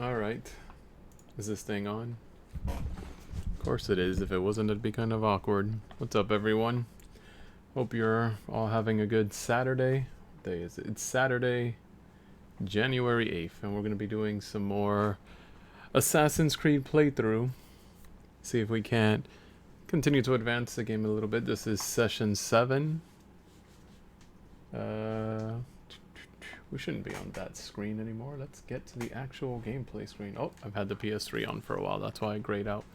Alright. Is this thing on? Of course it is. If it wasn't, it'd be kind of awkward. What's up, everyone? Hope you're all having a good Saturday. What day is it? It's Saturday, January 8th, and we're going to be doing some more Assassin's Creed playthrough. See if we can't continue to advance the game a little bit. This is session 7. We shouldn't be on that screen anymore. Let's get to the actual gameplay screen. Oh, I've had the PS3 on for a while. That's why I grayed out.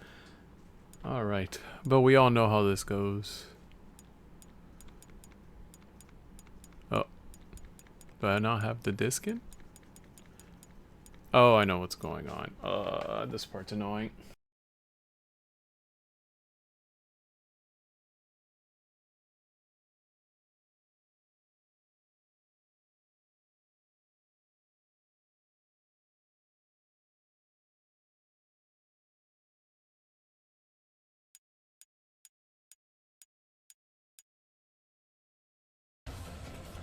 Alright, but we all know how this goes. Oh. Do I not have the disc in? Oh, I know what's going on. This part's annoying.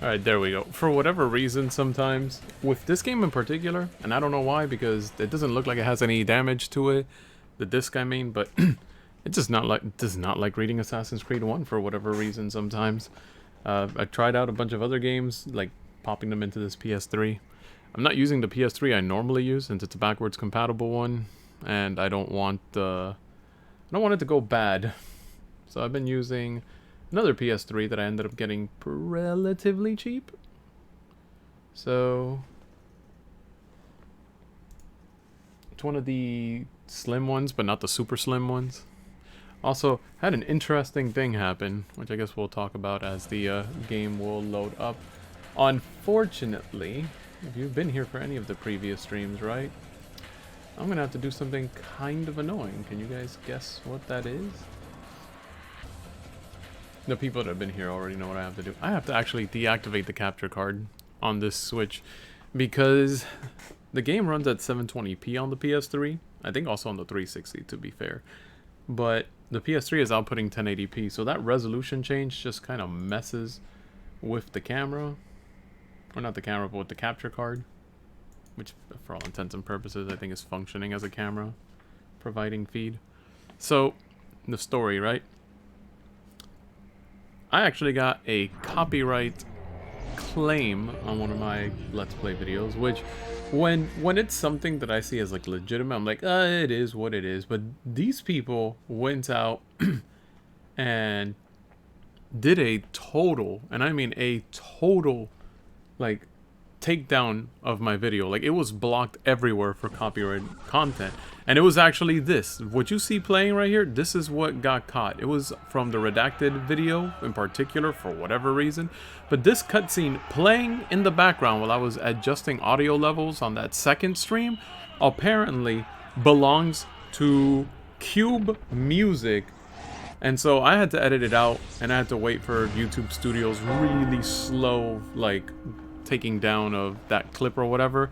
Alright, there we go. For whatever reason, sometimes, with this game in particular, and I don't know why, because it doesn't look like it has any damage to it, the disc I mean, but it does not like reading Assassin's Creed 1 for whatever reason sometimes. I tried out a bunch of other games, like popping them into this PS3. I'm not using the PS3 I normally use, since it's a backwards compatible one, and I don't want it to go bad. So I've been using another PS3 that I ended up getting relatively cheap. So it's one of the slim ones, but not the super slim ones. Also, had an interesting thing happen, which I guess we'll talk about as the game will load up. Unfortunately, if you've been here for any of the previous streams, right, I'm gonna have to do something kind of annoying. Can you guys guess what that is? The people that have been here already know what I have to do. I have to actually deactivate the capture card on this Switch because the game runs at 720p on the PS3. I think also on the 360, to be fair. But the PS3 is outputting 1080p, so that resolution change just kind of messes with the camera. Or not the camera, but with the capture card. Which, for all intents and purposes, I think is functioning as a camera, providing feed. So, the story, right? I actually got a copyright claim on one of my Let's Play videos, which when it's something that I see as like legitimate, I'm like, it is what it is. But these people went out and did a total, and I mean a total, like, takedown of my video. Like, it was blocked everywhere for copyright content. And it was actually this. What you see playing right here, this is what got caught. It was from the redacted video in particular for whatever reason. But this cutscene playing in the background while I was adjusting audio levels on that second stream apparently belongs to Cube Music. And so I had to edit it out, and I had to wait for YouTube Studio's really slow, like, taking down of that clip or whatever,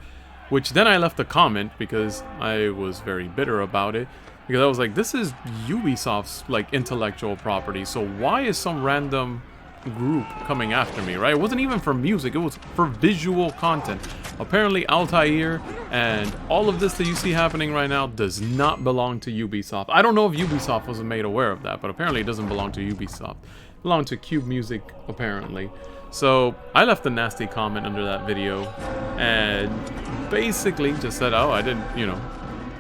which then I left a comment because I was very bitter about it, because I was like, this is Ubisoft's like intellectual property, so why is some random group coming after me, right? It wasn't even for music, it was for visual content. Apparently Altair and all of this that you see happening right now does not belong to Ubisoft. I don't know if Ubisoft was made aware of that, but apparently it doesn't belong to Ubisoft. It belonged to Cube Music, apparently. So I left a nasty comment under that video and basically just said, oh, I didn't, you know,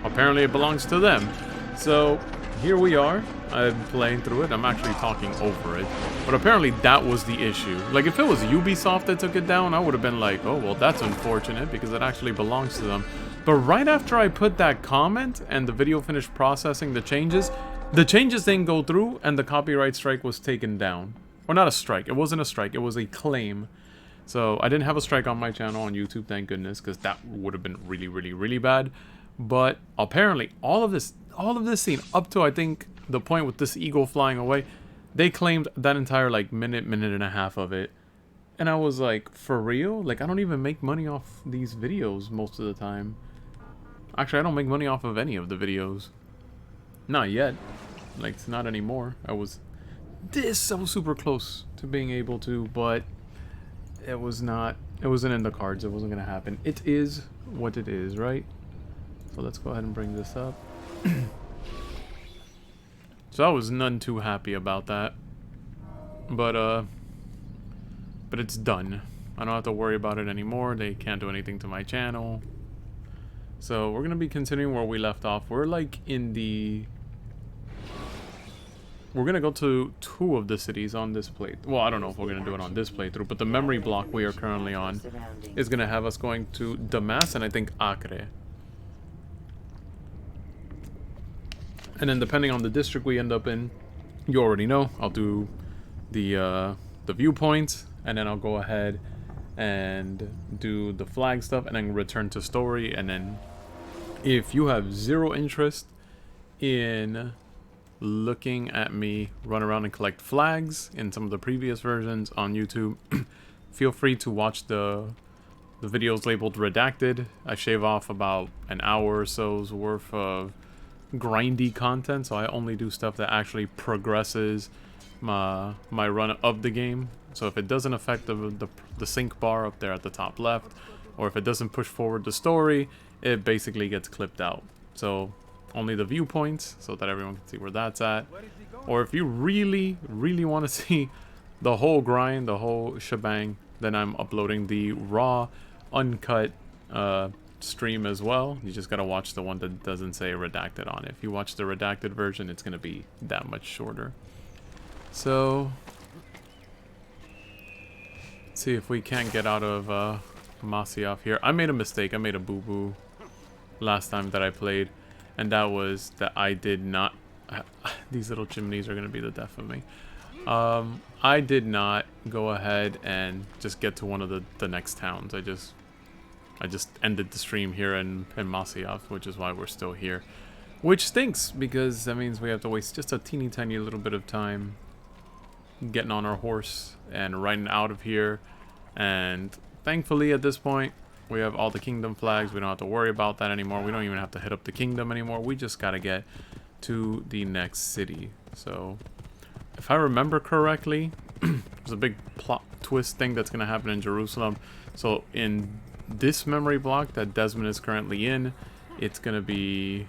apparently it belongs to them. So here we are. I'm playing through it. I'm actually talking over it. But apparently that was the issue. Like, if it was Ubisoft that took it down, I would have been like, oh, well, that's unfortunate because it actually belongs to them. But right after I put that comment and the video finished processing the changes didn't go through and the copyright strike was taken down. Or not a strike. It wasn't a strike. It was a claim. So I didn't have a strike on my channel on YouTube, thank goodness, because that would have been really, really, really bad. But apparently all of this scene, up to I think the point with this eagle flying away, they claimed that entire like minute and a half of it. And I was like, for real? Like, I don't even make money off these videos most of the time. Actually, I don't make money off of any of the videos. Not yet. Like, it's not anymore. I was super close to being able to, but it wasn't in the cards. It wasn't gonna happen. It is what it is, right? but let's go ahead and bring this up. So I was none too happy about that. But it's done. I don't have to worry about it anymore. They can't do anything to my channel. So we're gonna be continuing where we left off. We're like in the... We're gonna go to 2 of the cities on this playthrough. Well, I don't know if we're gonna do it on this playthrough, but the memory block we are currently on is gonna have us going to Damascus and I think Acre. And then depending on the district we end up in, you already know, I'll do the viewpoints, and then I'll go ahead and do the flag stuff, and then return to story. And then if you have 0 interest in looking at me run around and collect flags in some of the previous versions on YouTube, feel free to watch the videos labeled redacted. I shave off about an hour or so's worth of grindy content, so I only do stuff that actually progresses my run of the game. So if it doesn't affect the sync bar up there at the top left, or if it doesn't push forward the story, it basically gets clipped out. So only the viewpoints, so that everyone can see where that's at. Or if you really want to see the whole grind, the whole shebang, then I'm uploading the raw, uncut stream as well. You just gotta watch the one that doesn't say redacted on it. If you watch the redacted version, it's gonna be that much shorter. So let's see if we can't get out of Masyaf here. I made a mistake. I made a boo-boo last time that I played, and that was that I did not... These little chimneys are gonna be the death of me. I did not go ahead and just get to one of the next towns. I just ended the stream here in Masyaf, which is why we're still here. Which stinks, because that means we have to waste just a teeny tiny little bit of time getting on our horse and riding out of here. And thankfully at this point, we have all the kingdom flags. We don't have to worry about that anymore. We don't even have to hit up the kingdom anymore. We just gotta get to the next city. So if I remember correctly, there's a big plot twist thing that's gonna happen in Jerusalem. So in this memory block that Desmond is currently in, it's gonna be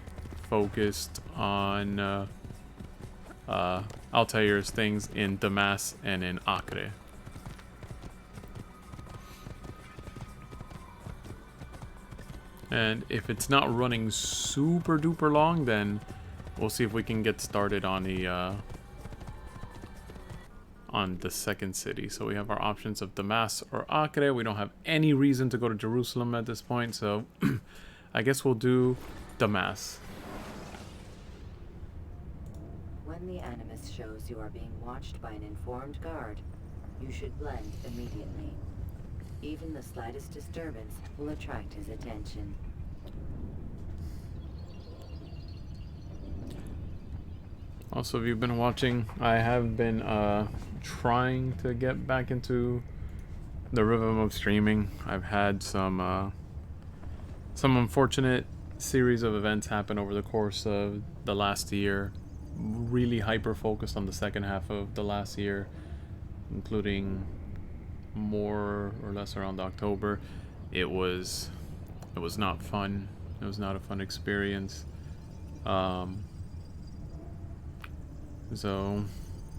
focused on Altair's things in Damascus and in Acre. And if it's not running super duper long, then we'll see if we can get started on the second city. So we have our options of Damascus or Acre. We don't have any reason to go to Jerusalem at this point, so I guess we'll do Damascus. When the animus shows you are being watched by an informed guard, you should blend immediately. Even the slightest disturbance will attract his attention. Also, if you've been watching, I have been trying to get back into the rhythm of streaming. I've had some unfortunate series of events happen over the course of the last year. Really hyper focused on the second half of the last year, including more or less around October. It was not fun. It was not a fun experience. So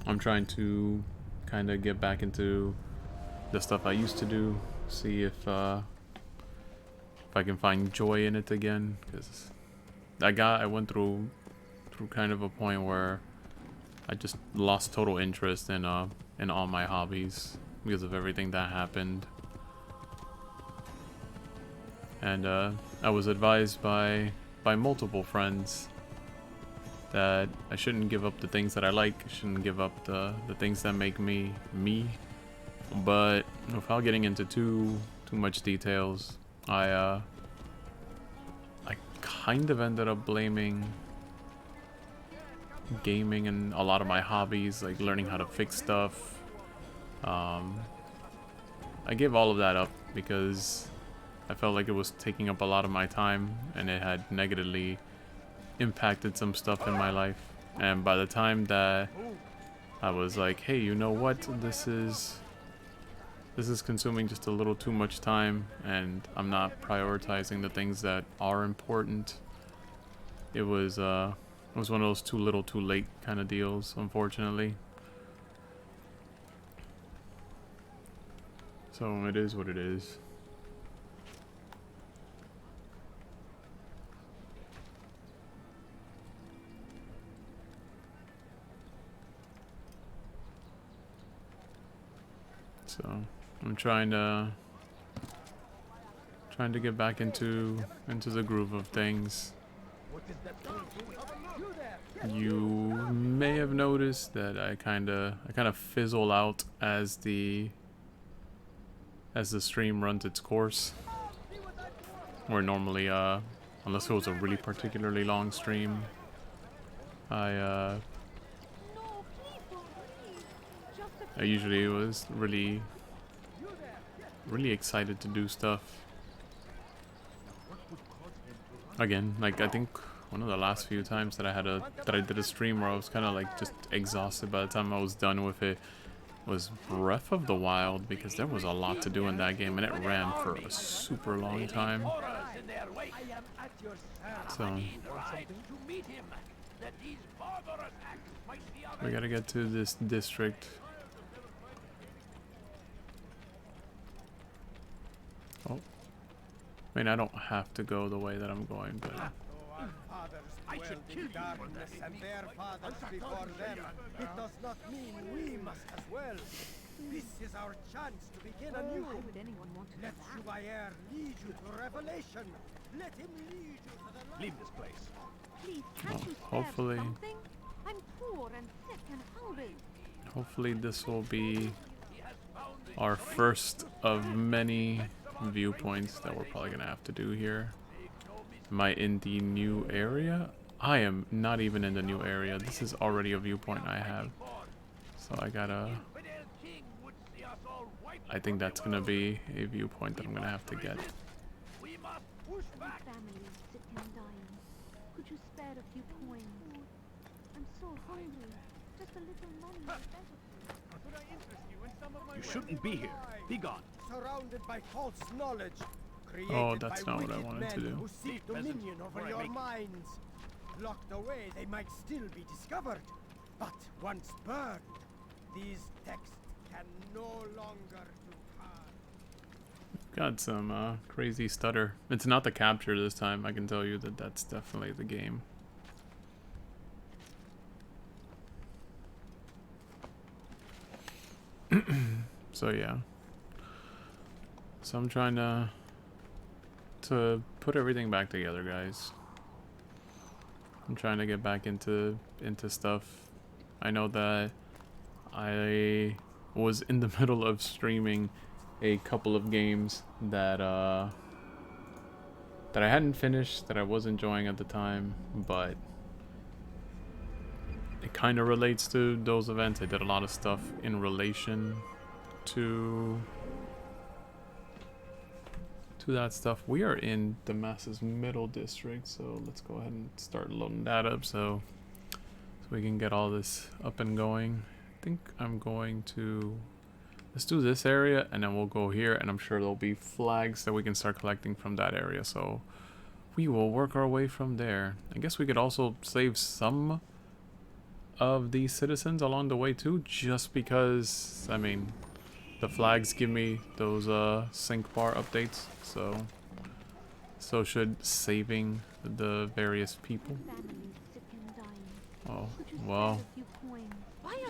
I'm trying to kind of get back into the stuff I used to do, see if I can find joy in it again, because I went through kind of a point where I just lost total interest in all my hobbies because of everything that happened. And I was advised by multiple friends that I shouldn't give up the things that I like. I shouldn't give up the things that make me me. But without getting into too much details, I kind of ended up blaming gaming and a lot of my hobbies, like learning how to fix stuff. I gave all of that up because I felt like it was taking up a lot of my time, and it had negatively impacted some stuff in my life. And by the time that I was like, hey, you know what, this is consuming just a little too much time, and I'm not prioritizing the things that are important, it was one of those too little, too late kind of deals, unfortunately. So it is what it is. So I'm trying to get back into the groove of things. You may have noticed that I kind of fizzle out as the stream runs its course. Where normally, unless it was a really particularly long stream, I usually was really excited to do stuff. Again, like I think one of the last few times that I did a stream where I was kind of like just exhausted by the time I was done with it was Breath of the Wild, because there was a lot to do in that game and it ran for a super long time. So we gotta get to this district. Oh, I mean, I don't have to go the way that I'm going, but I should kill you for this. And their fathers before them. It does not mean we must as well. This is our chance to begin anew. Why would anyone want to Let Jubair lead you to revelation. Let him lead you to the light. Leave this place. Please, can't you spare hopefully, something? I'm poor and sick and hungry. hopefully this will be our first of many viewpoints that we're probably gonna have to do here. Am I in the new area? I am not even in the new area. This is already a viewpoint I have. So I think that's gonna be a viewpoint that I'm gonna have to get. My family is sick and dying. Could you spare a few coins? I'm so hungry. Just a little money is better. You shouldn't be here. Be gone. Surrounded by false knowledge. Oh, Created that's by not what I wicked wanted to men do. Who seek dominion over your minds. Locked away, they might still be discovered. But once burned, these texts can no longer do harm. Got some crazy stutter. It's not the capture this time. I can tell you that that's definitely the game. So yeah. So I'm trying to put everything back together, guys. I'm trying to get back into stuff. I know that I was in the middle of streaming a couple of games that I hadn't finished, that I was enjoying at the time, but it kind of relates to those events. I did a lot of stuff in relation to that stuff. We are in Damascus Middle District, so let's go ahead and start loading that up so we can get all this up and going. I think I'm going to let's do this area and then we'll go here, and I'm sure there'll be flags that we can start collecting from that area, so we will work our way from there. I guess we could also save some of these citizens along the way too, just because, I mean, the flags give me those sync bar updates, so should saving the various people. Oh, well,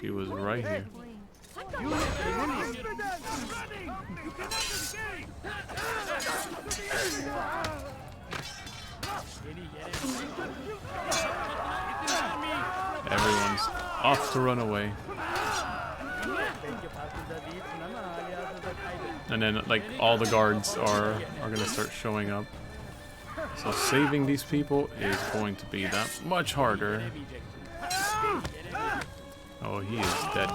she was right here. Everyone's off to run away. And then, like, all the guards are gonna start showing up. So saving these people is going to be that much harder. Oh, he is dead.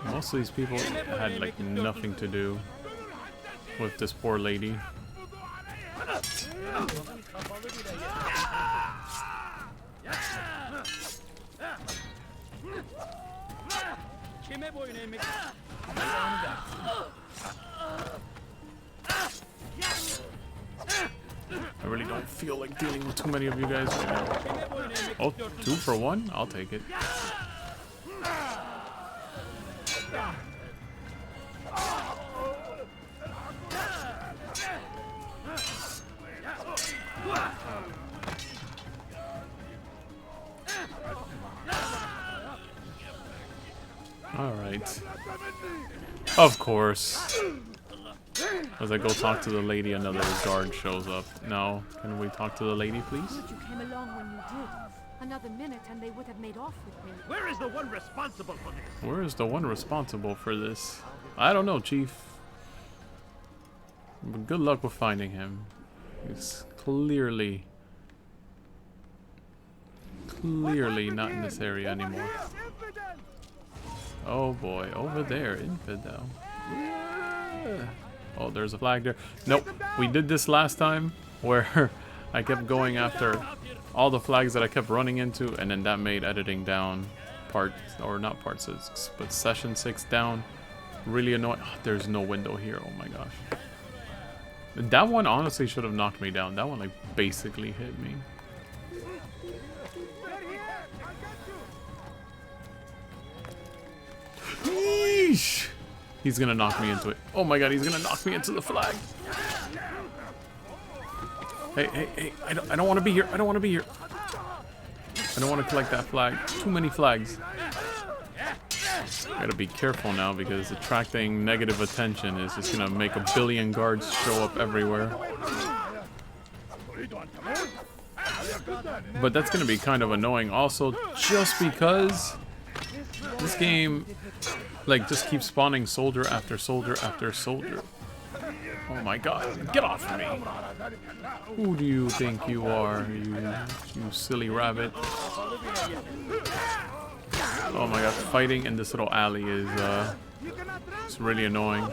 Most of these people had, like, nothing to do with this poor lady. I really don't feel like dealing with too many of you guys right now. Oh, 2 for 1? I'll take it. Alright. Of course. As I go talk to the lady, another guard shows up. No. Can we talk to the lady, please? Good you came along when you did. Another minute and they would have made off with me. Where is the one responsible for this? Where is the one responsible for this? I don't know, Chief. But good luck with finding him. He's clearly not in this area anymore. Oh boy, over there, infidel. Oh, there's a flag there. Nope, we did this last time where I kept going after all the flags that I kept running into, and then that made editing down not part 6, but session 6 down. Really annoying. Oh, there's no window here. Oh my gosh. That one honestly should have knocked me down. That one like basically hit me. Yeesh. He's gonna knock me into it. Oh my god, he's gonna knock me into the flag. Hey, I don't want to be here. I don't want to be here. I don't want to collect that flag. Too many flags. Gotta be careful now because attracting negative attention is just gonna make a billion guards show up everywhere. But that's gonna be kind of annoying also, just because this game like just keeps spawning soldier after soldier after soldier. Oh my god, get off of me! Who do you think you are, you silly rabbit? Oh my god, fighting in this little alley is it's really annoying.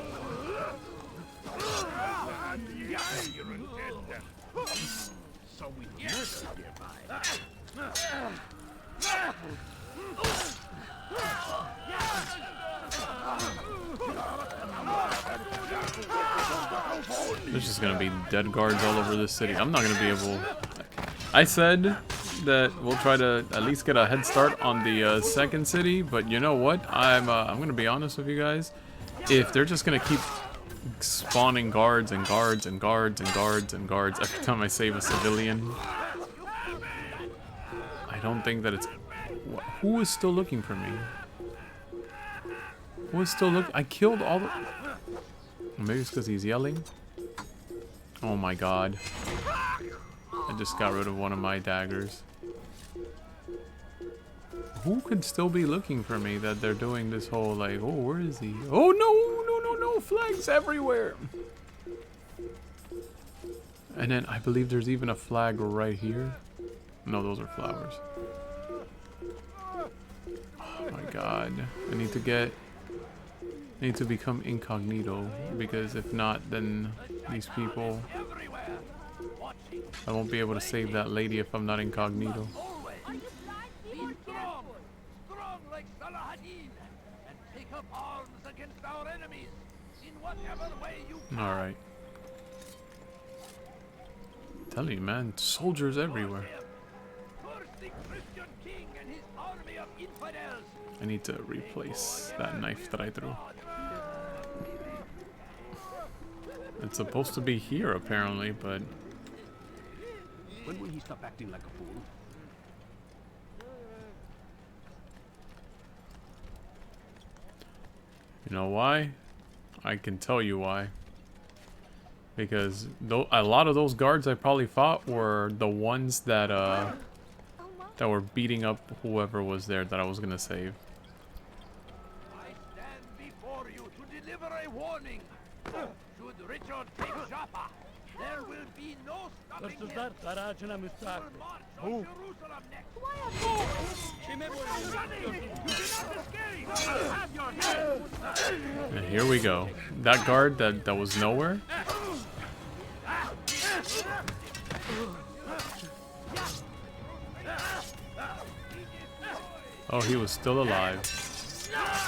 There's just gonna be dead guards all over this city. I'm not gonna be able... I said that we'll try to at least get a head start on the second city, but you know what? I'm gonna be honest with you guys. If they're just gonna keep spawning guards and guards and guards and guards and guards every time I save a civilian, I don't think that it's... Who is still looking for me? Who is still looking? I killed all the... Maybe it's because he's yelling. Oh my god. I just got rid of one of my daggers. Who could still be looking for me that they're doing this whole like, oh, where is he? Oh no, flags everywhere. And then I believe there's even a flag right here. No, those are flowers. Oh my god. I need to become incognito, because if not, then these people... I won't be able to save that lady if I'm not incognito. Alright. Tell you, man, soldiers everywhere. I need to replace that knife that I threw. It's supposed to be here, apparently, but... When will he stop acting like a fool? You know why? I can tell you why. Because a lot of those guards I probably fought were the ones that that were beating up whoever was there that I was gonna save. I stand before you to deliver a warning. Should Richard take Joppa, there will be no stopping him. Who? Jerusalem next. And here we go. That guard that was nowhere. Oh, he was still alive.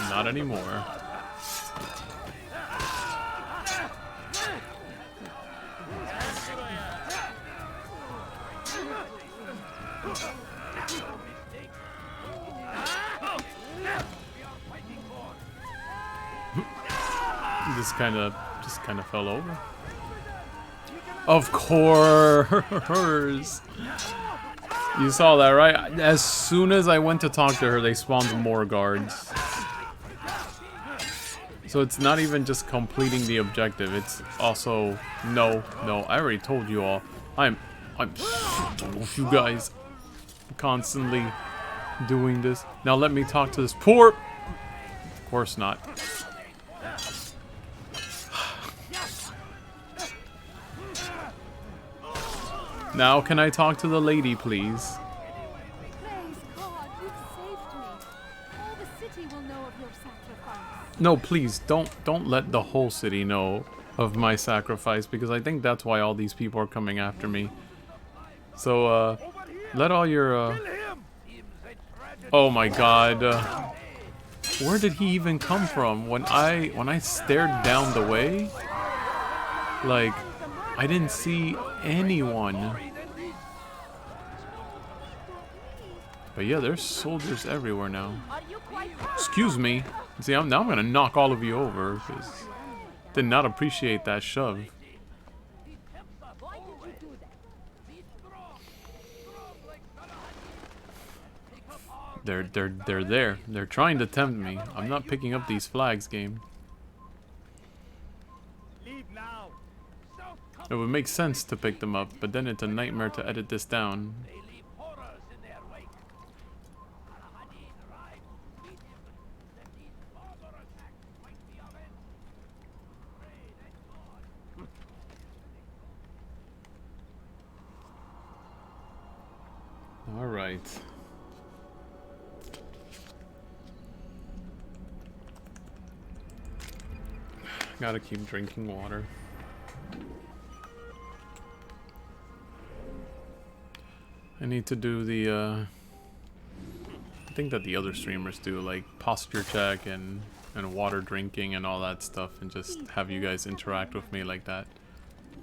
Not anymore. just kind of fell over. Of course. You saw that, right? As soon as I went to talk to her, they spawned more guards. So it's not even just completing the objective. It's also no. I already told you all. I'm you guys constantly doing this. Now let me talk to this poor. Of course not. Now can I talk to the lady, please? Praise God, you've saved me. All the city will know of your sacrifice. No, please don't let the whole city know of my sacrifice, because I think that's why all these people are coming after me. So let all your oh my God, where did he even come from? When I stared down the way, like I didn't see anyone. But yeah, there's soldiers everywhere now. Excuse me. See, now I'm gonna knock all of you over because did not appreciate that shove. They're there. They're trying to tempt me. I'm not picking up these flags, game. It would make sense to pick them up, but then it's a nightmare to edit this down. All right. Gotta keep drinking water. I need to do the, I think that the other streamers do, like posture check and water drinking and all that stuff, and just have you guys interact with me like that.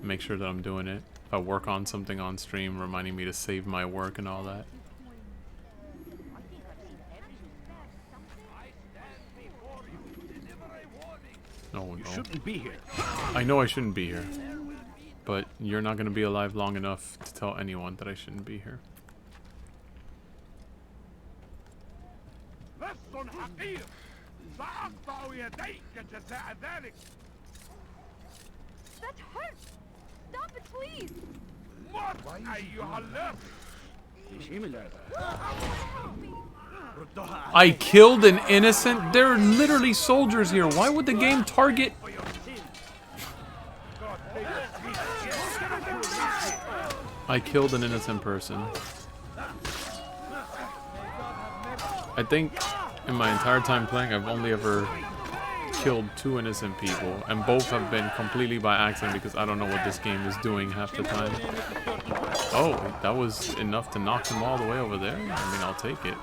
Make sure that I'm doing it. If I work on something on stream, reminding me to save my work and all that. Oh, You no. shouldn't be here. I know I shouldn't be here. But you're not going to be alive long enough to tell anyone that I shouldn't be here. That hurts! Stop it, please! I killed an innocent? There are literally soldiers here. Why would the game target? I killed an innocent person. I think in my entire time playing, I've only ever killed 2 innocent people, and both have been completely by accident because I don't know what this game is doing half the time. Oh, that was enough to knock them all the way over there? I mean, I'll take it.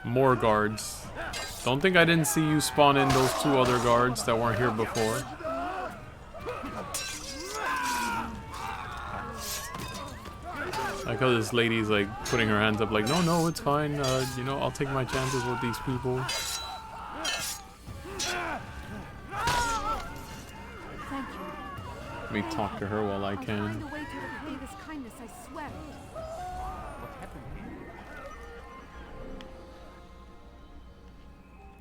More guards. Don't think I didn't see you spawn in those 2 other guards that weren't here before. I like how this lady's like putting her hands up like, no, it's fine. You know, I'll take my chances with these people. Thank you. Let me talk to her while I I'll find can. a way to repay this kindness, I swear.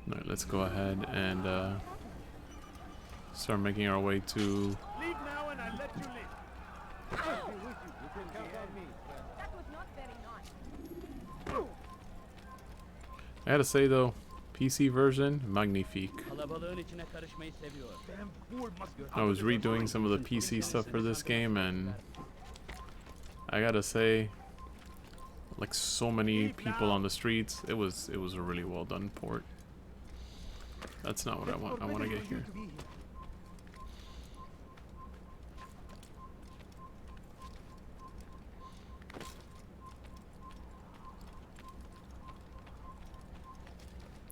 Alright, let's go ahead and start making our way to... Leave now and I'll let you live. That was not very nice. I gotta say though, PC version, magnifique. I was redoing some of the PC stuff for this game, and I gotta say, like so many people on the streets, it was a really well done port. That's not what I want. I want to get here.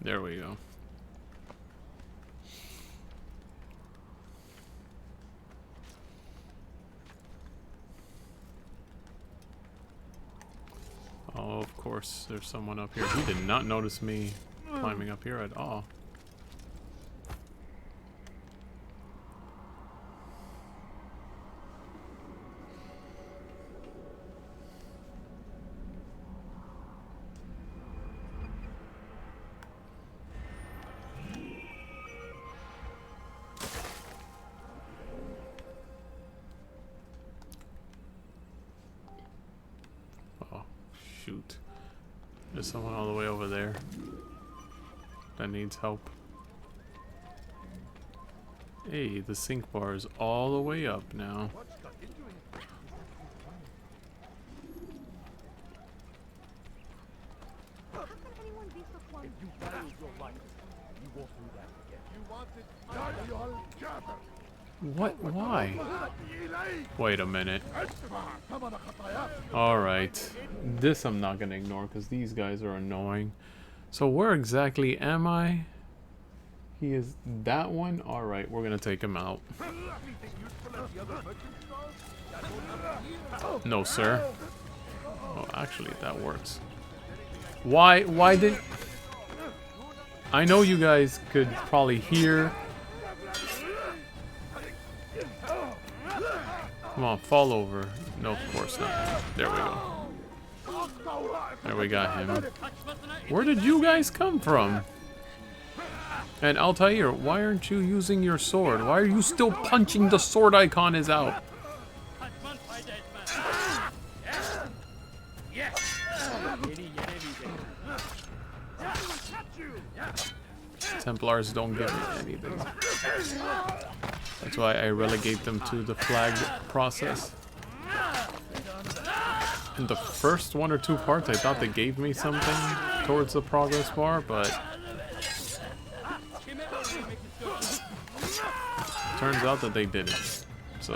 There we go. Oh, of course, there's someone up here. He did not notice me climbing up here at all. Shoot. There's someone all the way over there that needs help. Hey, the sync bar is all the way up now. How can anyone be so clumsy? You valued your life. You won't do that again. You wanted Untitled Chapter. What? Why? Wait a minute. Alright. This I'm not gonna ignore because these guys are annoying. So where exactly am I? He is that one? Alright, we're gonna take him out. No, sir. Oh, actually, that works. Why did... I know you guys could probably hear... Come on, fall over. No, of course not. There we go. There we got him. Where did you guys come from? And Altair, why aren't you using your sword? Why are you still punching? The sword icon is out. Templars don't give me anything. That's why I relegate them to the flag process. In the first 1 or 2 parts, I thought they gave me something towards the progress bar, but turns out that they didn't. So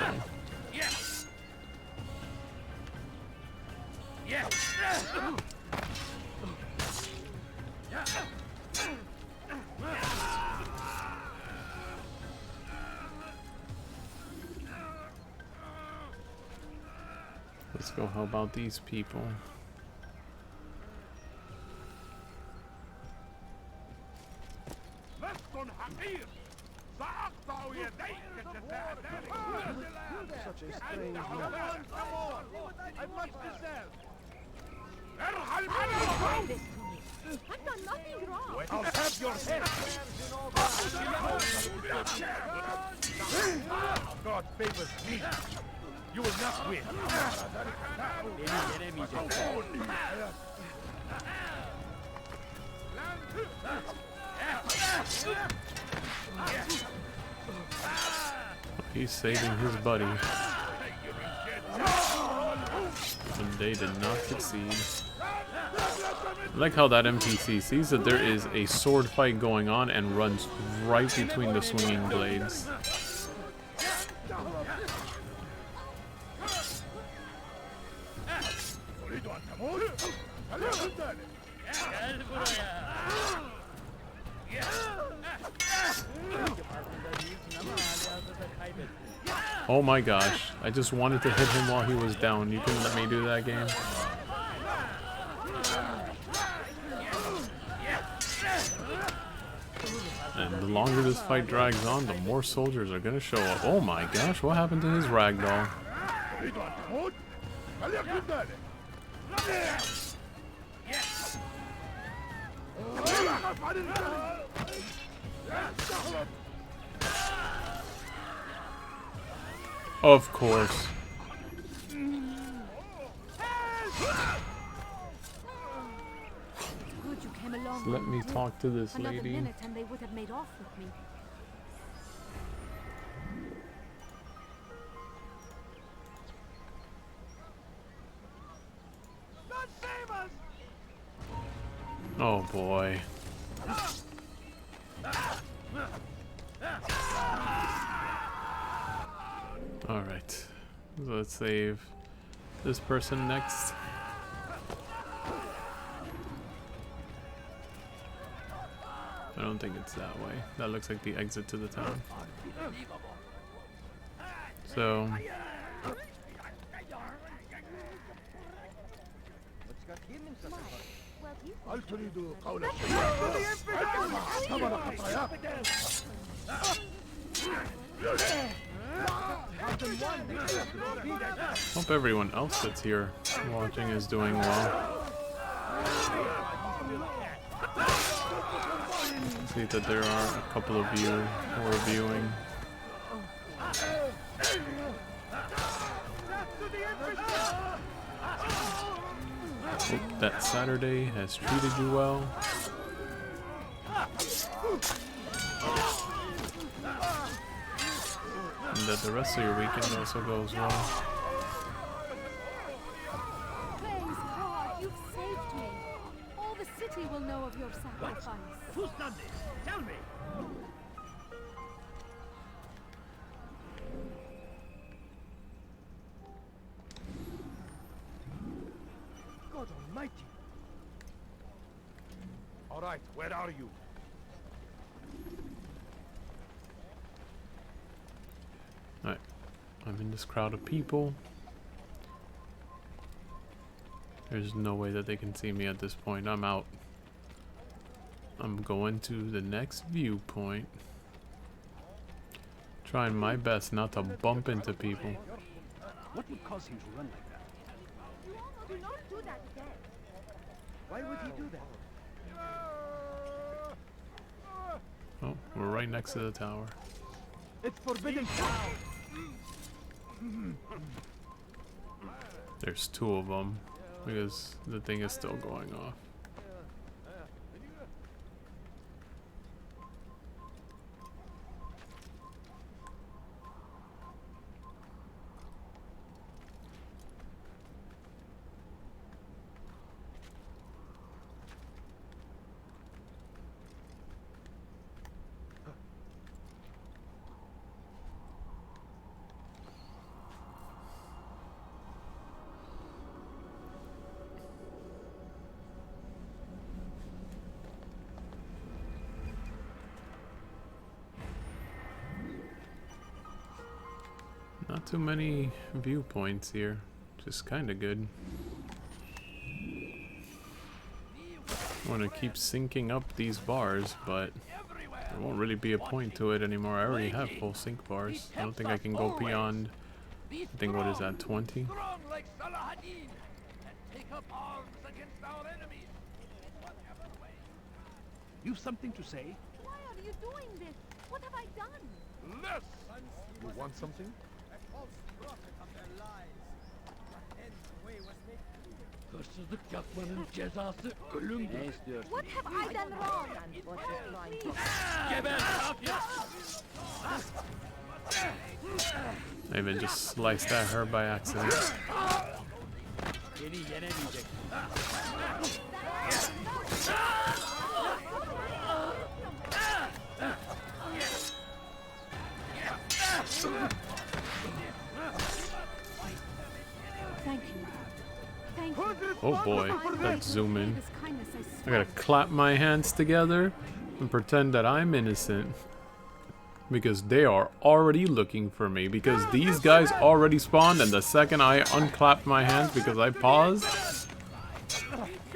let's go. How about these people? Such a strange man. I must deserve. I've done nothing wrong. I'll have your head. God favors me. You will not win. He's saving his buddy. And they did not succeed. I like how that NPC sees that there is a sword fight going on and runs right between the swinging blades. Oh my gosh, I just wanted to hit him while he was down. You couldn't let me do that, game? And the longer this fight drags on, the more soldiers are gonna show up. Oh my gosh, what happened to his ragdoll? Of course. Good you came along. Let me talk to this Another lady. minute and they would have made off with me. Oh boy. Alright. So let's save this person next. don't think it's that way. That looks like the exit to the town. So hope everyone else that's here watching is doing well. I see that there are a couple of you who are viewing. Hope that Saturday has treated you well. And that the rest of your weekend also goes well. Praise God, you've saved me. All the city will know of your sacrifice. Who's done this? Tell me! God Almighty! All right, where are you? Alright, I'm in this crowd of people. There's no way that they can see me at this point. I'm out. I'm going to the next viewpoint. Trying my best not to bump into people. What would cause him to run like that? Do not do that again. Why would he do that? Oh, we're right next to the tower. It's forbidden. There's two of them because the thing is still going off. Not too many viewpoints here, just kind of good. I want to keep syncing up these bars, but there won't really be a point to it anymore. I already have full sync bars. I don't think I can go beyond, I think, what is that, 20? Strong like Salahadin, and take up arms against our enemies. Whatever way. You've something to say? Why are you doing this? What have I done? Less. You want something? A false prophet of their lies. But then the way was made clear. What have I done wrong? I even just sliced at her by accident. Thank you. Thank you. Oh boy, I let's will zoom repay in. this kindness, I I swear. gotta clap my hands together and pretend that I'm innocent. Because they are already looking for me. Because these guys already spawned, and the second I unclapped my hands because I paused,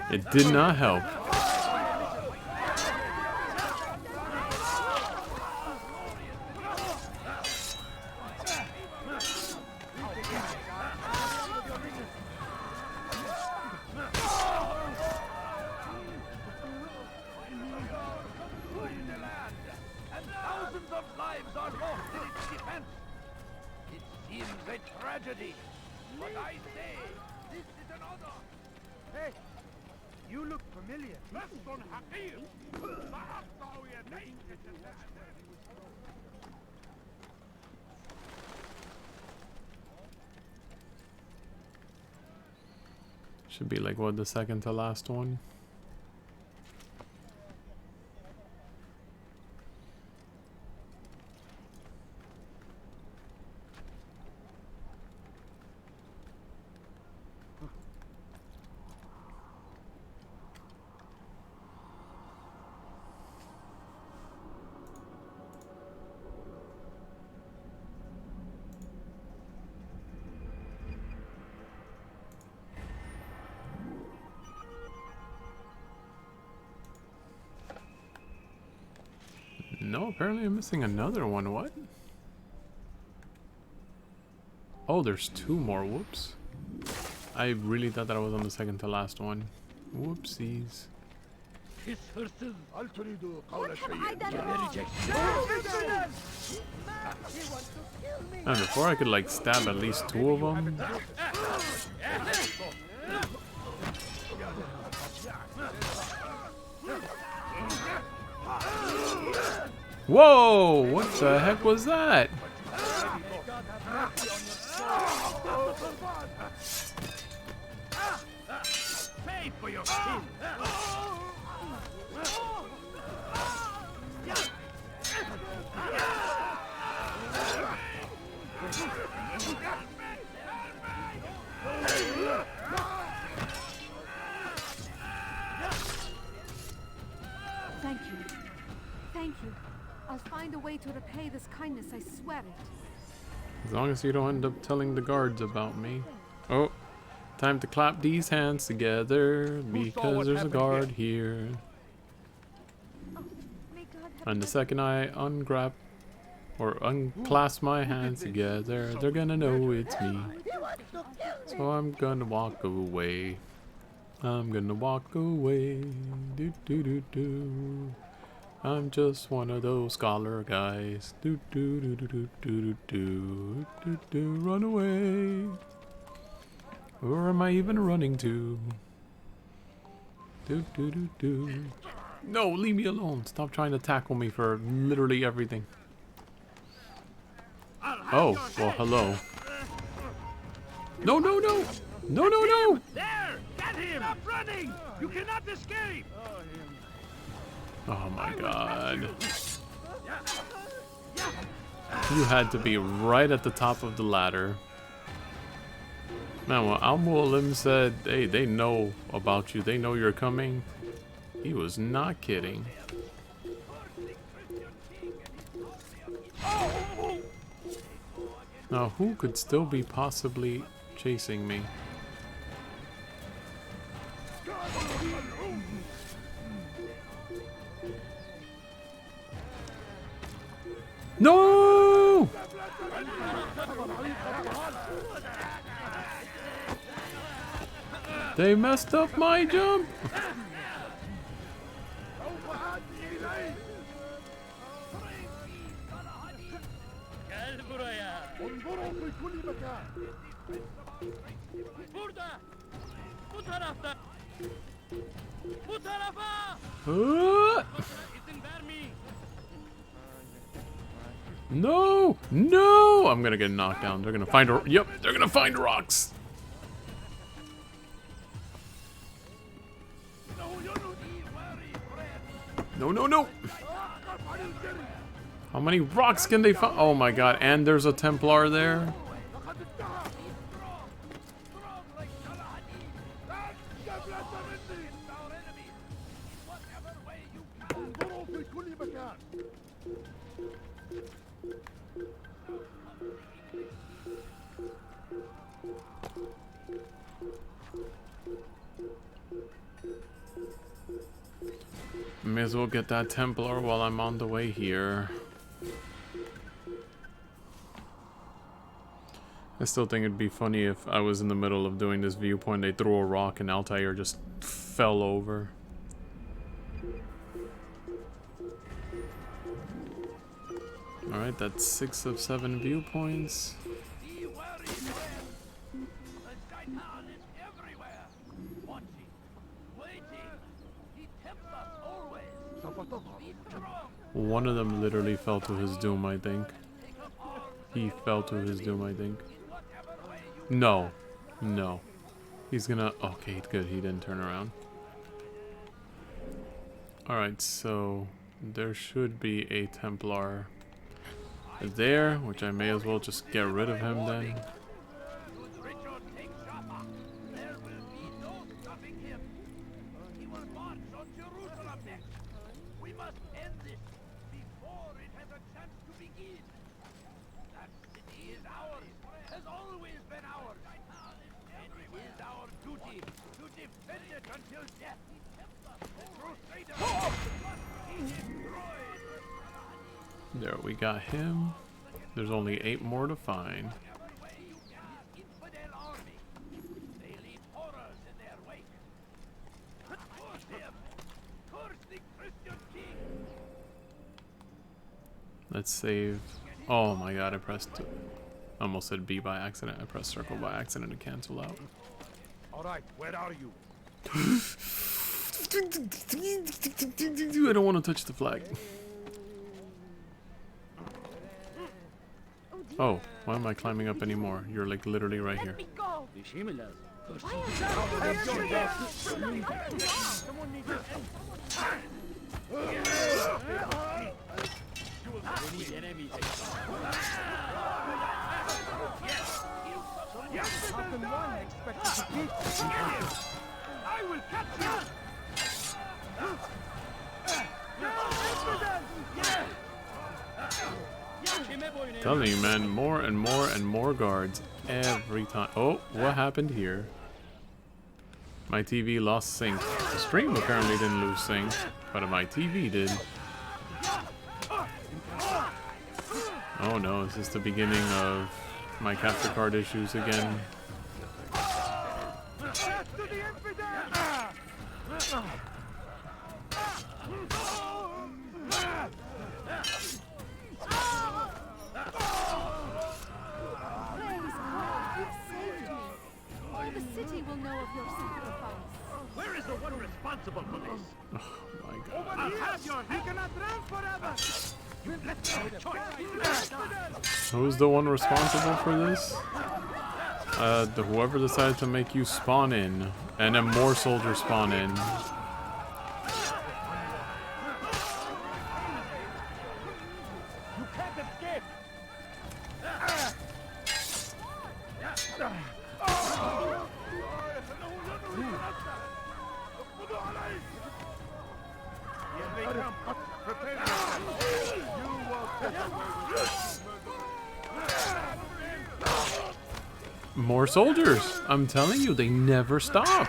it did not help. And thousands of lives are lost in its defense. It seems a tragedy, but I say this is an honor. Hey, you look familiar. Should be like, what, the second to last one? No, apparently I'm missing another one. What? Oh, there's 2 more. Whoops. I really thought that I was on the second to last one. Whoopsies. What have I done wrong? And before I could like stab at least 2 of them. Whoa! What the heck was that? Pay for your sin. Thank you. Thank you. I'll find a way to repay this kindness, I swear it. As long as you don't end up telling the guards about me. Oh, time to clap these hands together because there's a guard here. Oh, may God have And the second I ungrab or unclasp my hands together, they're gonna know it's me. So I'm gonna walk away. I'm gonna walk away. Do do do do. I'm just one of those scholar guys. Do do do do do do do do do. Run away. Where am I even running to? Do do do do. No, leave me alone. Stop trying to tackle me for literally everything. Oh, well, hello. No, no, no! No, no, no! There! Get him! Stop running! You cannot escape! Oh my god. You had to be right at the top of the ladder. Man, when Al-Mualim said, hey, they know about you, they know you're coming, he was not kidding. Now, who could still be possibly chasing me? No! They messed up my jump! No! No! I'm gonna get knocked down. They're gonna find a... Yep, they're gonna find rocks! No, no, no! How many rocks can they find? Oh my god, and there's a Templar there. May as well get that Templar while I'm on the way here. I still think it'd be funny if I was in the middle of doing this viewpoint, they threw a rock and Altair just fell over. Alright, that's 6 of 7 viewpoints. One of them literally fell to his doom, I think. He fell to his doom, I think. No. No. He's gonna... Okay, good. He didn't turn around. Alright, so... There should be a Templar there, which I may as well just get rid of him then. There, we got him. There's only 8 more to find. Infidel army. They leave horrors in their wake. Curse him! Curse the Christian king! Let's save. Oh my god, I pressed. I almost said B by accident. I pressed circle by accident to cancel out. All right, where are you? I don't want to touch the flag. Oh, why am I climbing up anymore? You're like literally right here. I will catch you! Telling you, man, more and more and more guards every time. Oh, what happened here? My TV lost sync. The stream apparently didn't lose sync, but my TV did. Oh no, is this the beginning of my capture card issues again? Will know of your sacrifice. Where is the one responsible for this? Oh my god. I'll have your he cannot run forever! You left me no choice! Who's the one responsible for this? Whoever decided to make you spawn in, and then more soldiers spawn in. You can't escape! More soldiers! I'm telling you, they never stop.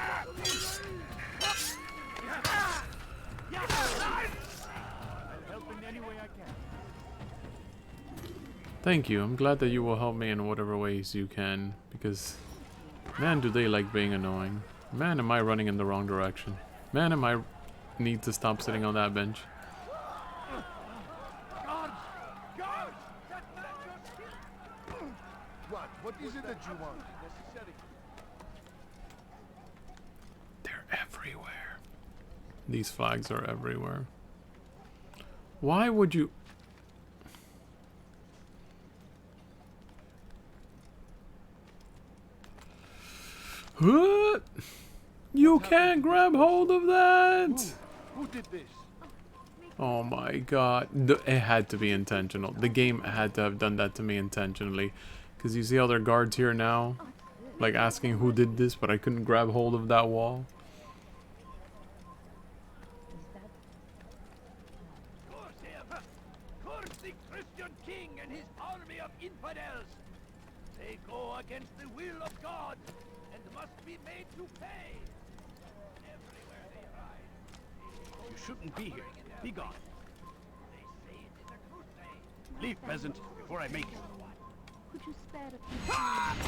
Thank you. I'm glad that you will help me in whatever ways you can, because man, do they like being annoying. Man, am I running in the wrong direction. Man, am I need to stop sitting on that bench. What is it that you want? They're everywhere. These flags are everywhere. Why would you... What? You can't grab hold of that! Who did this? Oh my god. It had to be intentional. The game had to have done that to me intentionally. Because you see how there are guards here now? Like asking who did this, but I couldn't grab hold of that wall. Curse him! Curse the Christian king and his army of infidels! They go against the will of God and must be made to pay! Everywhere they ride. You shouldn't be here. Be gone. They say it is a crusade. Leave, peasant, before I make you. Could you spare a few times?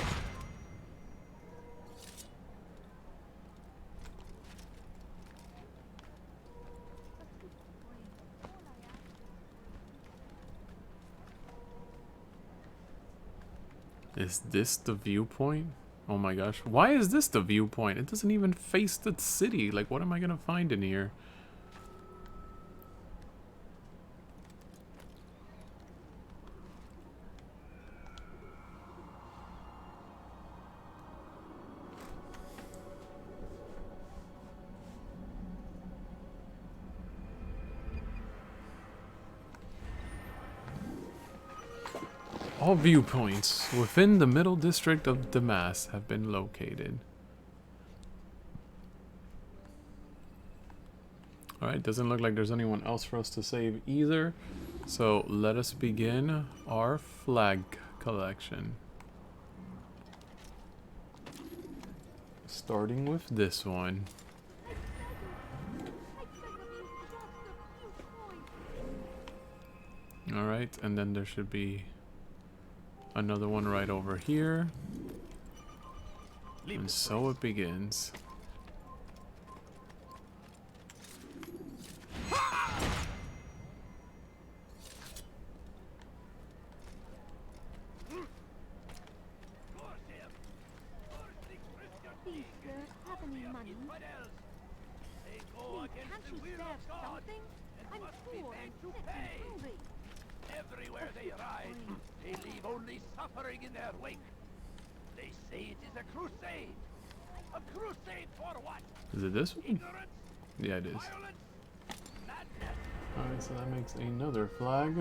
Is this the viewpoint? Oh my gosh. Why is this the viewpoint? It doesn't even face the city. Like, what am I gonna find in here? All viewpoints within the middle district of Damascus have been located. Alright, doesn't look like there's anyone else for us to save either. So let us begin our flag collection. Starting with this one. Alright, and then there should be another one right over here. And so it begins. Please, sir, have any money? Please, can't you spare something? I'm poor and sick and hungry. Everywhere they ride, they leave only suffering in their wake. They say it is a crusade. A crusade for what? Is it this one? Ignorance, Yeah, it is. violence, madness. Alright, so that makes another flag.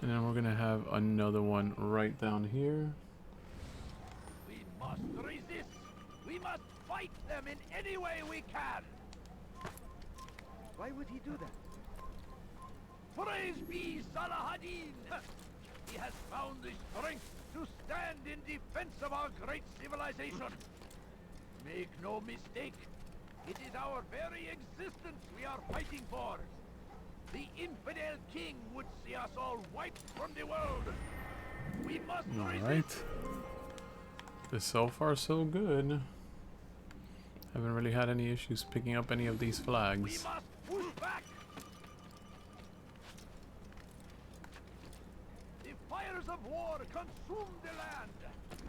And then we're gonna have another one right down here. We must resist. We must fight them in any way we can. Why would he do that? Praise be Salahadin! He has found the strength to stand in defense of our great civilization. Make no mistake, it is our very existence we are fighting for. The infidel king would see us all wiped from the world. We must Alright. resist. So far so good. Haven't really had any issues picking up any of these We flags. must push back. The fires of war consume the land,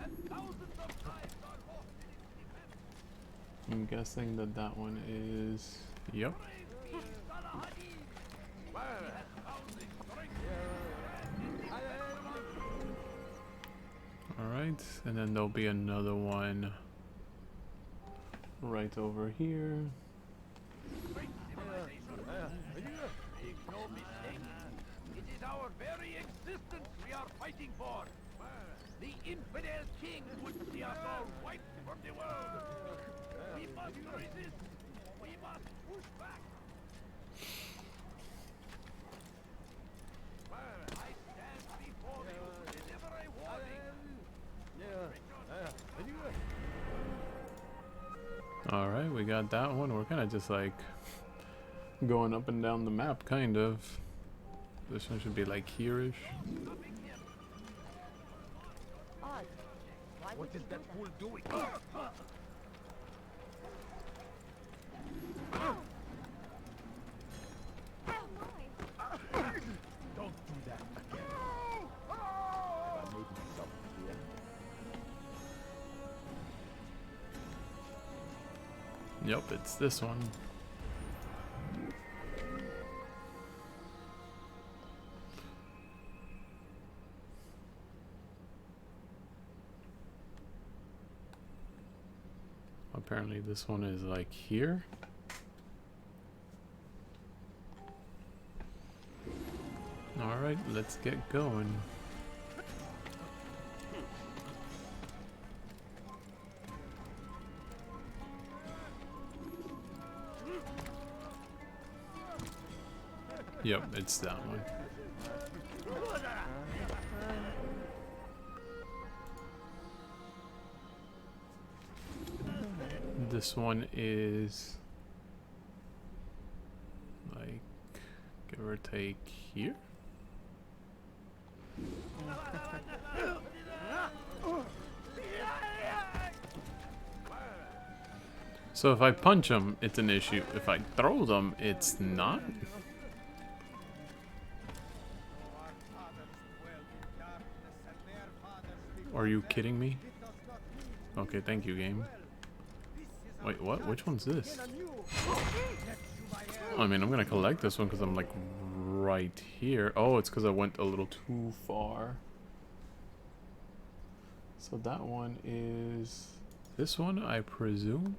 and thousands of lives are lost in its defense. I'm guessing that that one is... Yep. Praise be Salahadin! He has found the strength to stand in defense of our Alright, and then there'll be another one right over here. great civilization. Make no mistake, it is our very existence we are fighting for. The infidel king would see us all wiped from the world. We must resist. We must push back. I stand before you to deliver a warning. Alright, we got that one. We're kind of just like going up and down the map, kind of. This one should be like here-ish. Odd. Why What is that fool doing? Don't do that again. Have I made myself clear? Yep, it's this one. Apparently this one is like here. Alright, let's get going. Yep, it's that one. This one is like, give or take here. So if I punch them, it's an issue. If I throw them, it's not. Are you kidding me? Okay, thank you, game. Wait, what? Which one's this? I mean, I'm gonna collect this one because I'm like right here. Oh, it's because I went a little too far. So that one is this one, I presume.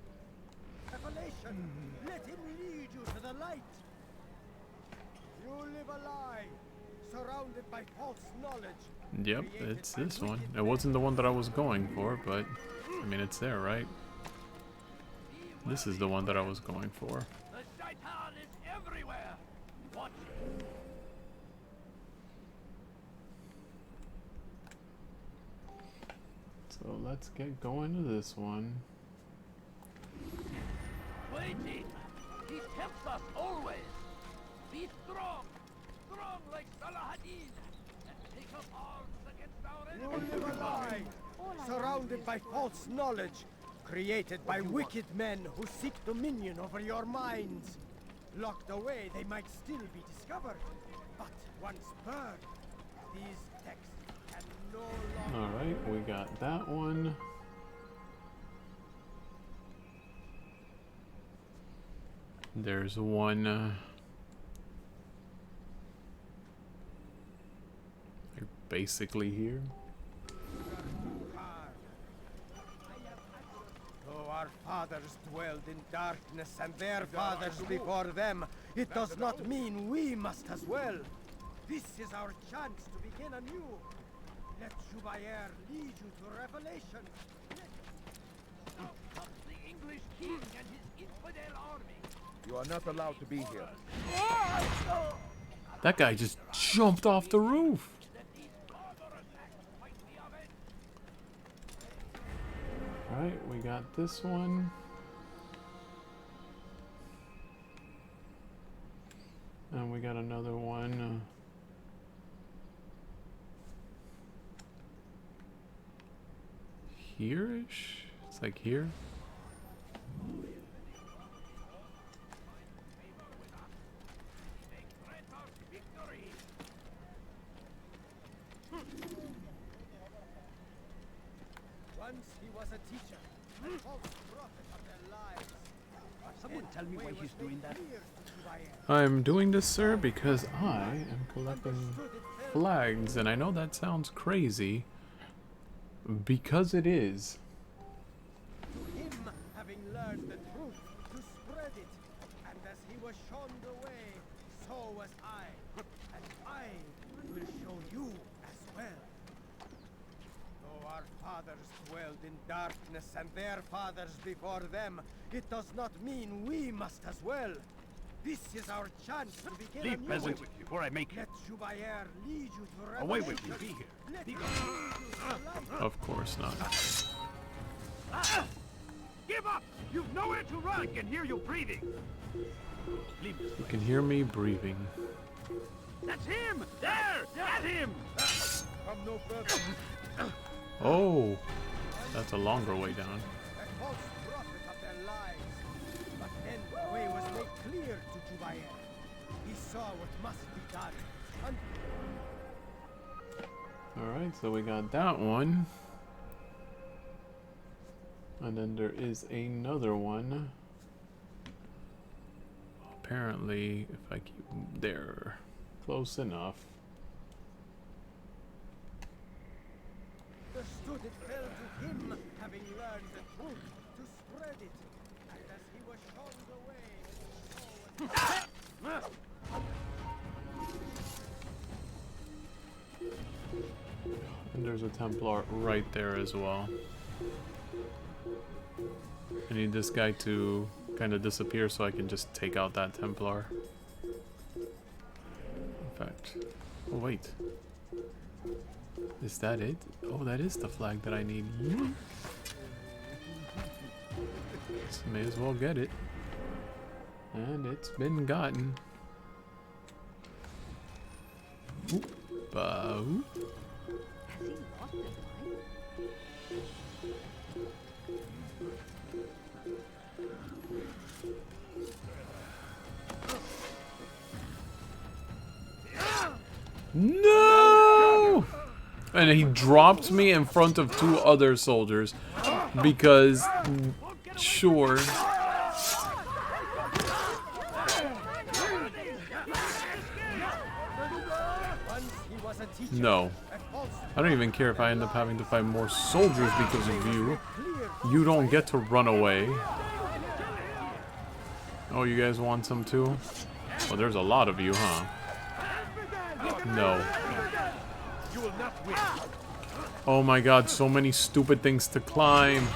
Revelation! Let him lead you to the light! You live a lie, surrounded by false knowledge. Yep, it's this one. It wasn't the one that I was going for, but I mean, it's there, right? This is the one that I was going for. The shaitan is everywhere. Watch it. So let's get going to this one. Waiting. He tempts us always. Be strong. strong like Salahadin and take up arms against our You enemies. will never lie. Surrounded by false knowledge, created by wicked men who seek dominion over your minds. Locked away, they might still be discovered. But once burned, these texts can no longer... Alright, we got that one. There's one like basically here. Though our fathers dwelled in darkness and their fathers before them, it does not mean we must as well. This is our chance to begin anew. Let Jubair lead you to revelation. Out comes the English king and his infidel army. You are not allowed to be here. That guy just jumped off the roof. That these barbarous acts might be avenged. Alright, we got this one. And we got another one. Here-ish? It's like here. Once he was a teacher, a false prophet of their lives. Someone tell me why he's doing that. I'm doing this, sir, because I am collecting flags, and I know that sounds crazy, because it is. To him, having learned the truth, to spread it, and as he was shown the way, so was I, and I will show you as well. Though our fathers dwelled in darkness and their fathers before them, it does not mean we must as well. This is our chance to begin Leave anew. peasant with you, or I make Let Jubair lead you to revelation. away with you. Be here. Let Be him gone. lead you to light. Of course not. Give up! You've nowhere to run. I can hear you breathing. Leave this You place. can hear me breathing. That's him! There! At him! Come no further. Oh, that's a longer way down. A false prophet of their lives. But then the way was made clear to Jubair. He saw what must be done. And Alright, so we got that one. And then there is another one. Apparently, if I keep there, close enough. understood it fell to him, having learned the truth, to spread it. And as he was shown the way, so was And there's a Templar right there as well. I need this guy to kind of disappear so I can just take out that Templar. In fact, oh wait. Is that it? Oh, that is the flag that I need. So may as well get it. And it's been gotten. Oop. Oop. Has he lost his mind? No! And he dropped me in front of two other soldiers because, sure. No. I don't even care if I end up having to fight more soldiers because of you. You don't get to run away. Oh, you guys want some too? Well, there's a lot of you, huh? No. Oh my god, so many stupid things to climb.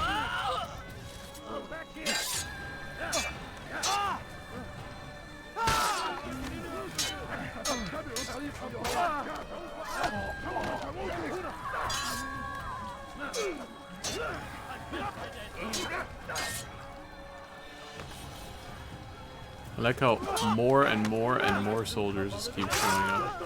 I like how more and more and more soldiers just keep showing up.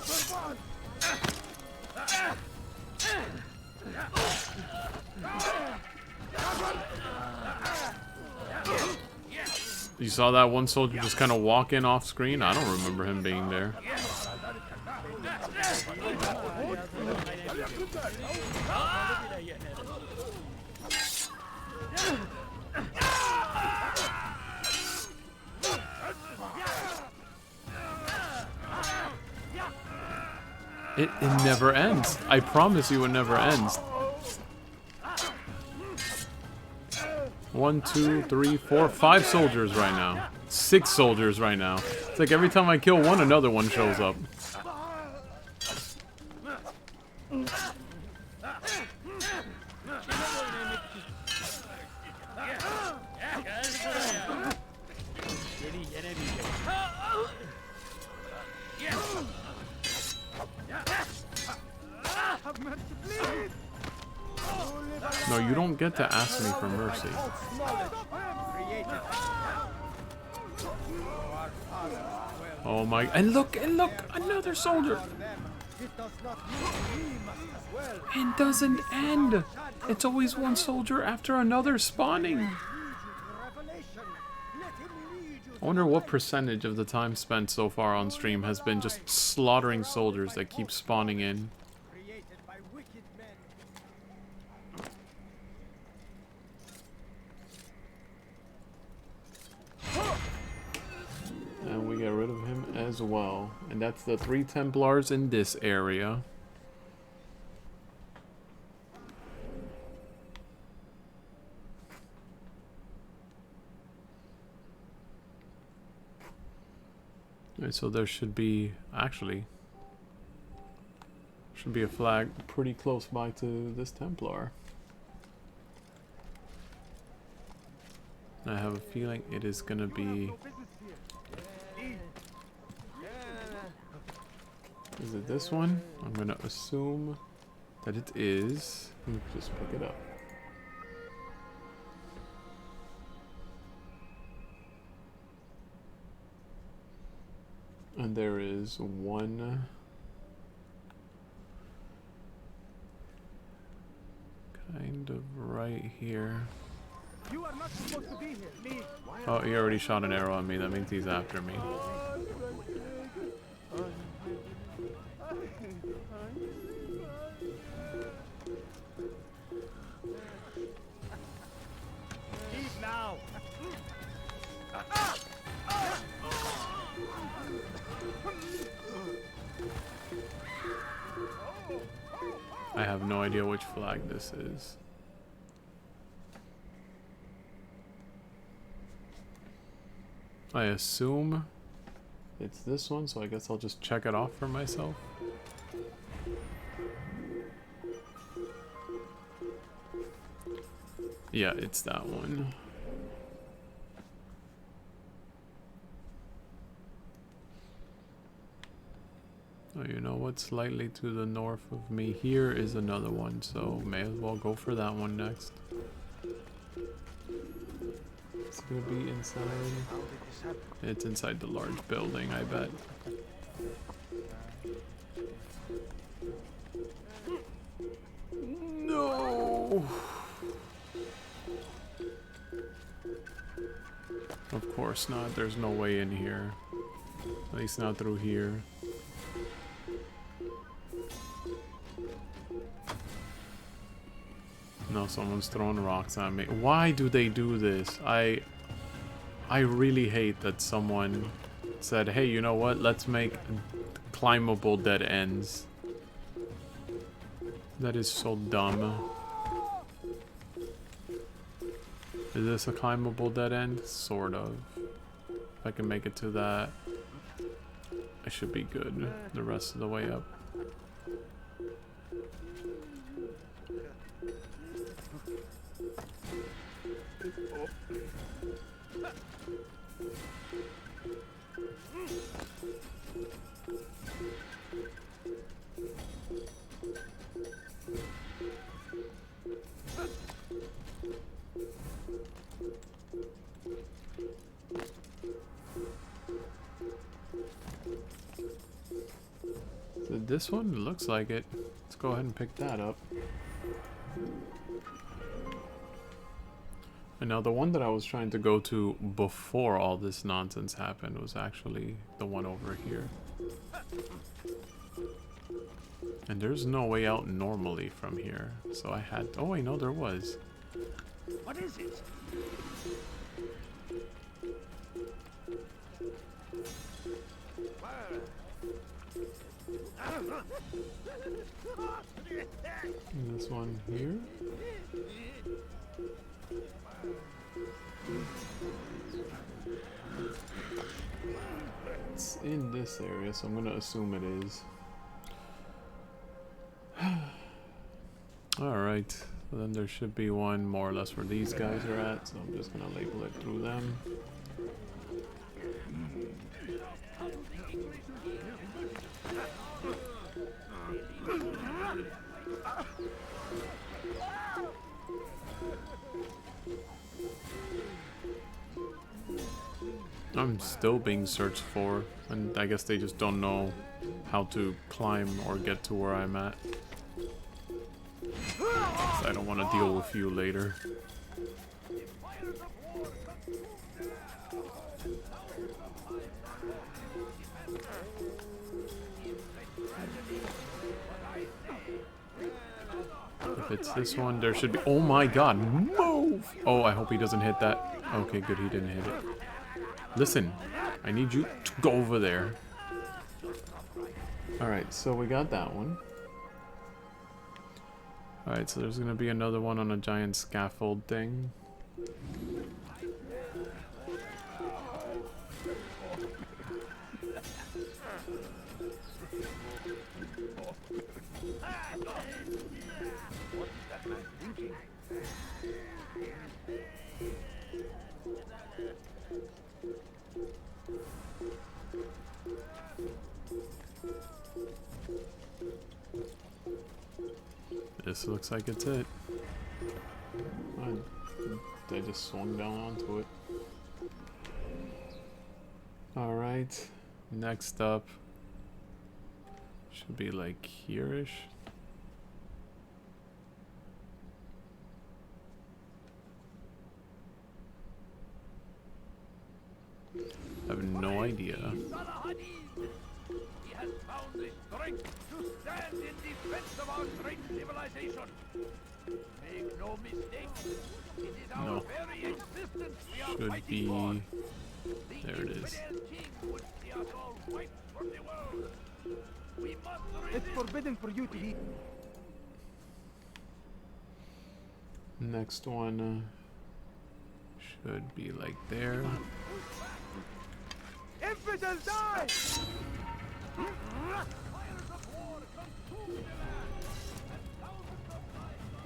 You saw that one soldier just kind of walk in off screen? I don't remember him being there. It never ends. I promise you it never ends. 1, 2, 3, 4, 5 soldiers right now. 6 soldiers right now. It's like every time I kill one, another one shows up. No, you don't get to ask me for mercy. Oh my, and look, another soldier. It doesn't end. It's always one soldier after another spawning. I wonder what percentage of the time spent so far on stream has been just slaughtering soldiers that keep spawning in. And we get rid of him as well. And that's the 3 Templars in this area. Alright, so there should be, actually, should be a flag pretty close by to this Templar. I have a feeling it is gonna be... Is it this one? I'm gonna assume that it is. Let me just pick it up. And there is one kind of right here. You are not supposed to be here. Me. Oh, he already shot an arrow at me. That means he's after me. Leave now. I have no idea which flag this is. I assume it's this one, so I guess I'll just check it off for myself. Yeah, it's that one. Oh, you know what? Slightly to the north of me here is another one, so may as well go for that one next. It's gonna be inside. It's inside the large building, I bet. No! Of course not. There's no way in here. At least not through here. No, someone's throwing rocks at me. Why do they do this? I really hate that someone said, hey, you know what? Let's make climbable dead ends. That is so dumb. Is this a climbable dead end? Sort of. If I can make it to that, I should be good the rest of the way up. this one looks like it. Let's go ahead and pick that up. And now the one that I was trying to go to before all this nonsense happened was actually the one over here. And there's no way out normally from here. So I had... Oh, I know there was. What is it? And this one here. It's in this area, so I'm gonna assume it is. Alright, so then there should be one more or less where these guys are at, so I'm just gonna label it through them. I'm still being searched for, and I guess they just don't know how to climb or get to where I'm at. So I don't want to deal with you later. If it's this one, there should be... Oh my god, move! Oh, I hope he doesn't hit that. Okay, good, he didn't hit it. Listen, I need you to go over there. Alright, so we got that one. Alright, so there's gonna be another one on a giant scaffold thing. This looks like it's it. I just swung down onto it. Alright, next up should be like here-ish. I have no idea. He has found the strength to stand in defense of our great civilization. Make no mistake, it is our very existence we are Should fighting be... for. There it is. Infidel king would see us all wiped from the world. We must resist. It's forbidden for you to eat. Next one should be like there. Infidel die! Fires of war consume the land, and thousands of lives are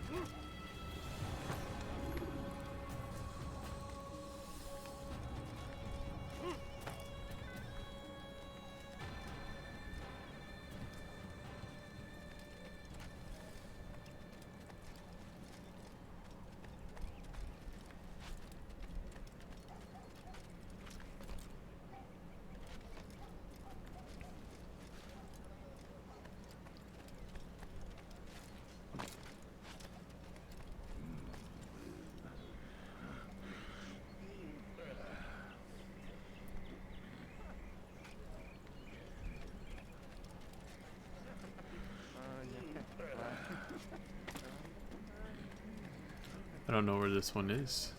I don't know where this one is.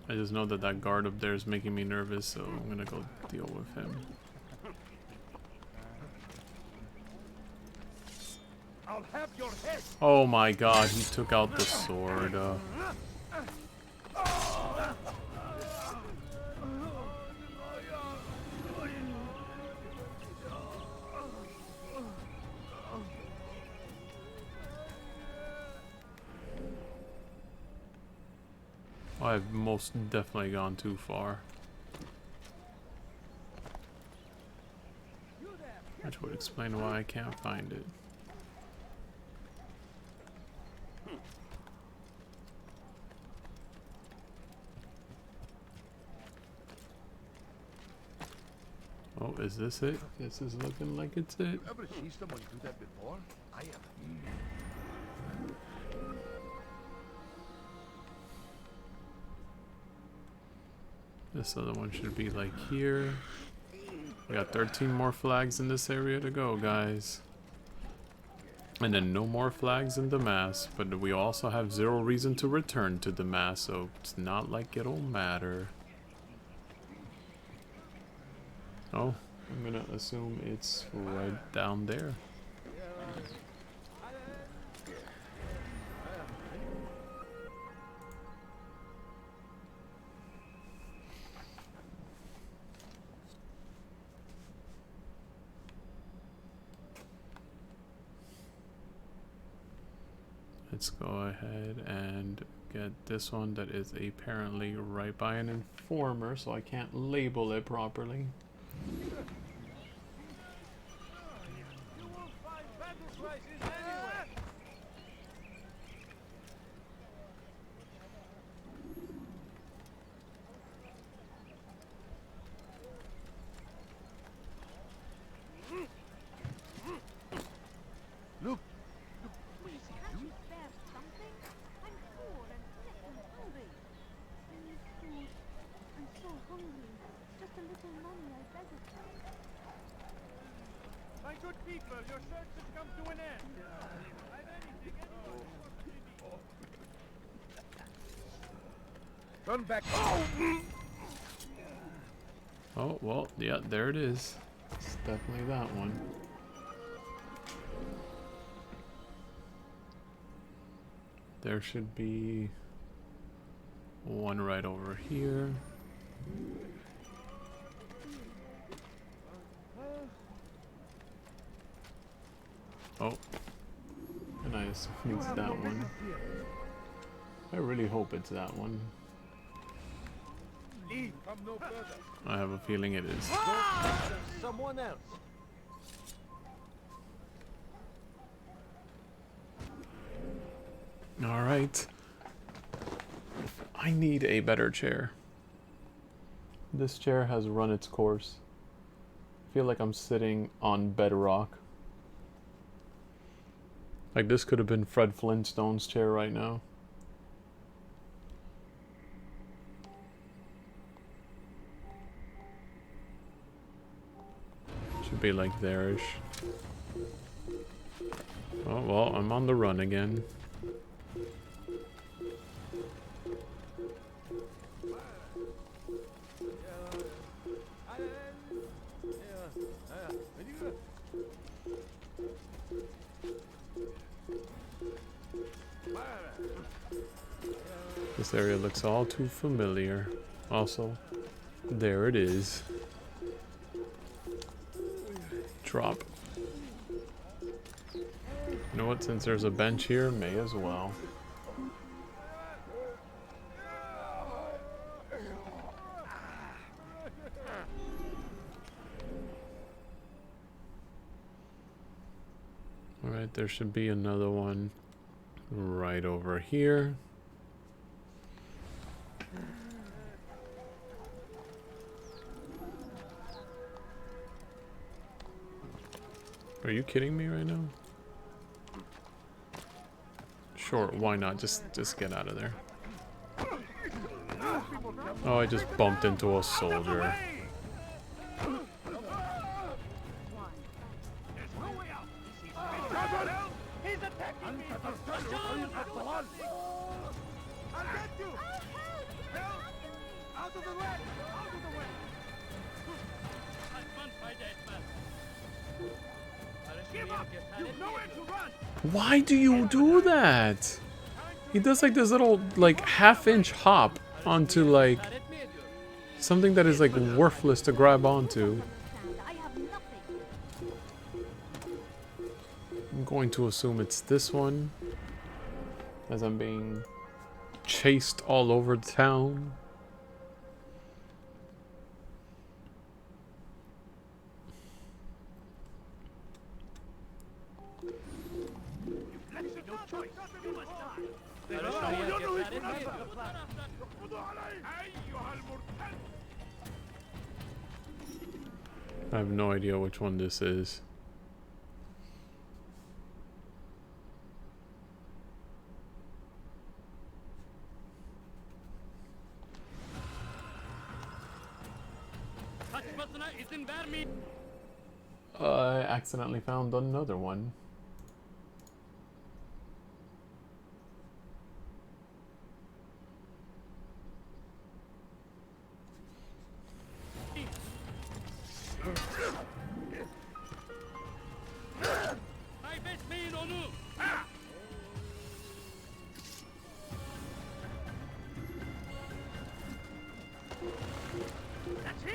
I just know that that guard up there is making me nervous, so I'm gonna go deal with him. I'll have your head. Oh my god, he took out the sword. I've most definitely gone too far. Which would explain why I can't find it. Oh, Oh, is this it? This is looking like it's it. Ever see someone do that before? I have. This other one should be like here. We got 13 more flags in this area to go, guys. And then no more flags in Damascus, but we also have 0 reason to return to Damascus, so it's not like it'll matter. Oh, I'm gonna assume it's right down there. Let's go ahead and get this one that is apparently right by an informer, so I can't label it properly. You will find battle prices anywhere. Look. Please, can't you spare something? I'm poor and sick and hungry. I need food. I'm so hungry. Just a little money, I beg of you. My good people, your search has come to an end. I've anything anyone wants to be. Run back. Oh, well, yeah, there it is. It's definitely that one. There should be one right over here. Oh, and I assume it's that one. I really hope it's that one. Leave, come no further. I have a feeling it is. Someone else. All right. I need a better chair. This chair has run its course. I feel like I'm sitting on bedrock. Like this could have been Fred Flintstone's chair right now. Should be like there-ish. Oh, well, I'm on the run again. This area looks all too familiar. Also, there it is. Drop. You know what? Since there's a bench here, may as well. Alright, there should be another one right over here. Are you kidding me right now? Sure, why not? Just get out of there. Oh, I just bumped into a soldier. He's attacking me! I'll get you! Help! Out of the way! Out of the way! Give up! You've nowhere to run! Why do you do that? He does like this little like half-inch hop onto like something that is like worthless to grab onto. I have nothing. I'm going to assume it's this one, as I'm being chased all over town. I have no idea which one this is. I accidentally found another one.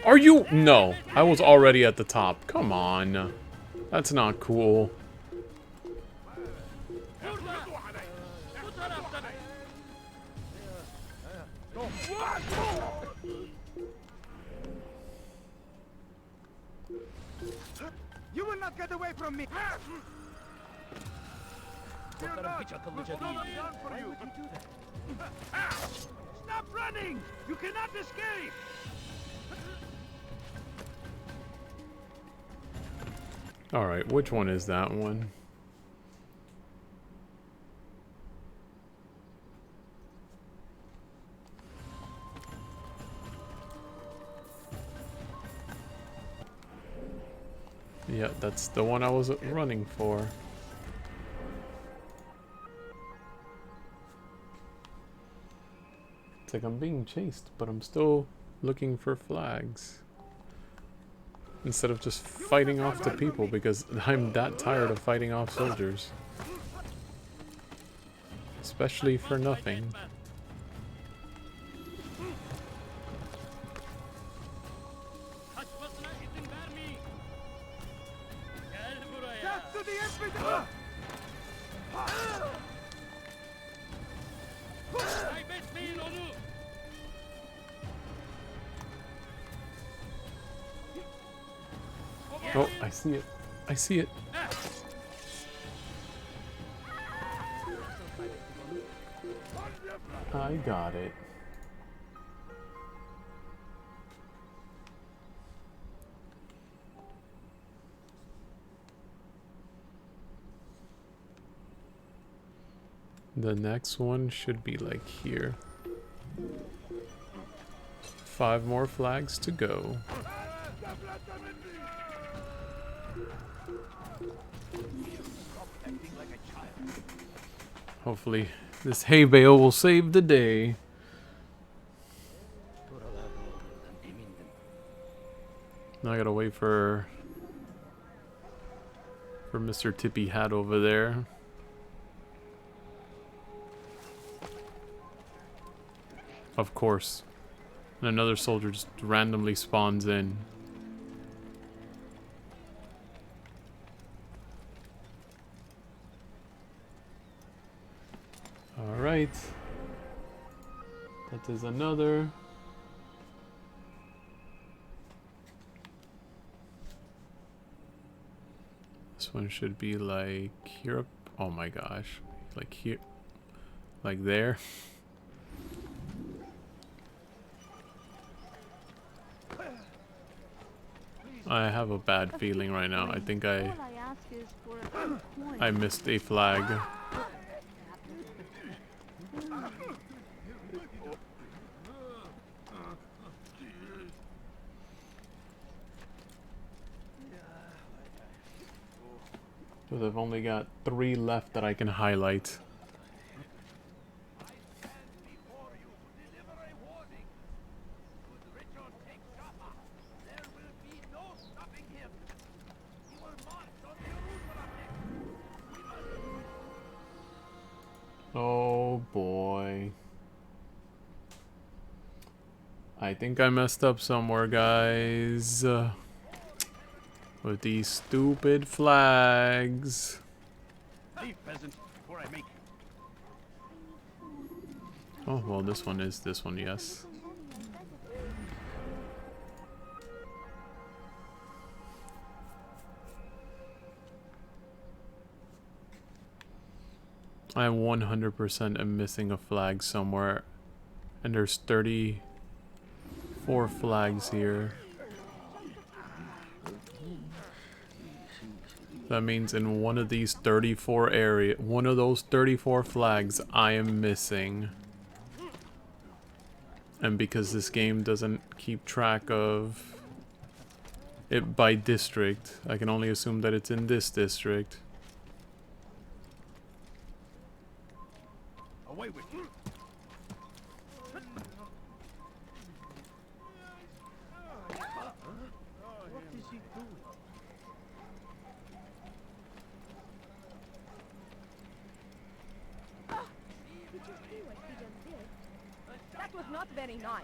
Are you? No, I was already at the top. Come on. That's not cool. You will not get away from me! Stop running! You cannot escape! Alright, which one is that one? Yeah, that's the one I was running for. It's like I'm being chased, but I'm still looking for flags. Instead of just fighting off the people, because I'm that tired of fighting off soldiers. Especially for nothing. Oh, I see it. I see it. I got it. The next one should be like here. 5 more flags to go. Hopefully this hay bale will save the day. Now I gotta wait for Mr. Tippy Hat over there. Of course. And another soldier just randomly spawns in. Alright. That is another. This one should be like here. Oh my gosh. Like here. Like there. I have a bad feeling right now. I think I missed a flag. So I've only got 3 left that I can highlight. Oh boy. I think I messed up somewhere, guys. With these stupid flags. Leave, peasant, before I make Oh, well, this one is this one, yes. I 100% am missing a flag somewhere. And there's 34 flags here. That means in one of these 34 one of those 34 flags I am missing. And because this game doesn't keep track of it by district, I can only assume that it's in this district. Away with you. What is he doing? That was not very nice.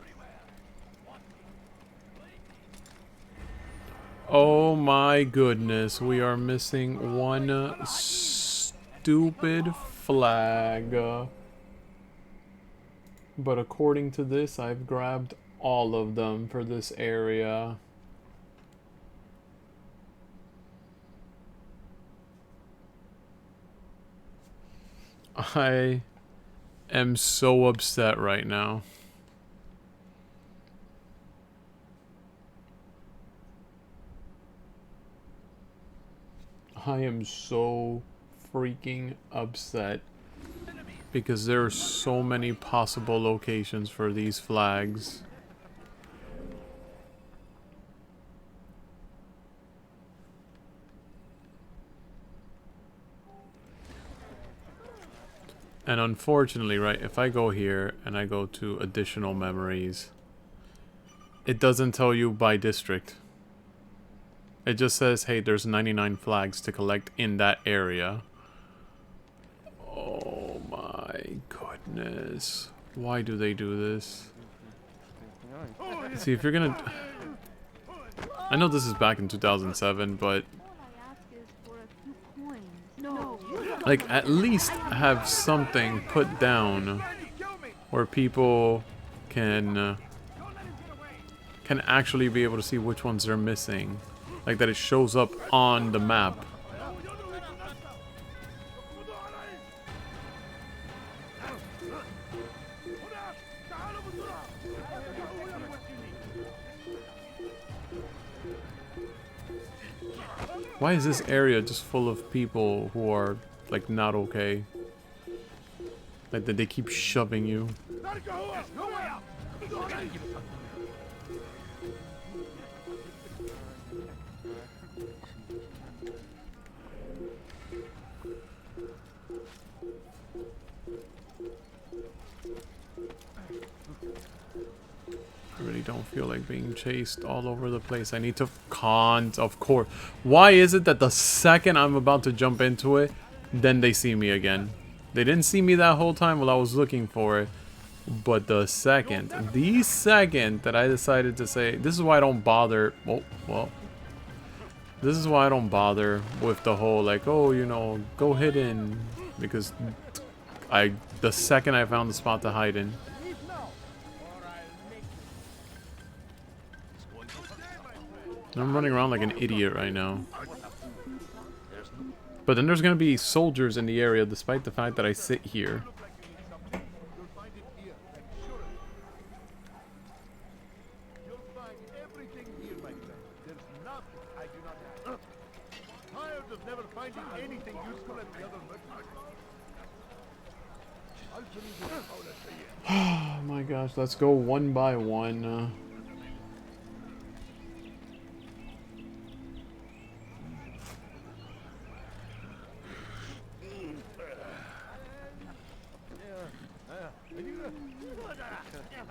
Oh my goodness, we are missing one stupid flag. But according to this, I've grabbed all of them for this area. I am so upset right now. I am so freaking upset because there are so many possible locations for these flags. And unfortunately, right, if I go here and I go to additional memories, it doesn't tell you by district. It just says, hey, there's 99 flags to collect in that area. Oh my goodness. Why do they do this? See, if you're gonna... I know this is back in 2007, but... All I ask is for a few coins. No, like, at least have something put down where people can actually be able to see which ones they're missing. Like that it shows up on the map. Why is this area just full of people who are, like, not okay? Like, that they keep shoving you. I really don't feel like being chased all over the place. I need to of course. Why is it that the second I'm about to jump into it, then they see me again? They didn't see me that whole time while I was looking for it. But the second that I decided to say, this is why I don't bother. Oh, well. This is why I don't bother with the whole, like, oh, you know, go hidden. Because the second I found the spot to hide in. I'm running around like an idiot right now. But then there's going to be soldiers in the area despite the fact that I sit here. Oh my gosh, let's go one by one.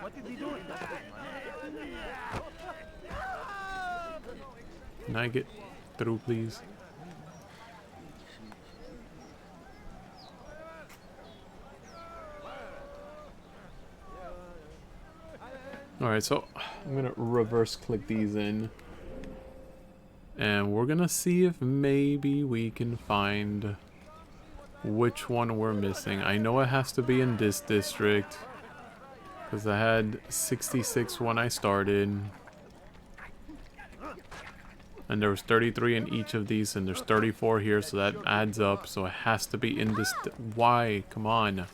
What is he doing? Can I get through, please? Alright, so I'm gonna reverse click these in. And we're gonna see if maybe we can find which one we're missing. I know it has to be in this district, because I had 66 when I started. And there was 33 in each of these, and there's 34 here, so that adds up. So it has to be in this. Why? Come on.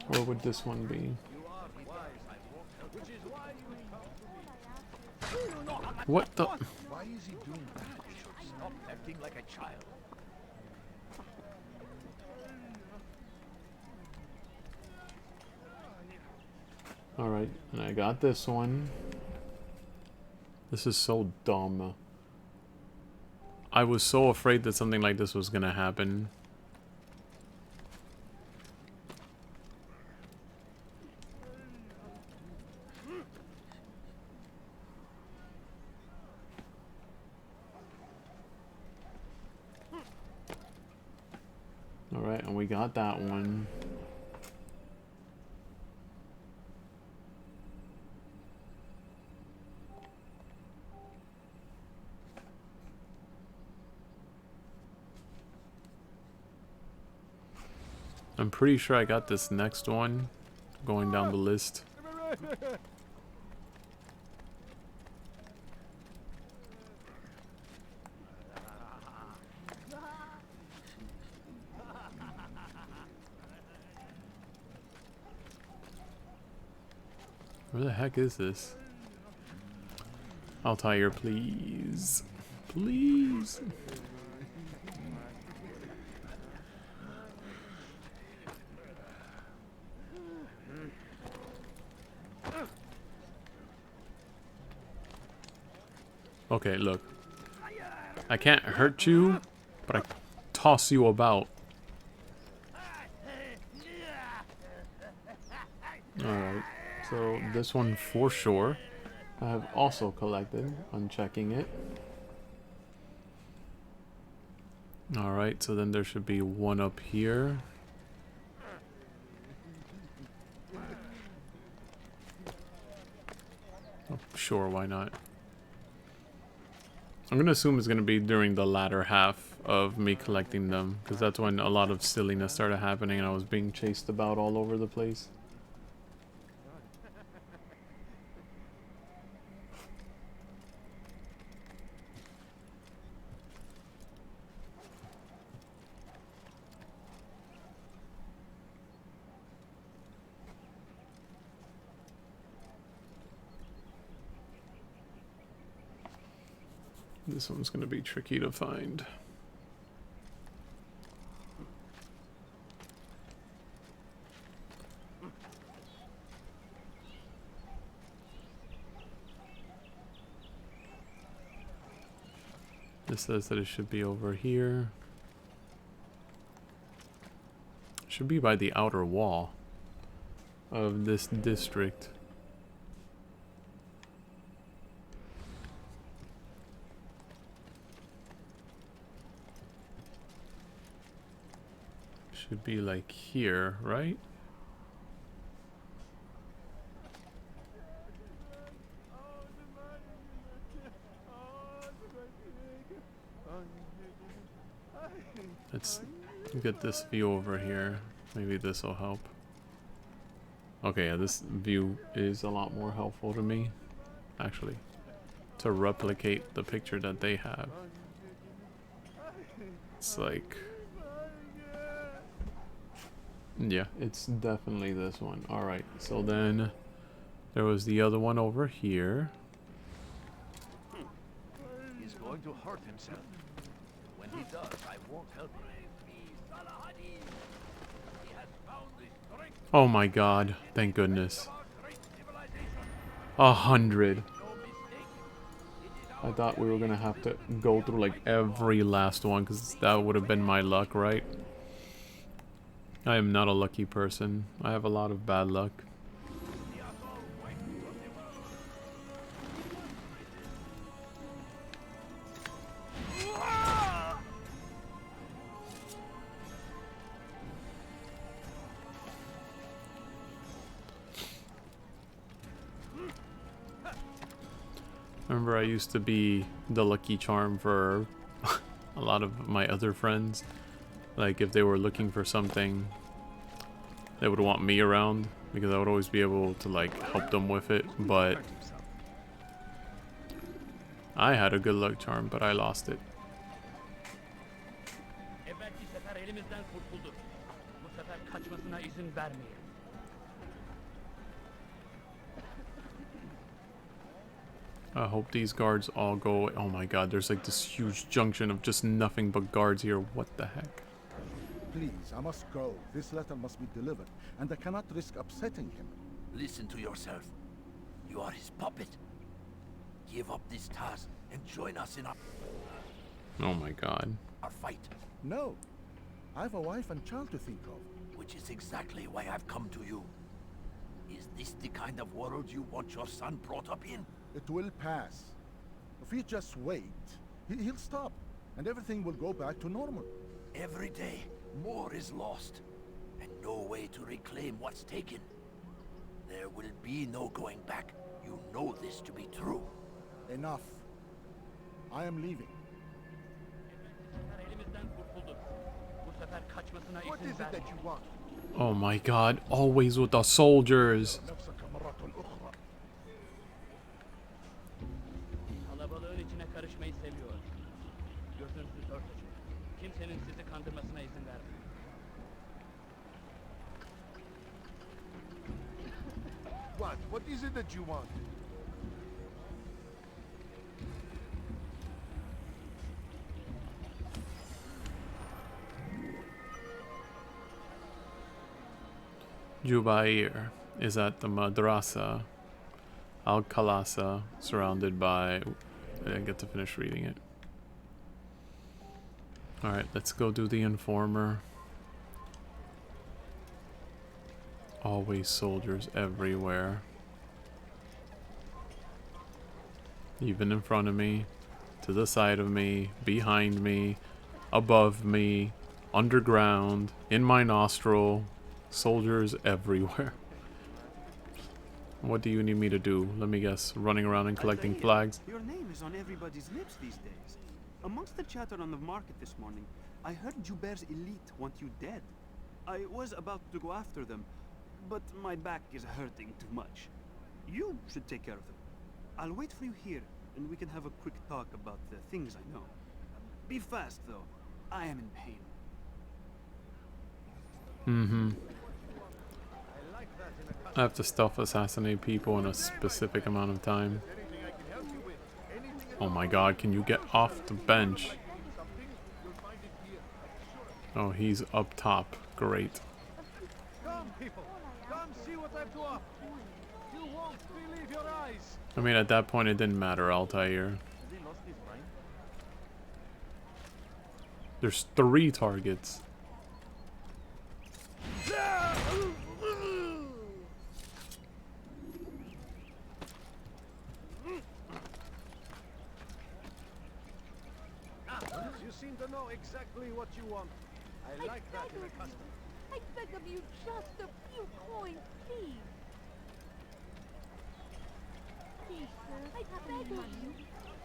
Where would this one be? What the? Why is he doing that? Stop acting like a child. Alright, and I got this one. This is so dumb. I was so afraid that something like this was gonna happen. Alright, and we got that one. I'm pretty sure I got this next one going down the list. Where the heck is this? Altair, please. Please. Okay, look. I can't hurt you, but I toss you about. Alright, so this one for sure. I have also collected, unchecking it. Alright, so then there should be one up here. Oh, sure, why not? I'm gonna assume it's gonna be during the latter half of me collecting them, because that's when a lot of silliness started happening and I was being chased about all over the place. This one's gonna be tricky to find. This says that it should be over here. Should be by the outer wall of this district. Should be like here, right? Let's get this view over here. Maybe this will help. Okay, yeah, this view is a lot more helpful to me, actually, to replicate the picture that they have. It's like... yeah, it's definitely this one. Alright, so then there was the other one over here. He's going to hurt himself. When he does, I won't help him. Oh my god, thank goodness. 100. I thought we were gonna have to go through like every last one, because that would have been my luck, right? I am not a lucky person. I have a lot of bad luck. Remember, I used to be the lucky charm for a lot of my other friends. Like, if they were looking for something, they would want me around, because I would always be able to, like, help them with it. But I had a good luck charm, but I lost it. I hope these guards all go away. Oh my god, there's like this huge junction of just nothing but guards here. What the heck? Please, I must go. This letter must be delivered, and I cannot risk upsetting him. Listen to yourself. You are his puppet. Give up this task and join us in Oh my god. our fight, No. I have a wife and child to think of. which is exactly why I've come to you. Is this the kind of world you want your son brought up in? It will pass. If we just wait, he'll stop, and everything will go back to normal. Every day, more is lost, and no way to reclaim what's taken. There will be no going back. You know this to be true. Enough. I am leaving. What is it that you want? Oh my god, always with the soldiers. Kalabalığın içine karışmayı seviyor. Gözünüzü dört açın. Kimsenin sizi kandırmasına izin vermeyin. What? What is it that you want? Jubair is at the Madrasa Al-Khalasa, surrounded by... I didn't get to finish reading it. Alright, let's go do the Informer. Always soldiers everywhere. Even in front of me, to the side of me, behind me, above me, underground, in my nostril. Soldiers everywhere. What do you need me to do? Let me guess. Running around and collecting flags? Your name is on everybody's lips these days. Amongst the chatter on the market this morning, I heard Jubair's elite want you dead. I was about to go after them, but my back is hurting too much. You should take care of them. I'll wait for you here, and we can have a quick talk about the things I know. Be fast, though. I am in pain. Mm-hmm. I have to stealth assassinate people in a specific amount of time. Oh my god, can you get off the bench? Oh, he's up top. Great. Come, people. Come see what I've to offer. You won't believe your eyes. I mean, at that point, it didn't matter, Altair. There's 3 targets. You seem to know exactly what you want. I like that in a custom. I beg of you, just a few coins, please. Please, sir, I beg of you.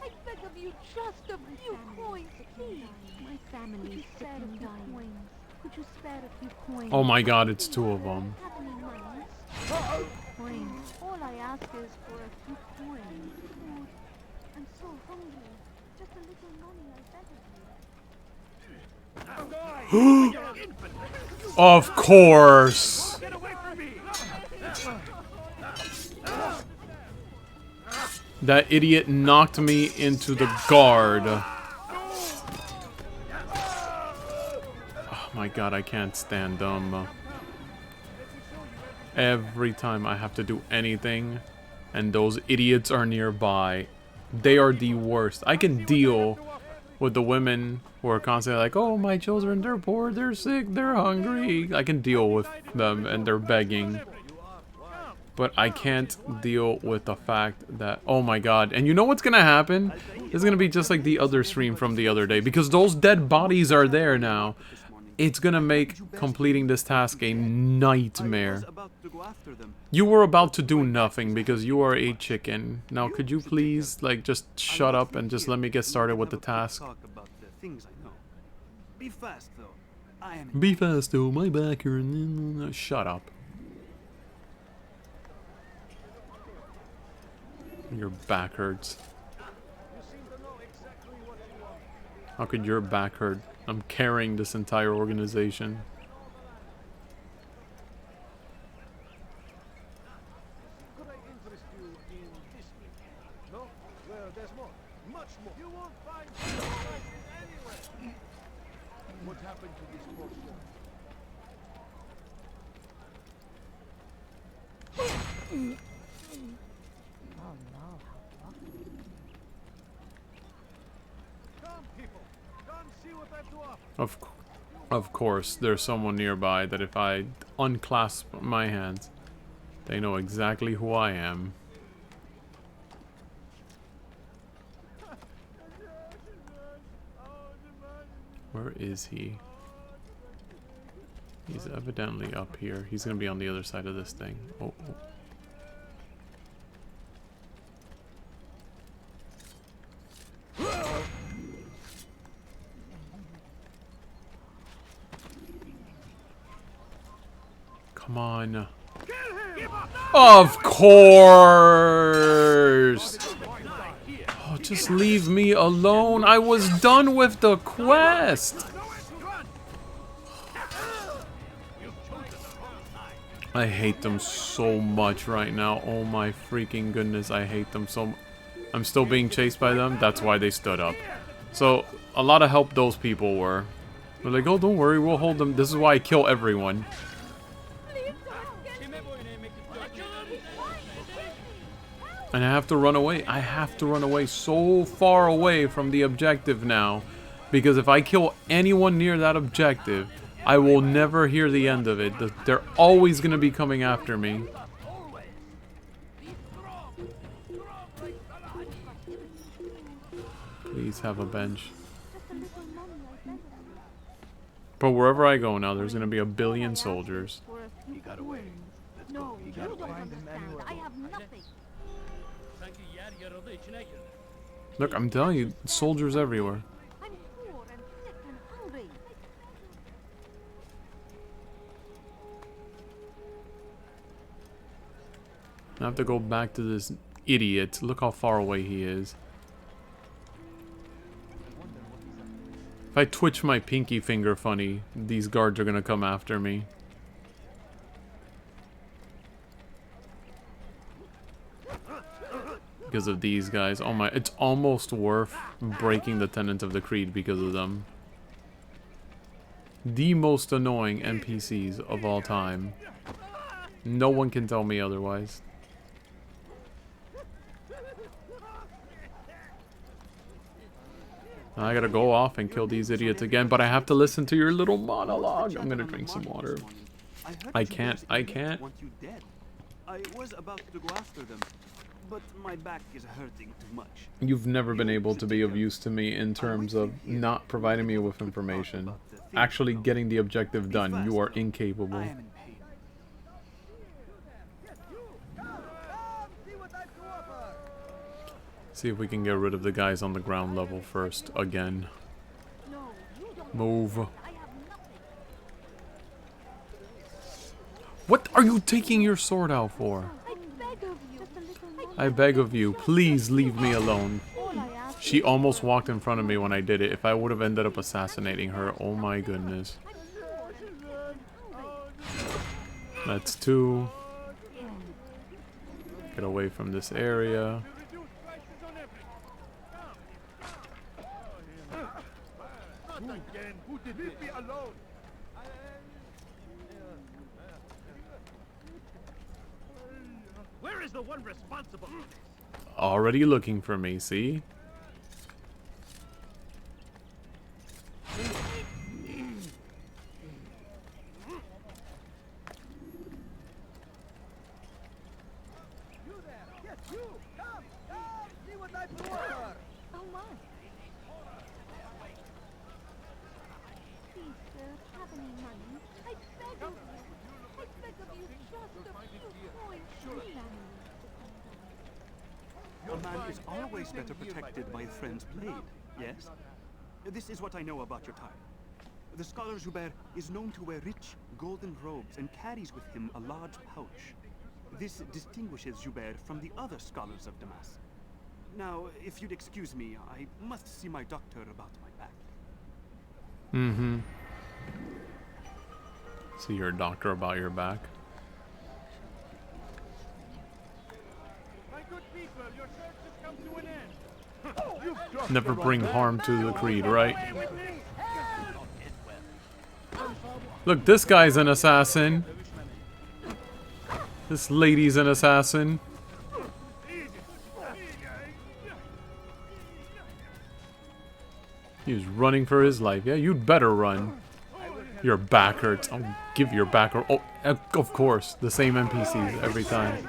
I beg of you, just a few coins, please. My family is sick and dying. Could you spare a few coins? Oh my god, it's 2 of them. Have any money? Coins. All I ask is for a few coins. Food. I'm so hungry. Just a little money, I beg of you. Of course. That idiot knocked me into the guard. Oh my god, I can't stand them. Every time I have to do anything and those idiots are nearby, they are the worst. I can deal with the women who are constantly like, oh, my children, they're poor, they're sick, they're hungry. I can deal with them and they're begging. But I can't deal with the fact that, oh my god. And you know what's gonna happen? It's gonna be just like the other stream from the other day. Because those dead bodies are there now. It's gonna make completing this task a nightmare. You were about to do nothing because you are a chicken. Now could you please, like, just shut up and just let me get started with the task? Be fast, though. Be fast, though. My back here. Shut up. Your back hurts. How could your back hurt? I'm carrying this entire organization. No? Well, there's more. Much more. You won't find spices anywhere. What happened to this poor soul? Oh no, how lucky. Come, people. Come see what I have to offer. Of course, there's someone nearby that if I unclasp my hands, they know exactly who I am. Where is he? He's evidently up here. He's gonna be on the other side of this thing. Oh. Come on. Of course! Oh, just leave me alone. I was done with the quest. I hate them so much right now. Oh my freaking goodness, I hate them so much. I'm still being chased by them. That's why they stood up. So, a lot of help those people were. They're like, oh, don't worry, we'll hold them. This is why I kill everyone. And I have to run away. I have to run away so far away from the objective now. Because if I kill anyone near that objective, I will never hear the end of it. They're always going to be coming after me. Please have a bench. But wherever I go now, there's going to be a billion soldiers. He got away. Let's go. He got away. I have nothing. Look, I'm telling you, soldiers everywhere. I'm poor and sick and hungry. I have to go back to this idiot. Look how far away he is. If I twitch my pinky finger funny, these guards are gonna come after me. Because of these guys. Oh my, it's almost worth breaking the tenets of the creed because of them. The most annoying NPCs of all time. No one can tell me otherwise. I gotta go off and kill these idiots again, but I have to listen to your little monologue. I'm gonna drink some water. I can't. I was about to go after them, but my back is hurting too much. You've never been able to be of use to me in terms of not providing me with information. Actually getting the objective done, you are incapable. See if we can get rid of the guys on the ground level first, again. Move. What are you taking your sword out for? I beg of you, please leave me alone. She almost walked in front of me when I did it. If I would have ended up assassinating her, oh my goodness. That's two. Get away from this area. Leave me alone. Where is the one responsible? Already looking for me, see? A man is always better protected by a friend's blade, yes? This is what I know about your time. The scholar Jubair is known to wear rich, golden robes and carries with him a large pouch. This distinguishes Jubair from the other scholars of Damascus. Now, if you'd excuse me, I must see my doctor about my back. Mm-hmm. See your doctor about your back. My good people. Never bring harm to the creed, right? Look, this guy's an assassin. This lady's an assassin. He was running for his life. Yeah, you'd better run. Your back hurts. I'll give your back hurt. Oh, of course. The same NPCs every time.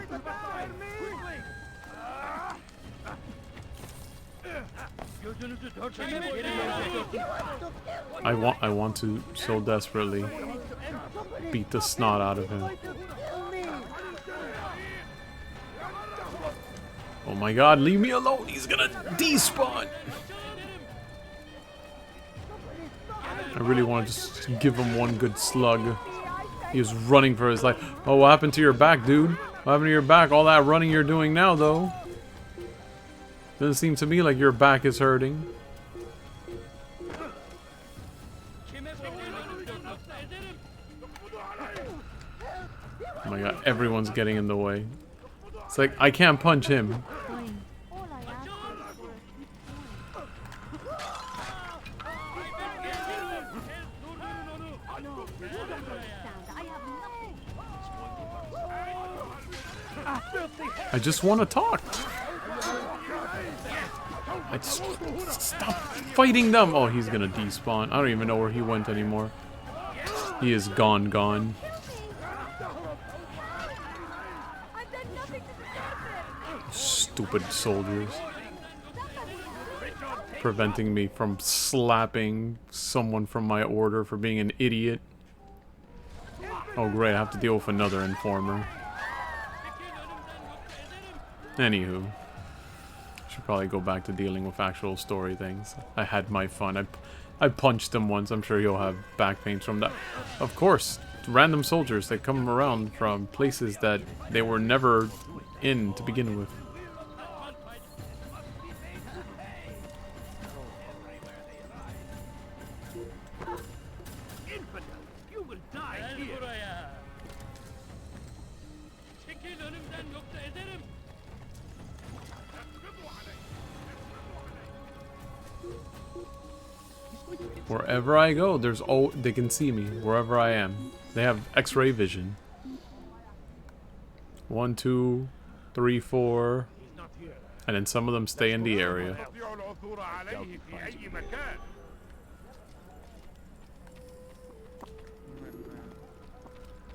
I want to so desperately beat the snot out of him. Oh my god, leave me alone. He's gonna despawn. I really want to just give him one good slug. He was running for his life. Oh, what happened to your back, dude? What happened to your back? All that running you're doing now, though. Doesn't seem to me like your back is hurting. Oh my god, everyone's getting in the way. It's like, I can't punch him. I just want to talk. I just stop fighting them. Oh, he's gonna despawn. I don't even know where he went anymore. He is gone. Stupid soldiers. Preventing me from slapping someone from my order for being an idiot. Oh great, I have to deal with another informer. Anywho, should probably go back to dealing with actual story things. I had my fun. I punched him once. I'm sure he'll have back pains from that. Of course, random soldiers that come around from places that they were never in to begin with. Wherever I go, they can see me wherever I am. They have X-ray vision. 1, 2, 3, 4, and then some of them stay in the area.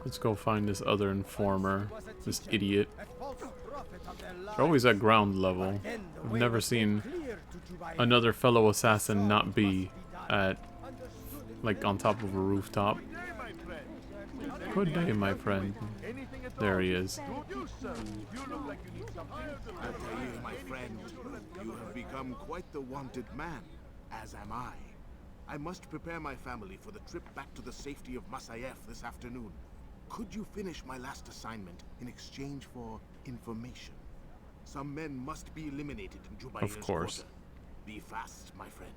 Let's go find this other informer, this idiot. They're always at ground level. I've never seen another fellow assassin not be at, like, on top of a rooftop. Good day, my friend. There he is. I tell you, my friend, you have become quite the wanted man, as am I. I must prepare my family for the trip back to the safety of Al-Sayf this afternoon. Could you finish my last assignment in exchange for information? Some men must be eliminated in Jubair's Of course. quarter. Be fast, my friend.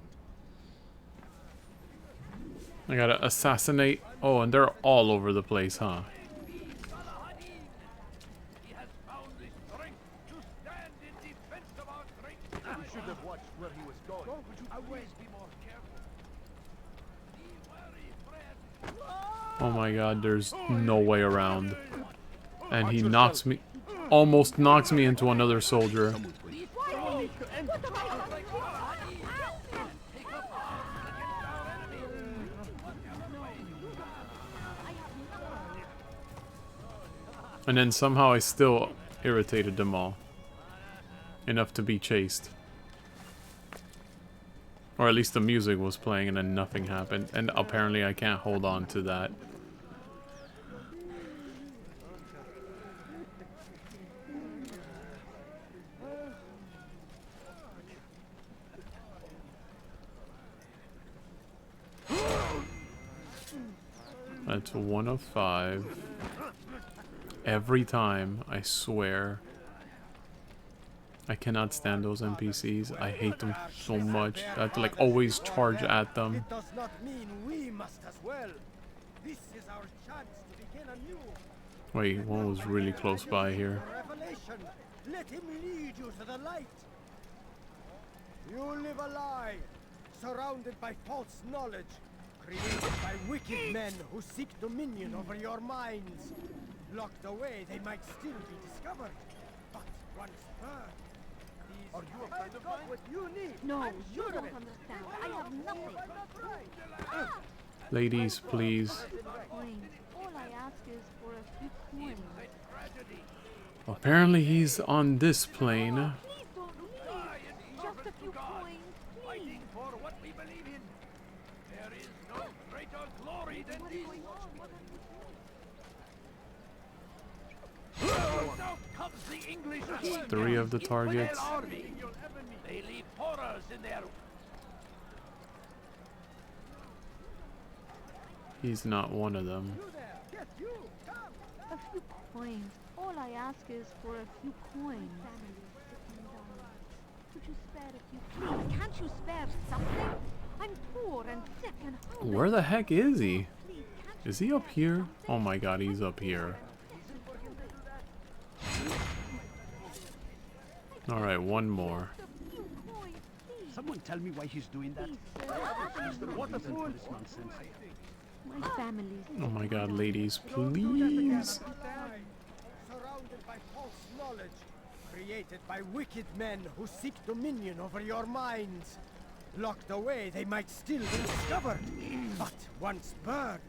I gotta assassinate. Oh, and they're all over the place, huh? Oh my god, there's no way around. And he knocks me, almost knocks me into another soldier. And then somehow I still irritated them all. Enough to be chased. Or at least the music was playing and then nothing happened. And apparently I can't hold on to that. That's 1 of 5. Every time, I swear. I cannot stand those NPCs. I hate them so much. I have to like always charge at them. It does not mean we must as well. This is our chance to begin anew. Wait, one was really close by here. Revelation. Let him lead you to the light. You live a lie, surrounded by false knowledge, created by wicked men who seek dominion over your minds. Locked away, they might still be discovered, but once burned, these Are you a friend of mine? what you need. No, I'm you sure of don't it. understand. I have nothing. Ladies, please. Fine. All I ask is for a few coins. Apparently he's on this plane. Please don't leave. Just a few coins, please. Fighting for what we believe in. There is no greater glory than this. Now comes the English king. 3 of the Infidel targets. army. They leave horrors in their... He's not one of them. A few coins. All I ask is for a few coins. Could you spare a few coins? Can't you spare something? I'm poor and sick and hungry. Where the heck is he? Please, can't Is he up here? Oh my god, he's up here. Alright, one more. Someone tell me why he's doing that. What a fool! This nonsense. My family. Oh my god, ladies, please. Surrounded by false knowledge, created by wicked men who seek dominion over your minds. Locked away, they might still be discovered, but once burned,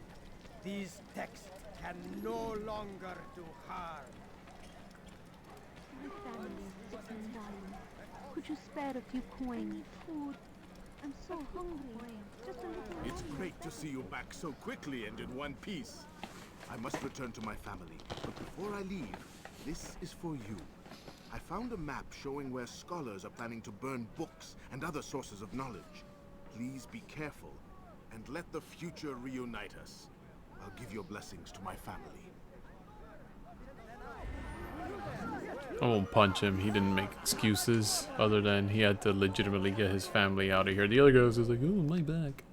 these texts can no longer do harm. My family is sick and dying. Could you spare a few coins? Food. I'm so hungry. Just a little. It's great to see you back so quickly and in one piece. I must return to my family, but before I leave, this is for you. I found a map showing where scholars are planning to burn books and other sources of knowledge. Please be careful, and let the future reunite us. I'll give your blessings to my family. I won't punch him. He didn't make excuses other than he had to legitimately get his family out of here. The other guy was just like, oh, my back.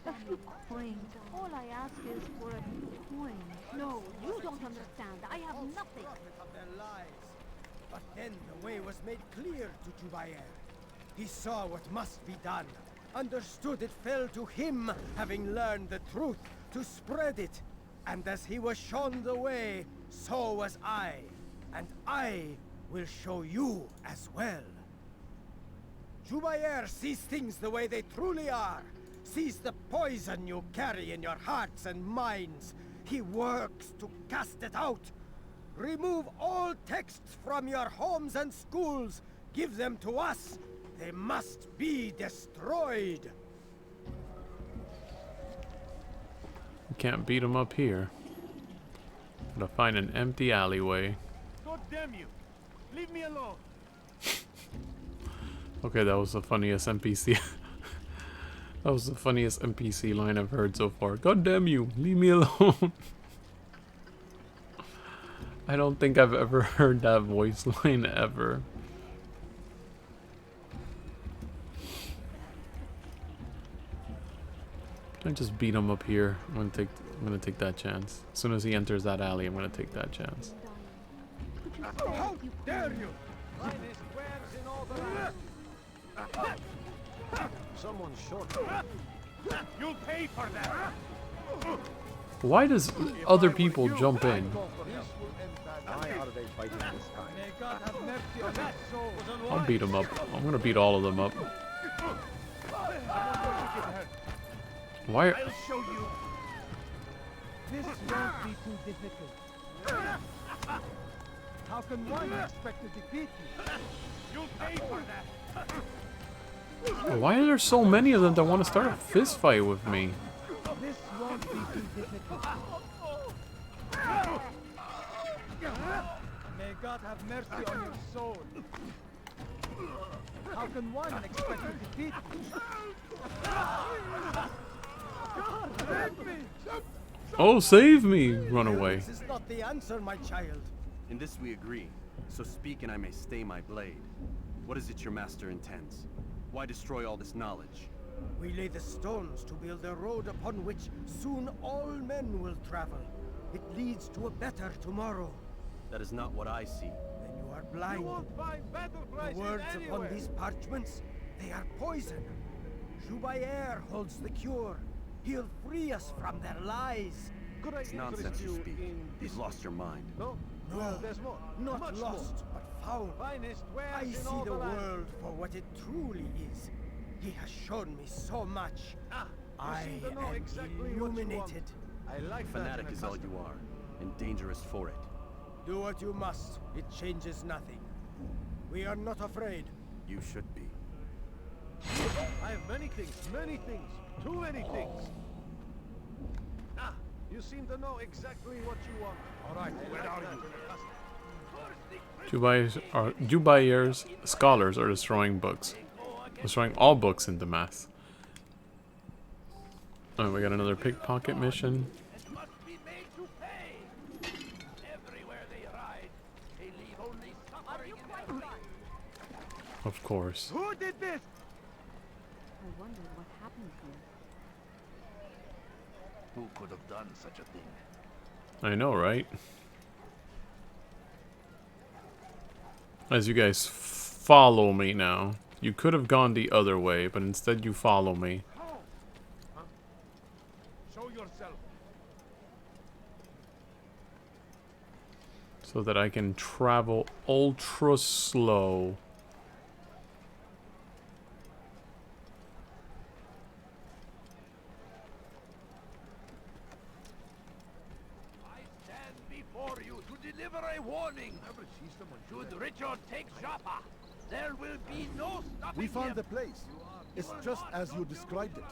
A few coins. All I ask is for a few coins. No, you don't understand. I have nothing. Of their lives. But then the way was made clear to Jubair. He saw what must be done, understood it fell to him, having learned the truth, to spread it. And as he was shown the way, so was I. And I will show you as well. Jubair sees things the way they truly are. Sees the poison you carry in your hearts and minds. He works to cast it out. Remove all texts from your homes and schools. Give them to us. They must be destroyed. You can't beat him up here. Gotta find an empty alleyway. God damn you! Leave me alone! Okay, that was the funniest NPC. That was the funniest NPC line I've heard so far. God damn you, leave me alone. I don't think I've ever heard that voice line ever. Can I just beat him up here? I'm gonna take that chance. As soon as he enters that alley, I'm gonna take that chance. How dare you! Finest wares in all the land. Someone's short. You'll pay for that! Why does other people jump in? May God have mercy on that soul. I'll beat him up. I'm gonna beat all of them up. Why? I'll show you! This won't be too difficult. How can one expect to defeat you? You'll pay for that! Why are there so many of them that want to start a fist fight with me? This won't be too difficult. May God have mercy on your soul. How can one expect to defeat you? God, save me! Oh, save me! Run away. This is not the answer, my child. In this we agree. So speak and I may stay my blade. What is it your master intends? Why destroy all this knowledge? We lay the stones to build a road upon which soon all men will travel. It leads to a better tomorrow. That is not what I see. Then you are blind. You won't find battle The prices words anywhere. upon these parchments, they are poison. Jubair holds the cure. He'll free us from their lies. Could I It's interest nonsense you speak. in You've this? lost your mind. No? No, Well, there's more. not Much lost, more. but found. Finest wares I in see all the land. world for what it truly is. He has shown me so much. Ah, you I seem to know am exactly what you want. illuminated. I like that Fanatic in a is all customer. you are, and dangerous for it. Do what you must. It changes nothing. We are not afraid. You should be. I have many things, too many things. Ah, you seem to know exactly what you want. All right, where are you? Jubair's scholars are destroying books. Destroying all books in Damascus. Oh, we got another pickpocket mission. It must be made to pay. Everywhere they ride, they leave only suffering in their wake. Of course. Who did this? I wondered what happened here. Who could have done such a thing? I know, right? As you guys follow me now. You could have gone the other way, but instead you follow me. How? Huh? Show yourself. So that I can travel ultra slow. I stand before you to deliver a warning. Should Richard take Jaffa, there will be no stopping We found him. the place. It's just as you described it.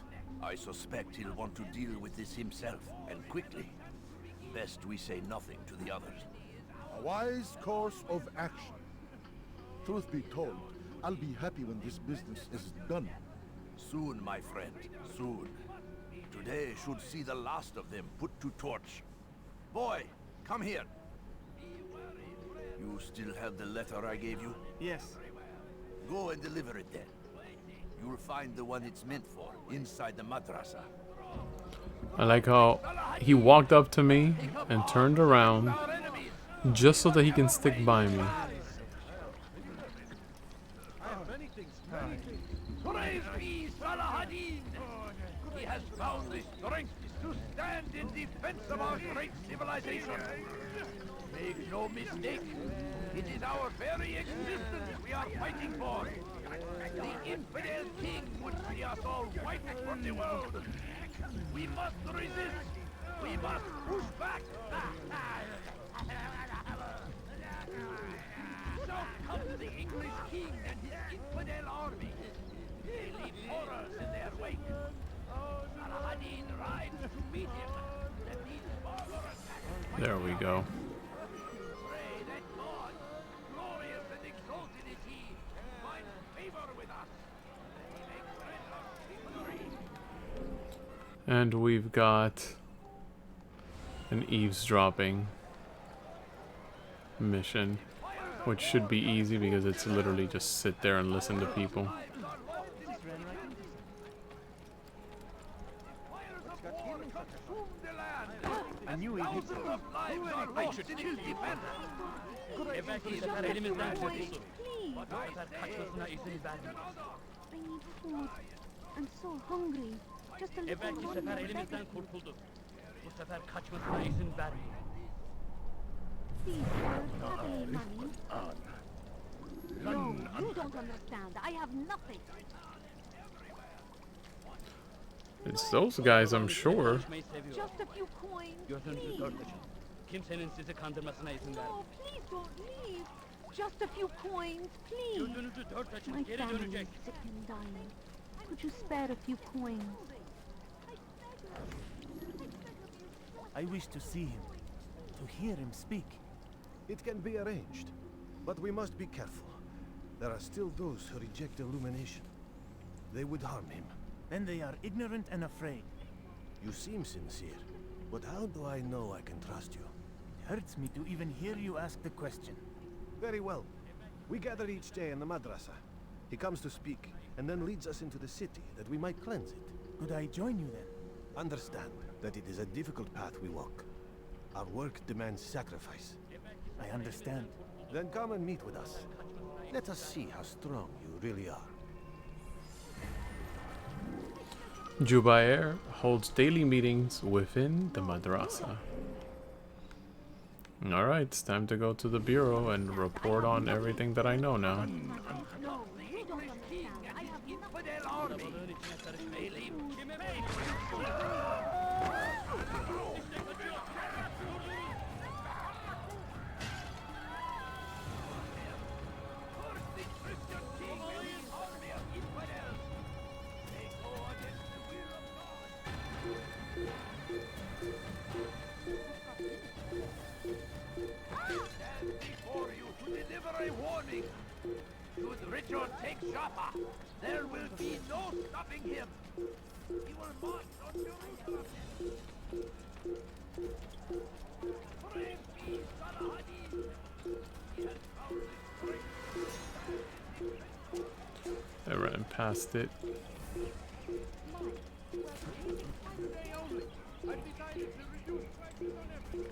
I suspect he'll want to deal with this himself, and quickly. Best we say nothing to the others. A wise course of action. Truth be told, I'll be happy when this business is done. Soon, my friend, soon. Today should see the last of them put to torch. Boy, come here. You still have the letter I gave you? Yes. Go and deliver it then. You'll find the one it's meant for, inside the madrasa. I like how he walked up to me and turned around just so that he can stick by me. I have many things, Praise be Salahadin! He has found the strength to stand in defense of our great civilization. Make no mistake, it is our very existence we are fighting for. The infidel king would see us all wiped from the world. We must resist. We must push back. So comes the English king and his infidel army. They leave horrors in their wake. Saladin rides to meet him. Let these barbarous attacks There we go. pray that God, glorious and exalted is he, finds favor with us. That he may grant us victory. And we've got an eavesdropping mission, which should be easy because it's literally just sit there and listen to people. I knew thousands of lives are lost in his defense. Belki bu sefer elimizden kurtulur. Please. Bu sefer kaçmasına izin vermeyiz. I need food. I'm so hungry. Just a little Belki bu money, sefer I beg elimizden you. kurtuldu. Bu sefer kaçmasına izin vermeyiz. Please, sir, have any money? No, you don't understand. I have nothing. It's those guys, I'm sure. Konuşmayı seviyor. Just a few coins, Gözünüzü please. dört açın. Kimsenin sizi kandırmasına izin vermeyin. No, please don't leave. Just a few coins, please. Gözünüzü dört My açın. Geri family dönecek. is sick and dying. Could you spare a few coins? I wish to see him, to hear him speak. It can be arranged, but we must be careful. There are still those who reject illumination. They would harm him. Then they are ignorant and afraid. You seem sincere, but how do I know I can trust you? It hurts me to even hear you ask the question. Very well. We gather each day in the madrasa. He comes to speak, and then leads us into the city, that we might cleanse it. Could I join you then? Understand that it is a difficult path we walk. Our work demands sacrifice. I understand. Then come and meet with us. Let us see how strong you really are. Jubair holds daily meetings within the madrasa. Alright, it's time to go to the bureau and report on everything that I know now. Should Richard take Joppa, there will be no stopping him. He will march on Jerusalem. Praise be Salahadin. He has found his strength. I ran past it. Today only, I've decided to reduce prices on everything.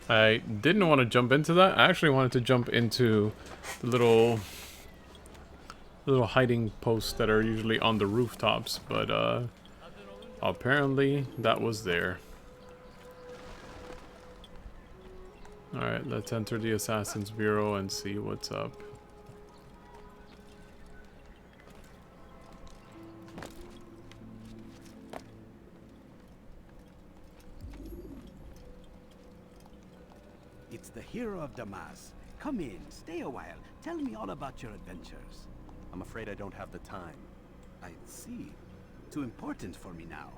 I didn't want to jump into that. I actually wanted to jump into the little hiding posts that are usually on the rooftops, but apparently that was there. Alright, let's enter the Assassin's Bureau and see what's up. It's the hero of Damascus. Come in, stay a while. Tell me all about your adventures. I'm afraid I don't have the time. I see. Too important for me now.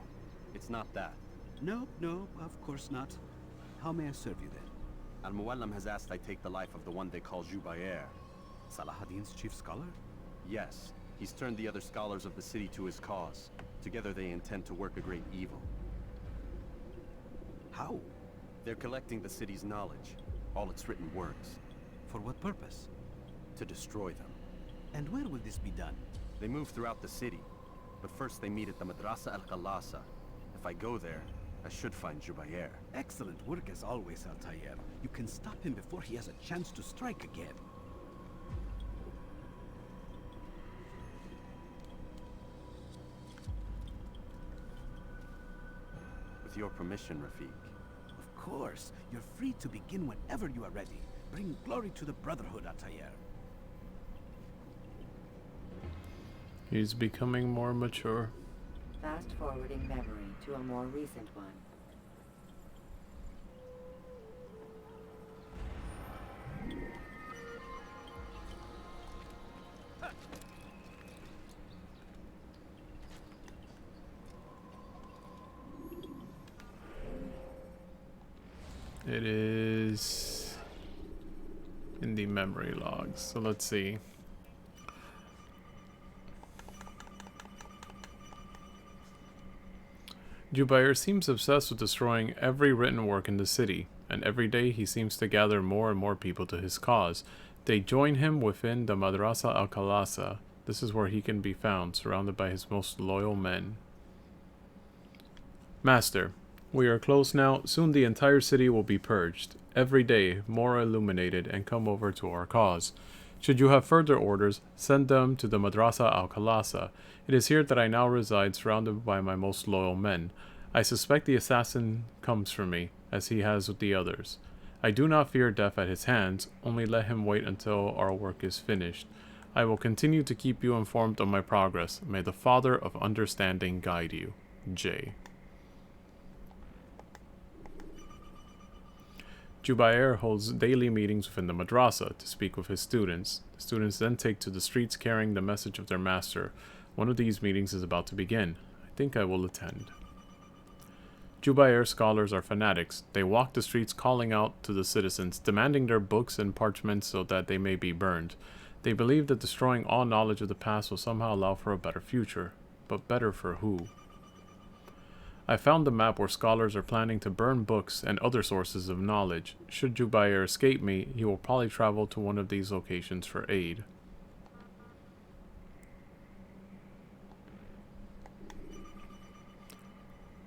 It's not that. No, of course not. How may I serve you then? Al-Muallim has asked I take the life of the one they call Jubair. Salahadin's chief scholar? Yes. He's turned the other scholars of the city to his cause. Together they intend to work a great evil. How? They're collecting the city's knowledge. All its written words. For what purpose? To destroy them. And where will this be done? They move throughout the city. But first they meet at the Madrasa Al-Khalasa. If I go there, I should find Jubair. Excellent work as always, Al-Sayf. You can stop him before he has a chance to strike again. With your permission, Rafiq. Of course. You're free to begin whenever you are ready. Bring glory to the Brotherhood, Al-Sayf. He's becoming more mature. Fast-forwarding memory to a more recent one. It is in the memory logs. So let's see. Jubair seems obsessed with destroying every written work in the city, and every day he seems to gather more and more people to his cause. They join him within the Madrasa Al-Khalasa. This is where he can be found, surrounded by his most loyal men. Master, we are close now. Soon the entire city will be purged. Every day, more illuminated and come over to our cause. Should you have further orders, send them to the Madrasa Al-Khalasa. It is here that I now reside, surrounded by my most loyal men. I suspect the assassin comes for me, as he has with the others. I do not fear death at his hands, only let him wait until our work is finished. I will continue to keep you informed of my progress. May the Father of Understanding guide you. J. Jubair holds daily meetings within the madrasa to speak with his students. The students then take to the streets carrying the message of their master. One of these meetings is about to begin. I think I will attend. Jubair scholars are fanatics. They walk the streets calling out to the citizens, demanding their books and parchments so that they may be burned. They believe that destroying all knowledge of the past will somehow allow for a better future. But better for who? I found the map where scholars are planning to burn books and other sources of knowledge. Should Jubair escape me, he will probably travel to one of these locations for aid.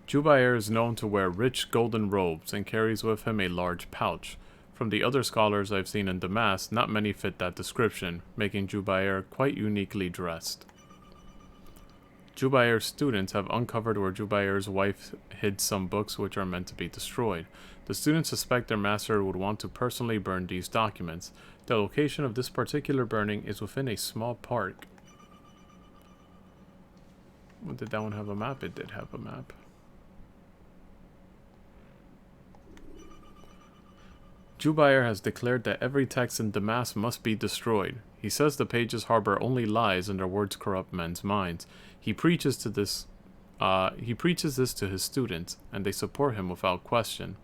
Jubair is known to wear rich golden robes and carries with him a large pouch. From the other scholars I've seen in Damascus, not many fit that description, making Jubair quite uniquely dressed. Jubair's students have uncovered where Jubair's wife hid some books which are meant to be destroyed. The students suspect their master would want to personally burn these documents. The location of this particular burning is within a small park. Did that one have a map? It did have a map. Jubair has declared that every text in Damascus must be destroyed. He says the pages harbor only lies and their words corrupt men's minds. He preaches this to his students, and they support him without question.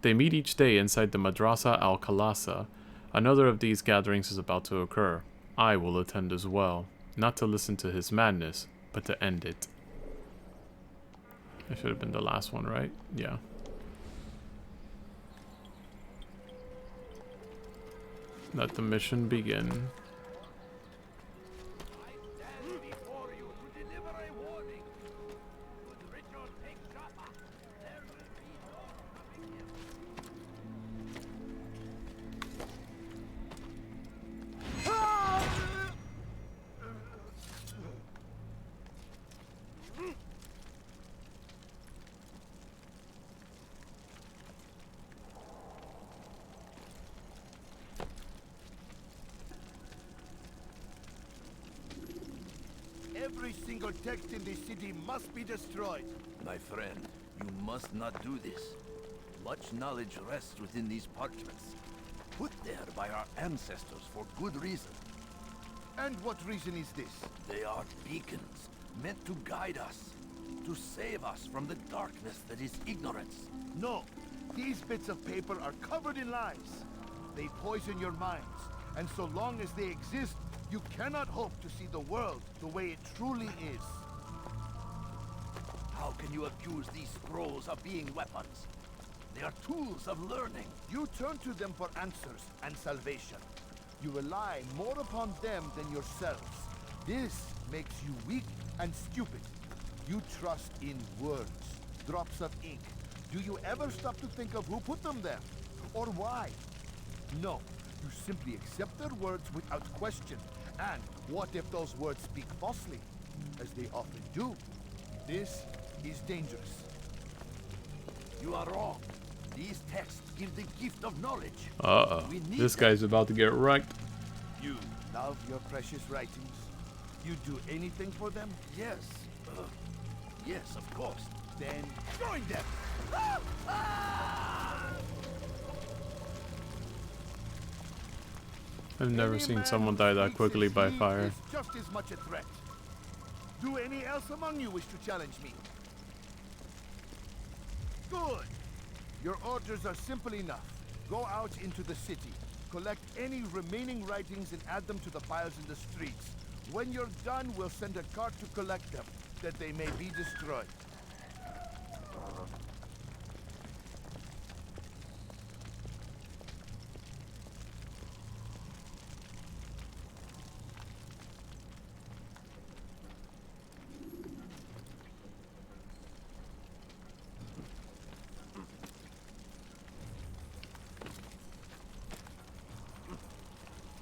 They meet each day inside the Madrasa al-Khalasa. Another of these gatherings is about to occur. I will attend as well, not to listen to his madness, but to end it. That should have been the last one, right? Yeah. Let the mission begin. Every single text in this city must be destroyed. My friend, you must not do this. Much knowledge rests within these parchments, put there by our ancestors for good reason. And what reason is this? They are beacons, meant to guide us, to save us from the darkness that is ignorance. No, these bits of paper are covered in lies. They poison your minds, and so long as they exist, you cannot hope to see the world the way it truly is. How can you accuse these scrolls of being weapons? They are tools of learning. You turn to them for answers and salvation. You rely more upon them than yourselves. This makes you weak and stupid. You trust in words, drops of ink. Do you ever stop to think of who put them there? Or why? No, you simply accept their words without question. And what if those words speak falsely? As they often do. This is dangerous. You are wrong. These texts give the gift of knowledge. Uh-oh. This guy's about to get wrecked. You love your precious writings? You do anything for them? Yes. Yes, of course. Then join them! I've never seen someone die that quickly by fire. Is just as much a threat. Do any else among you wish to challenge me? Good. Your orders are simple enough. Go out into the city, collect any remaining writings and add them to the piles in the streets. When you're done, we'll send a cart to collect them, that they may be destroyed.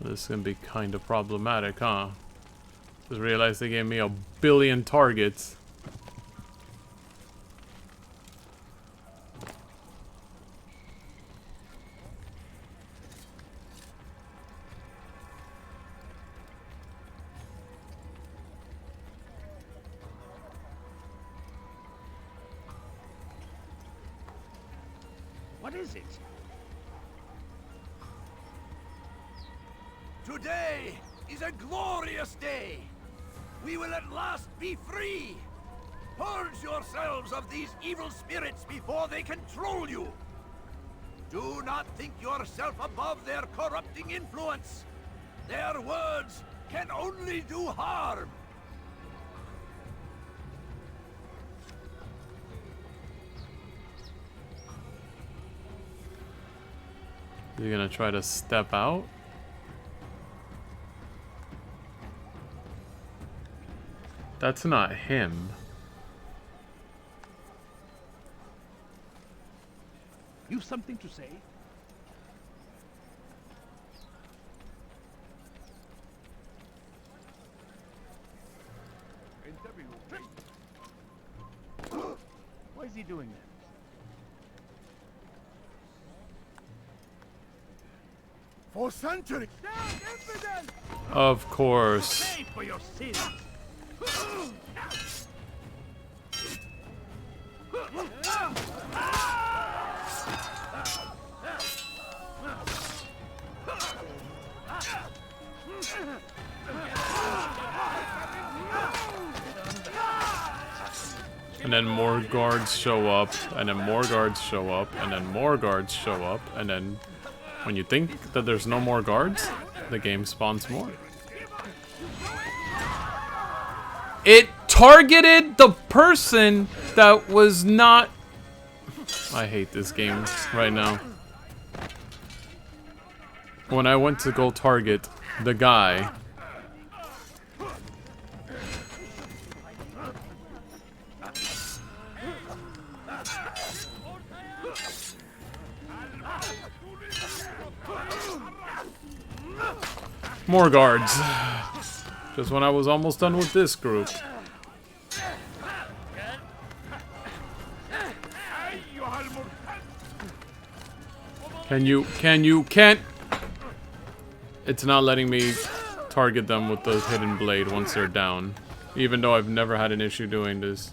This is gonna be kind of problematic, huh? Just realized they gave me 1 billion targets. What is it? Today is a glorious day. We will at last be free. Purge yourselves of these evil spirits before they control you. Do not think yourself above their corrupting influence. Their words can only do harm. He's gonna try to step out. That's not him. You've something to say? Why is he doing that? For centuries! Of course. Pay for your sins! And then more guards show up, and then more guards show up, and then more guards show up, and then when you think that there's no more guards, the game spawns more. It targeted the person that was not... I hate this game right now. When I went to go target the guy... More guards. Just when I was almost done with this group. Can't. It's not letting me target them with the hidden blade once they're down. Even though I've never had an issue doing this.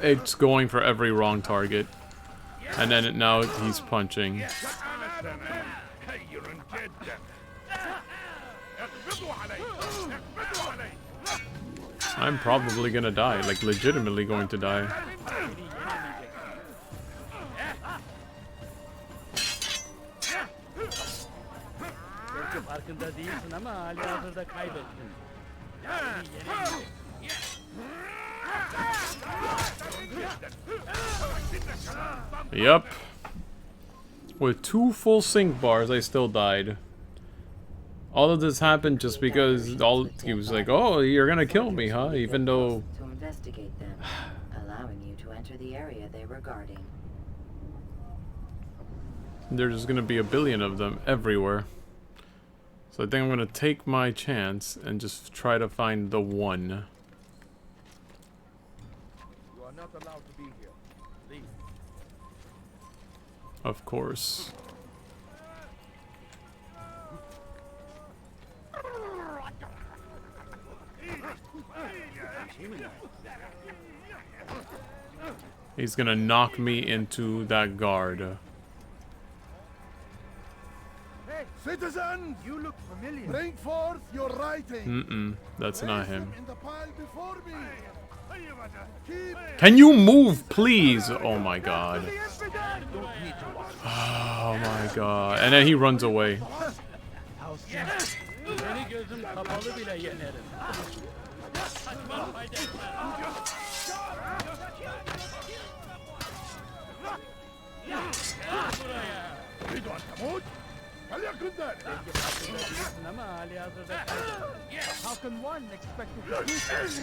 It's going for every wrong target. And then now he's punching. I'm probably gonna die, like legitimately going to die. Yep. With 2 full sync bars, I still died. All of this happened just because he was like, "Oh, you're gonna kill me, huh?" Even though to investigate them, allowing you to enter the area they were guarding. there's just gonna be a billion of them everywhere. So I think I'm gonna take my chance and just try to find the one. You are not allowed to be here. Leave. Of course. He's gonna knock me into that guard. Hey, citizens! You look familiar. Bring forth your writing. That's not him. In the pile before me. Can you move, please? Oh my god. Oh my god. And then he runs away. How can one expect to do this?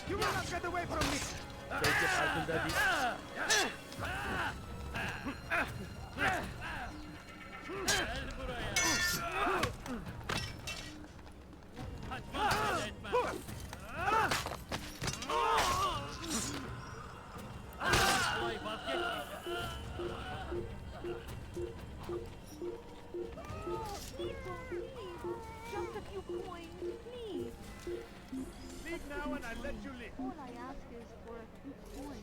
You will not get away from me! Just a few coins, please. Leave now and I let you live. All I ask is for a few coins.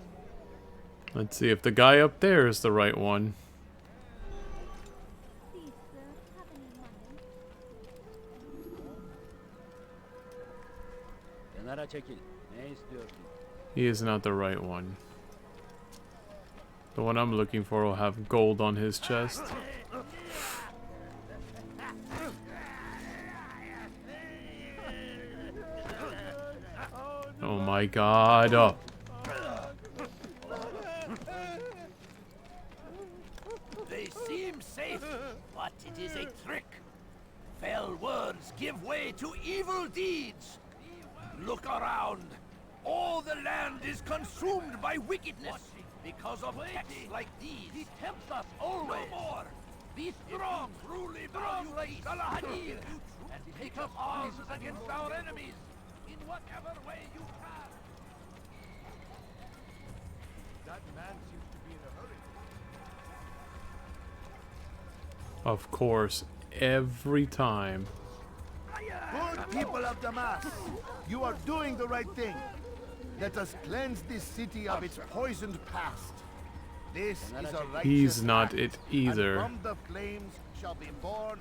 Let's see if the guy up there is the right one. Please, sir, have any money? He is not the right one. The one I'm looking for will have gold on his chest. my god. Oh. They seem safe, but it is a trick. Fell words give way to evil deeds. Look around. All the land is consumed by wickedness because of texts like these. He tempts us always. No more. Be strong, truly strong like Al-Hadid, and take up arms against our enemies in whatever way you can. That man seems to be in a hurry. Of course, every time. Good people of Damascus, you are doing the right thing. Let us cleanse this city of its poisoned past. This is a righteous He's not act, it either. and from the flames shall be born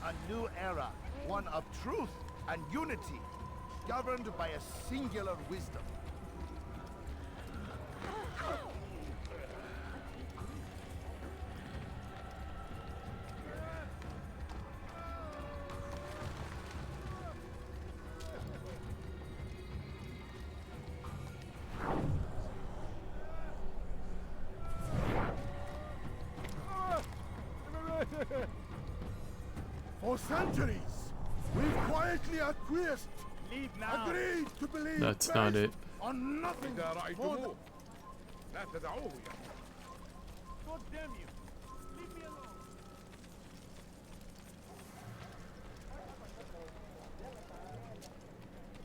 a new era, one of truth and unity, governed by a singular wisdom. For centuries, we've quietly acquiesced, agreed to believe That's not it. on nothing more than... God damn you! Leave me alone!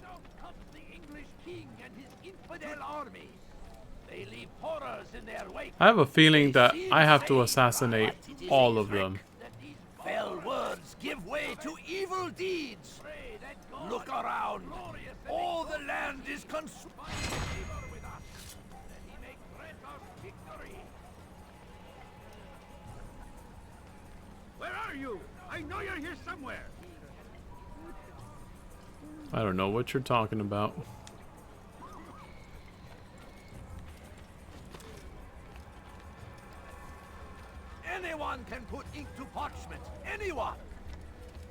Now comes the English king and his infidel armies. They leave horrors in their wake. I have a feeling that I have to assassinate all of them. Fell words give way to evil deeds. Look around. All the land is consumed. Where are you? I know you're here somewhere. I don't know what you're talking about. Anyone can put ink to parchment. Anyone.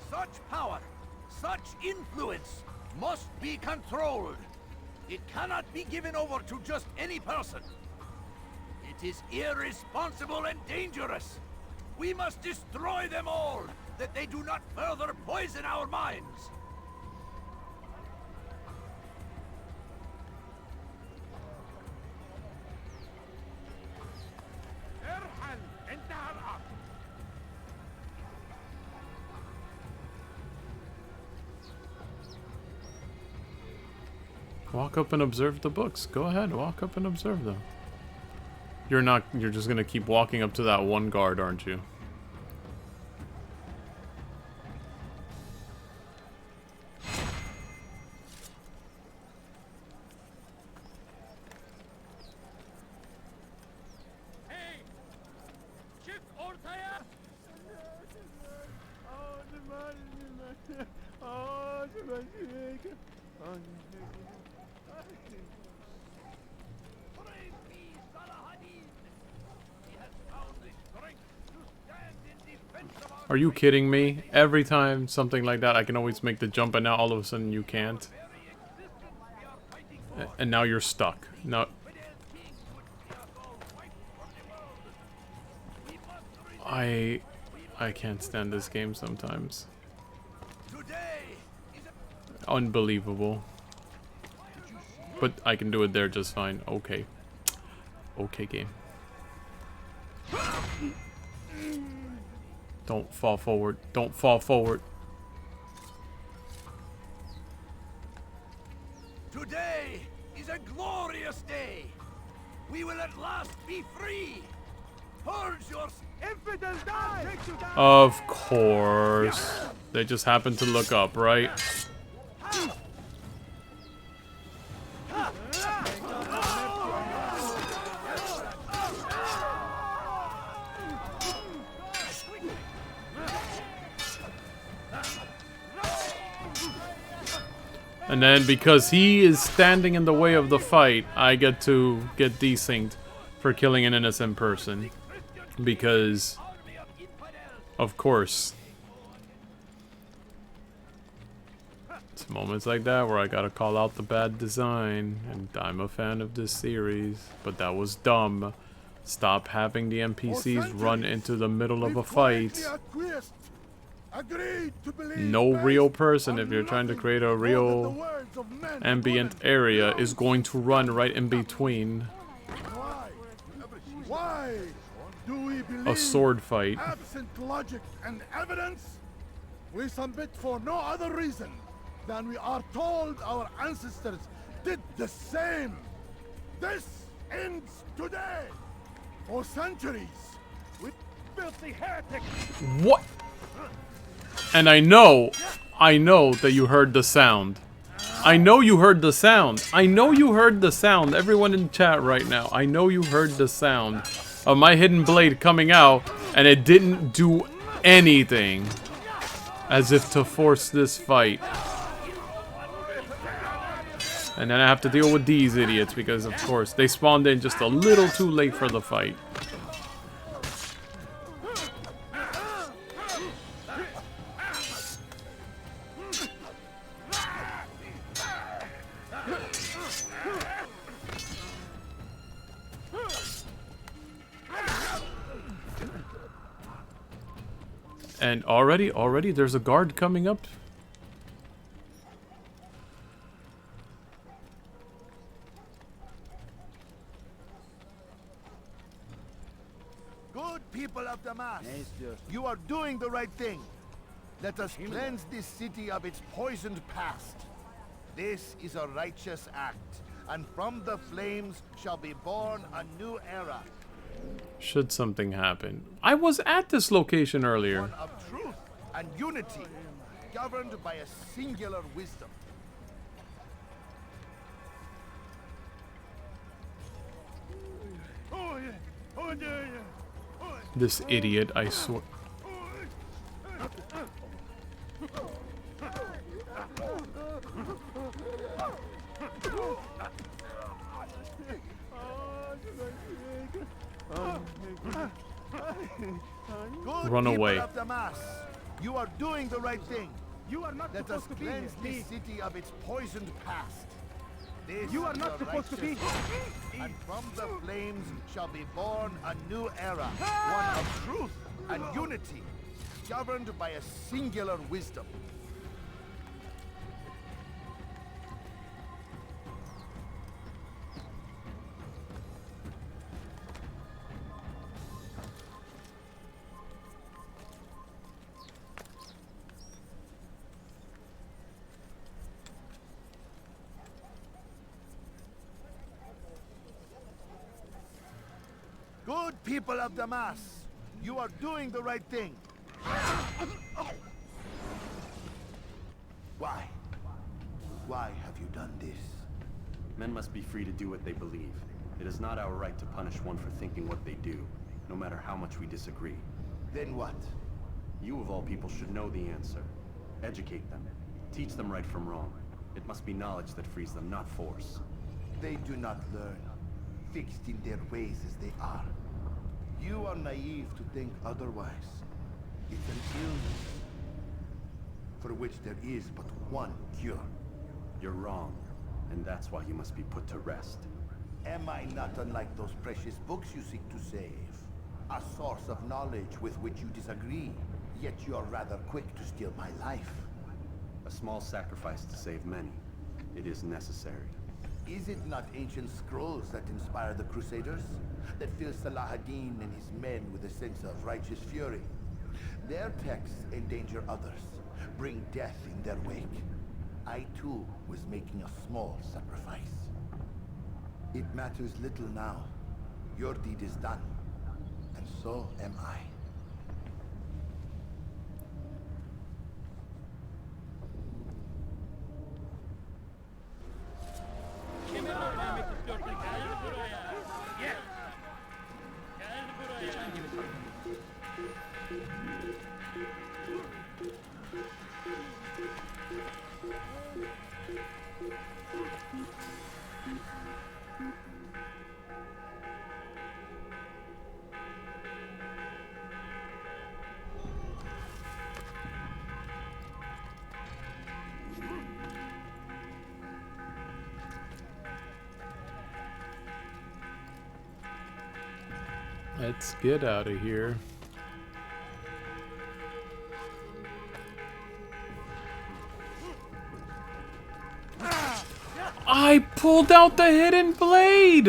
Such power, such influence must be controlled. It cannot be given over to just any person. It is irresponsible and dangerous. We must destroy them all, that they do not further poison our minds. Walk up and observe the books. Go ahead, walk up and observe them. You're not, you're just gonna keep walking up to that one guard, aren't you? Are you kidding me? Every time something like that, I can always make the jump, and now all of a sudden you can't. And now you're stuck. Now... I can't stand this game sometimes. Unbelievable. But I can do it there just fine. Okay. Okay, game. Don't fall forward. Don't fall forward. Today is a glorious day. We will at last be free. Purge your infidel die. Of course. They just happened to look up, right? And then because he is standing in the way of the fight, I get to get desynced for killing an innocent person. Because, of course, It's moments like that where I gotta call out the bad design, and I'm a fan of this series, but that was dumb. Stop having the NPCs run into the middle of a fight. No real person, if you're trying to create a real ambient area, is going to run right in between Why do we believe a sword fight. absent logic and evidence? We submit for no other reason than we are told our ancestors did the same. This ends today. For centuries, we built the heretics. What? And I know that you heard the sound. I know you heard the sound. I know you heard the sound. Everyone in chat right now, I know you heard the sound of my hidden blade coming out, and it didn't do anything. As if to force this fight. And then I have to deal with these idiots because, of course, they spawned in just a little too late for the fight. And already there's a guard coming up. Good people of Damascus, you are doing the right thing. Let us cleanse this city of its poisoned past. This is a righteous act, and from the flames shall be born a new era. Should something happen. I was at this location earlier. One of truth and unity, governed by a singular wisdom. This idiot, I swear. Run away. Of Damascus, you are doing the right thing. You are not Let us cleanse this city of its poisoned past. This you are not supposed to be. And from the flames shall be born a new era, one of truth and unity, governed by a singular wisdom. Good people of Damascus, you are doing the right thing. Why? Why have you done this? Men must be free to do what they believe. It is not our right to punish one for thinking what they do, no matter how much we disagree. Then what? You of all people should know the answer. Educate them. Teach them right from wrong. It must be knowledge that frees them, not force. They do not learn, fixed in their ways as they are. You are naive to think otherwise. It's an illness for which there is but one cure. You're wrong, and that's why you must be put to rest. Am I not unlike those precious books you seek to save? A source of knowledge with which you disagree, yet you are rather quick to steal my life. A small sacrifice to save many. It is necessary. Is it not ancient scrolls that inspire the Crusaders? That fill Salah ad-Din and his men with a sense of righteous fury? Their texts endanger others, bring death in their wake. I too was making a small sacrifice. It matters little now. Your deed is done, and so am I. Let's get out of here. I pulled out the hidden blade!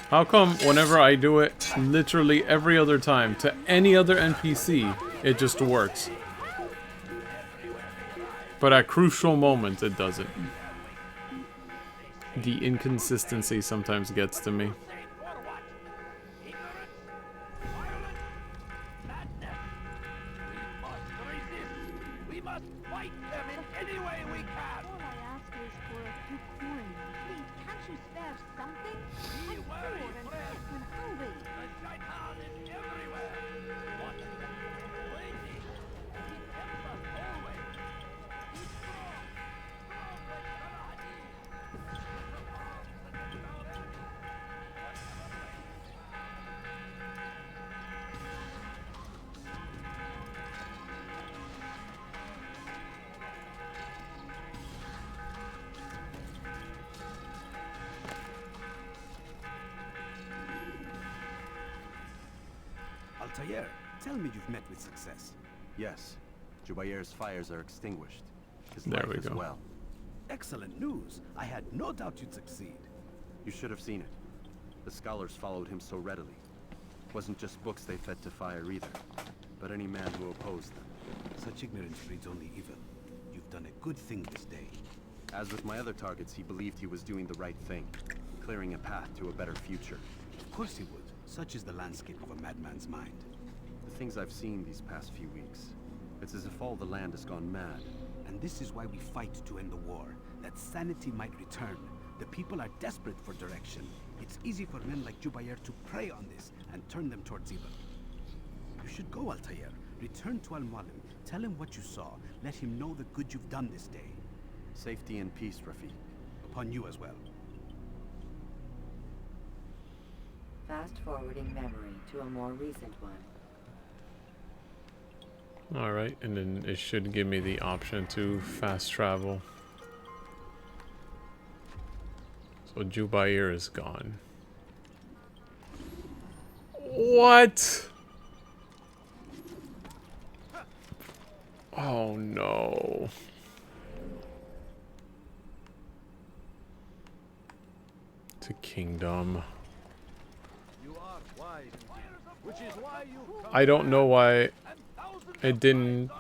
How come whenever I do it literally every other time to any other NPC, it just works? But at crucial moments, it doesn't. The inconsistency sometimes gets to me. We must fight them in any way we can. All I ask is for a few coins. Please, can't you spare something? I'm poor and sick and hungry. The shaitan is everywhere. What? Waiting. He tempts us always. He's strong. Strong like Al-Ahad. Altair, tell me you've met with success. Yes. Jubair's fires are extinguished. His There life we as go. well. Excellent news. I had no doubt you'd succeed. You should have seen it. The scholars followed him so readily. It wasn't just books they fed to fire either, but any man who opposed them. Such ignorance breeds only evil. You've done a good thing this day. As with my other targets, he believed he was doing the right thing, clearing a path to a better future. Of course he would. Such is the landscape of a madman's mind. The things I've seen these past few weeks, it's as if all the land has gone mad. And this is why we fight to end the war, that sanity might return. The people are desperate for direction. It's easy for men like Jubair to prey on this and turn them towards evil. You should go, Altair. Return to Al-Mualim. Tell him what you saw. Let him know the good you've done this day. Safety and peace, Rafiq. Upon you as well. Fast-forwarding memory to a more recent one. Alright, and then it should give me the option to fast travel. So Jubair is gone. What? Oh no. To Kingdom. I don't know why it didn't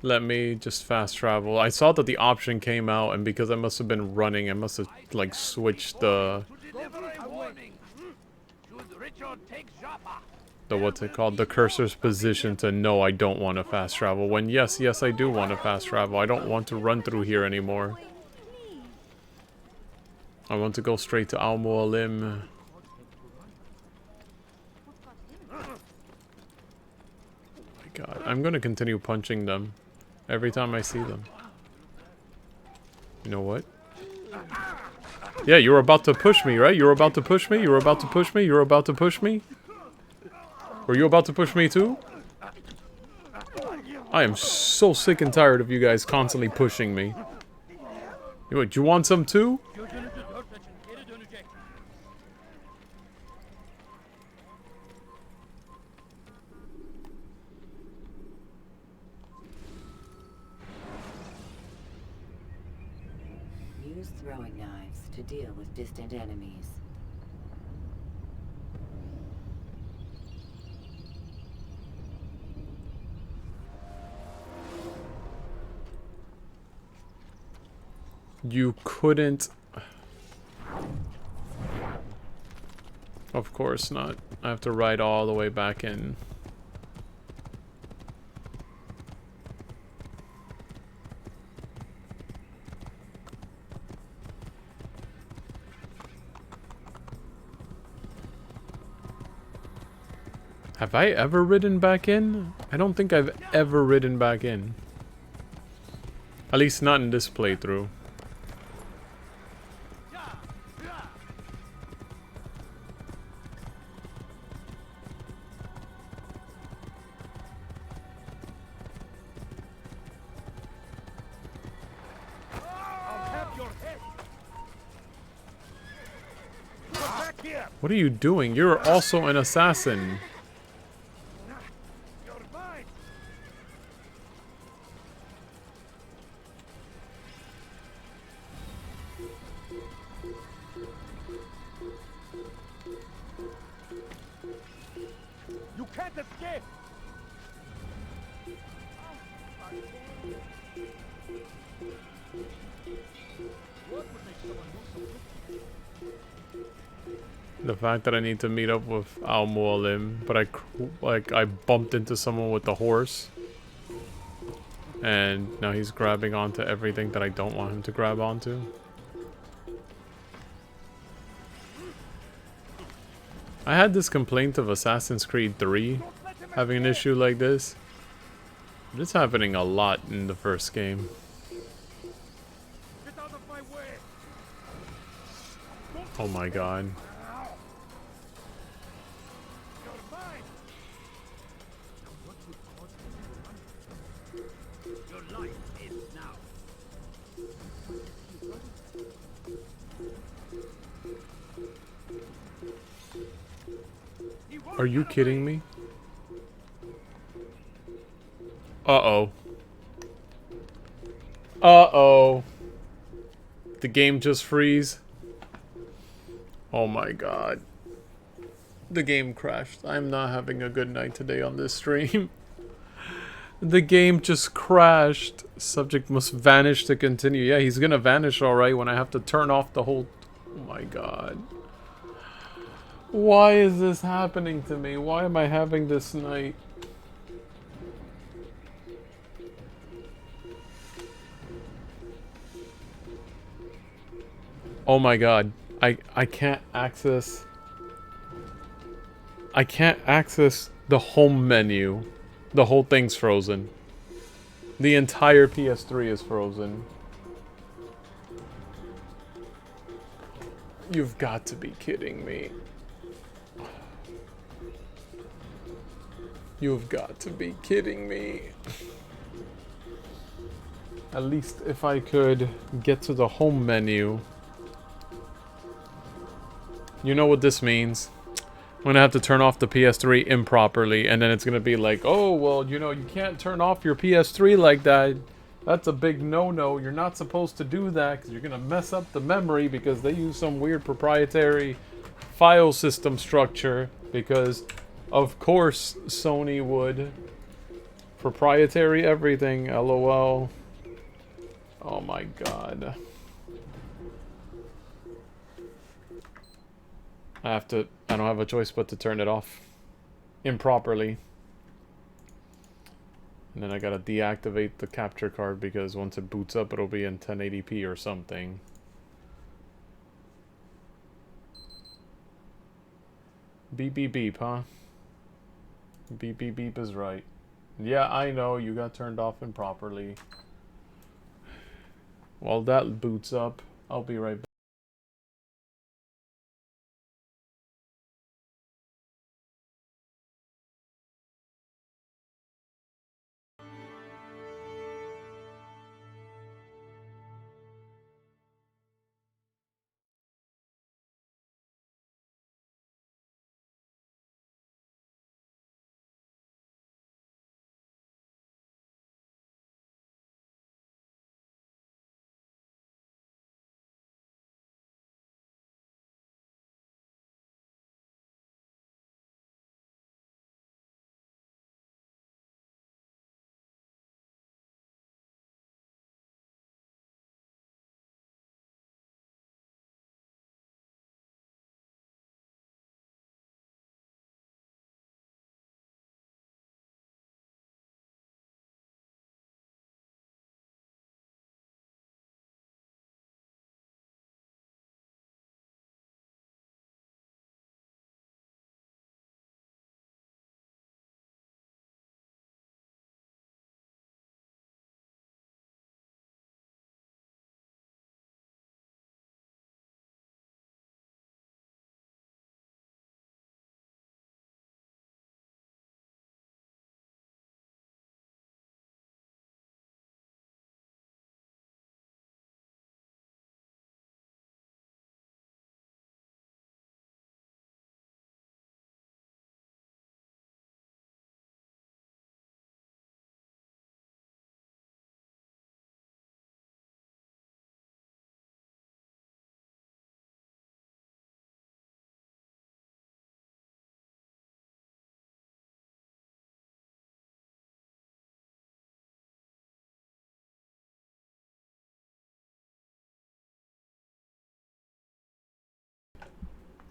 let me just fast travel. I saw that the option came out, and because I must have been running, I must have like switched the what's it called, the cursor's position to no, I don't want to fast travel, when yes I do want to fast travel. I don't want to run through here anymore. I want to go straight to Al-Mualim. God, I'm gonna continue punching them every time I see them. You know what? Yeah, you were about to push me, right? You were about to push me? You were about to push me? You were about to push me? Were you about to push me too? I am so sick and tired of you guys constantly pushing me. Do you want some too? Use throwing knives to deal with distant enemies. You couldn't... Of course not. I have to ride all the way back in. Have I ever ridden back in? I don't think I've ever ridden back in. At least not in this playthrough. here. What are you doing? You're also an assassin. You're mine. You can't escape. The fact that I need to meet up with Al-Mualim, but I bumped into someone with the horse. And now he's grabbing onto everything that I don't want him to grab onto. I had this complaint of Assassin's Creed 3 having an issue like this. But it's happening a lot in the first game. Get out of my way. Oh my god. You're mine. Your life is now. Are you kidding me? Uh-oh. Uh-oh. The game just freeze. Oh my god. The game crashed. I'm not having a good night today on this stream. The game just crashed. Subject must vanish to continue. Yeah, he's gonna vanish alright when I have to turn off the whole... Oh my god. Why is this happening to me? Why am I having this night? Oh my god. I can't access... I can't access the home menu. The whole thing's frozen. The entire PS3 is frozen. You've got to be kidding me. You've got to be kidding me. At least if I could get to the home menu. You know what this means? I'm gonna have to turn off the PS3 improperly, and then it's gonna be like, oh, well, you know, you can't turn off your PS3 like that. That's a big no-no. You're not supposed to do that because you're gonna mess up the memory because they use some weird proprietary file system structure. Because, of course, Sony would. Proprietary everything, LOL. Oh my god. I don't have a choice but to turn it off improperly. And then I gotta deactivate the capture card because once it boots up it'll be in 1080p or something. Beep beep beep, huh? Beep beep beep is right. Yeah, I know, you got turned off improperly. While that boots up, I'll be right back.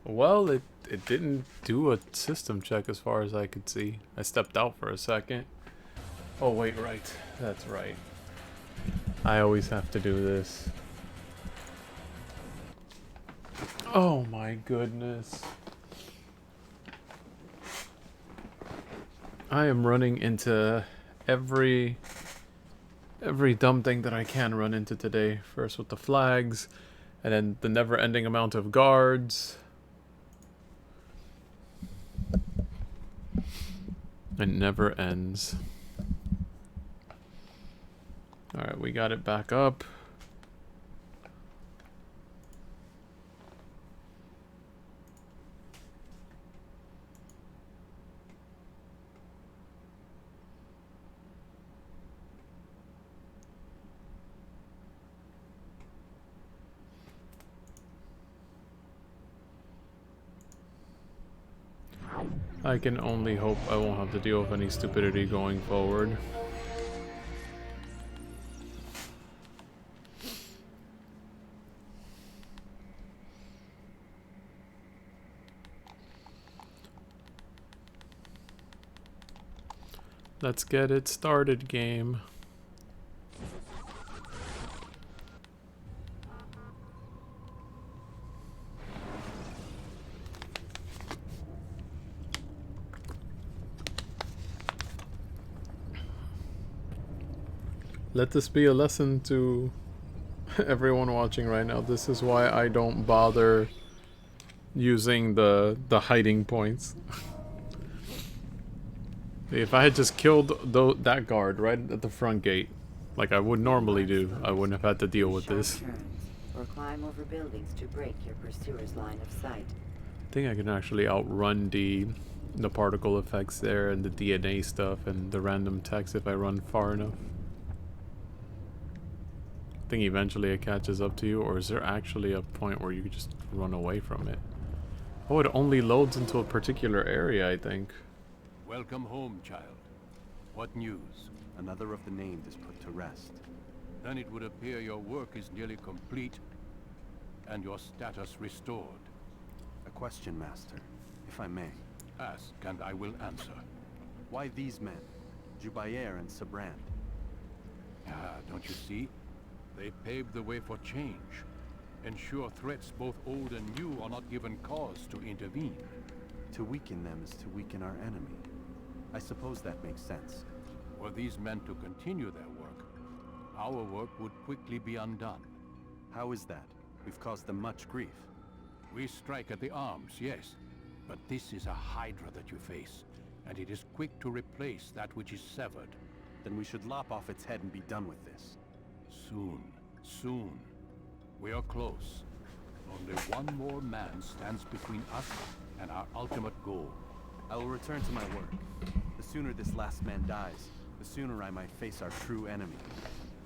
Well, it didn't do a system check as far as I could see. I stepped out for a second. Oh wait, right. That's right. I always have to do this. Oh my goodness. I am running into every dumb thing that I can run into today. First with the flags, and then the never-ending amount of guards. It never ends. Alright, we got it back up. I can only hope I won't have to deal with any stupidity going forward. Let's get it started, game. Let this be a lesson to everyone watching right now. This is why I don't bother using the hiding points. If I had just killed that guard right at the front gate, like I would normally do, I wouldn't have had to deal with this. Or climb over buildings to break your pursuer's line of sight. I think I can actually outrun the particle effects there and the DNA stuff and the random text if I run far enough. I think eventually it catches up to you, or is there actually a point where you could just run away from it? Oh, it only loads into a particular area, I think. Welcome home, child. What news? Another of the named is put to rest. Then it would appear your work is nearly complete, and your status restored. A question, Master, if I may. Ask, and I will answer. Why these men? Jubair and Sabrand? Ah, don't you see? They paved the way for change. Ensure threats both old and new are not given cause to intervene. To weaken them is to weaken our enemy. I suppose that makes sense. Were these men to continue their work, our work would quickly be undone. How is that? We've caused them much grief. We strike at the arms, yes. But this is a hydra that you face, and it is quick to replace that which is severed. Then we should lop off its head and be done with this. Soon, soon. We are close. Only one more man stands between us and our ultimate goal. I will return to my work. The sooner this last man dies, the sooner I might face our true enemy.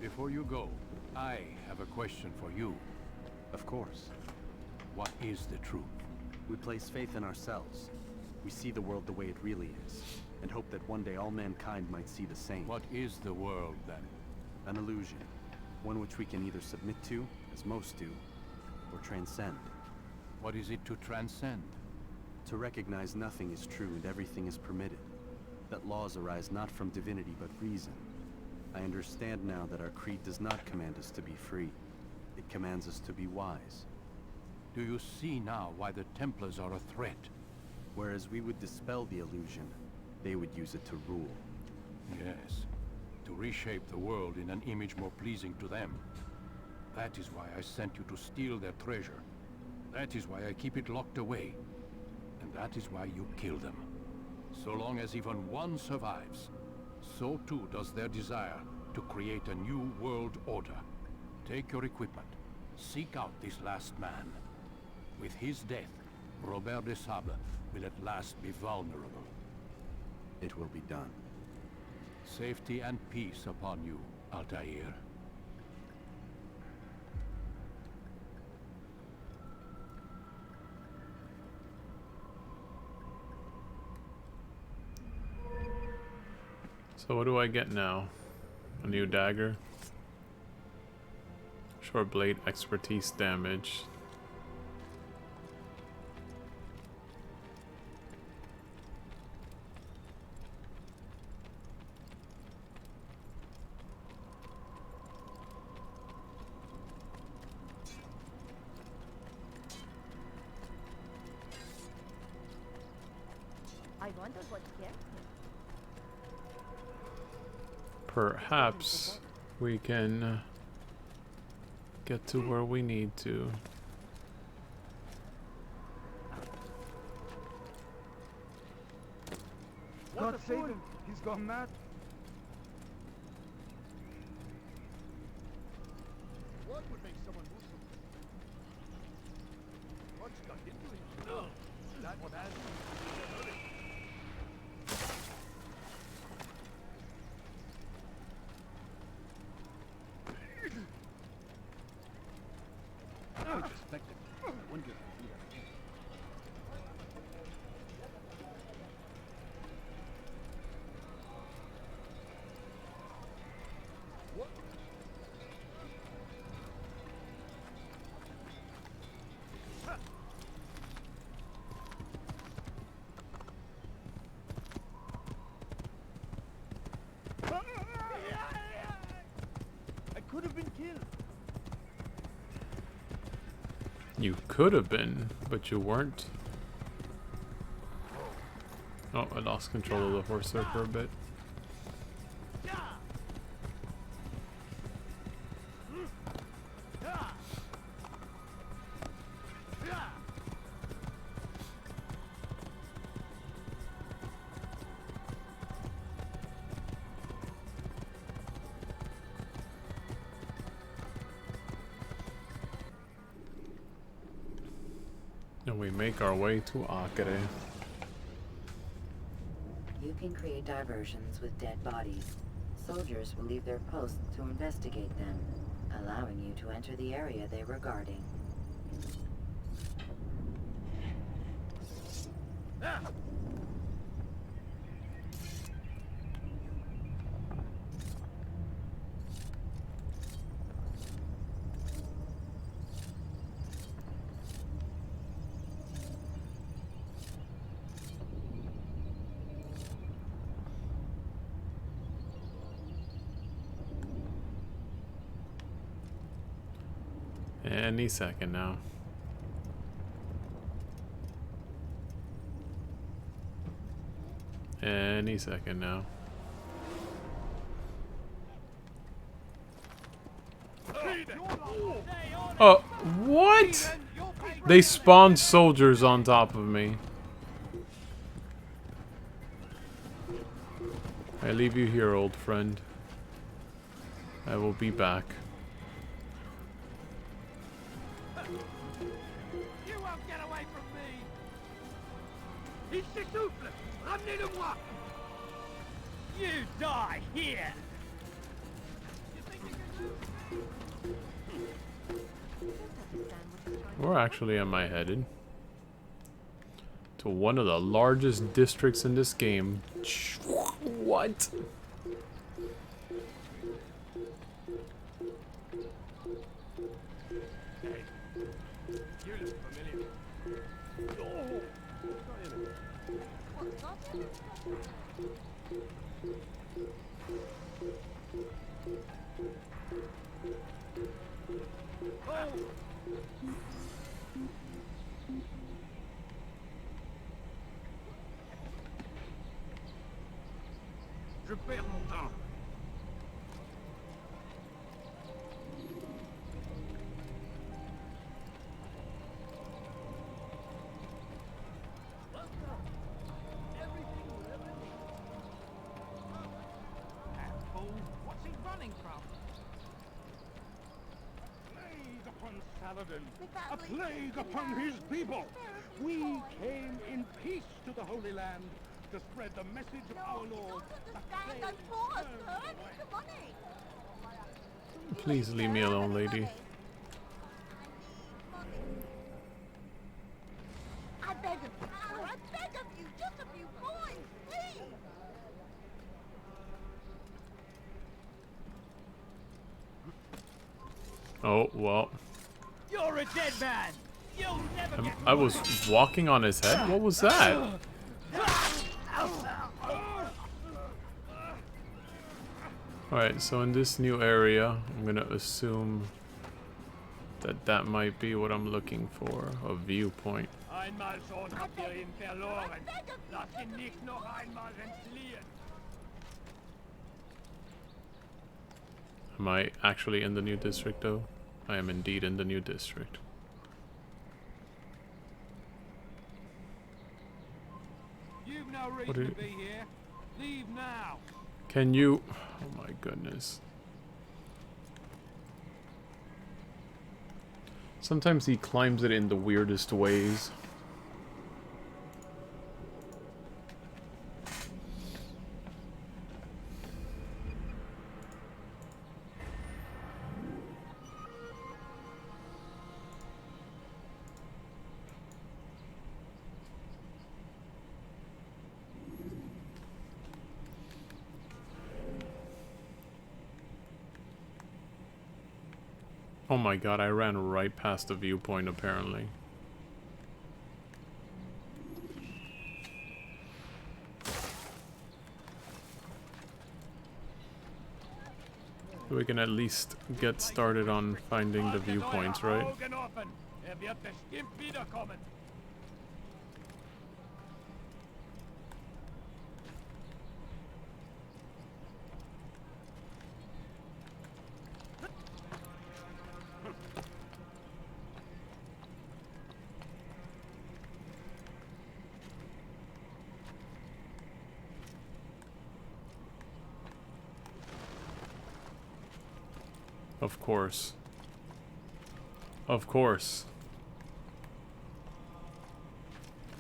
Before you go, I have a question for you. Of course. What is the truth? We place faith in ourselves. We see the world the way it really is, and hope that one day all mankind might see the same. What is the world, then? An illusion. One which we can either submit to, as most do, or transcend. What is it to transcend? To recognize nothing is true and everything is permitted. That laws arise not from divinity but reason. I understand now that our creed does not command us to be free. It commands us to be wise. Do you see now why the Templars are a threat? Whereas we would dispel the illusion, they would use it to rule. Yes. To reshape the world in an image more pleasing to them. That is why I sent you to steal their treasure. That is why I keep it locked away. And that is why you kill them. So long as even one survives, so too does their desire to create a new world order. Take your equipment. Seek out this last man. With his death, Robert de Sable will at last be vulnerable. It will be done. Safety and peace upon you, Altair. So what do I get now? A new dagger? Short blade expertise damage. wondered what scared me. Perhaps we can get to where we need to. God save him. He's gone mad. What would make someone do something? What's got into him? No, that man. I suspected. I wonder if I'll do that again. I could have been killed. You could have been, but you weren't. Oh, I lost control of the horse there for a bit. And we make our way to Acre. You can create diversions with dead bodies. Soldiers will leave their posts to investigate them, allowing you to enter the area they were guarding. Any second now. Any second now. Oh, what? They spawned soldiers on top of me. I leave you here, old friend. I will be back. You won't get away from me! Il s'essouffle! Ramenez-le-moi! You die here! Where actually am I headed? To one of the largest districts in this game. What? Je perds mon temps. What's he running from? Plague upon Saladin! A plague upon his people! We came in peace to the Holy Land to spread the message of our Lord. Please leave me alone, lady. I beg of you, sir, I beg of you, just a few coins, please! Oh, well. You're a dead man! You'll never get I was walking on his head? What was that? Alright, so in this new area, I'm gonna assume that might be what I'm looking for, a viewpoint. Einmal schon habt ihr ihn verloren. Lasst ihn nicht noch einmal entfliehen. Am I actually in the new district though? I am indeed in the new district. You've no reason to be here. Leave now. Can you? Oh my goodness. Sometimes he climbs it in the weirdest ways. Oh my god, I ran right past the viewpoint apparently. We can at least get started on finding the viewpoints, right? Wird bestimmt wiederkommen. Of course. Of course.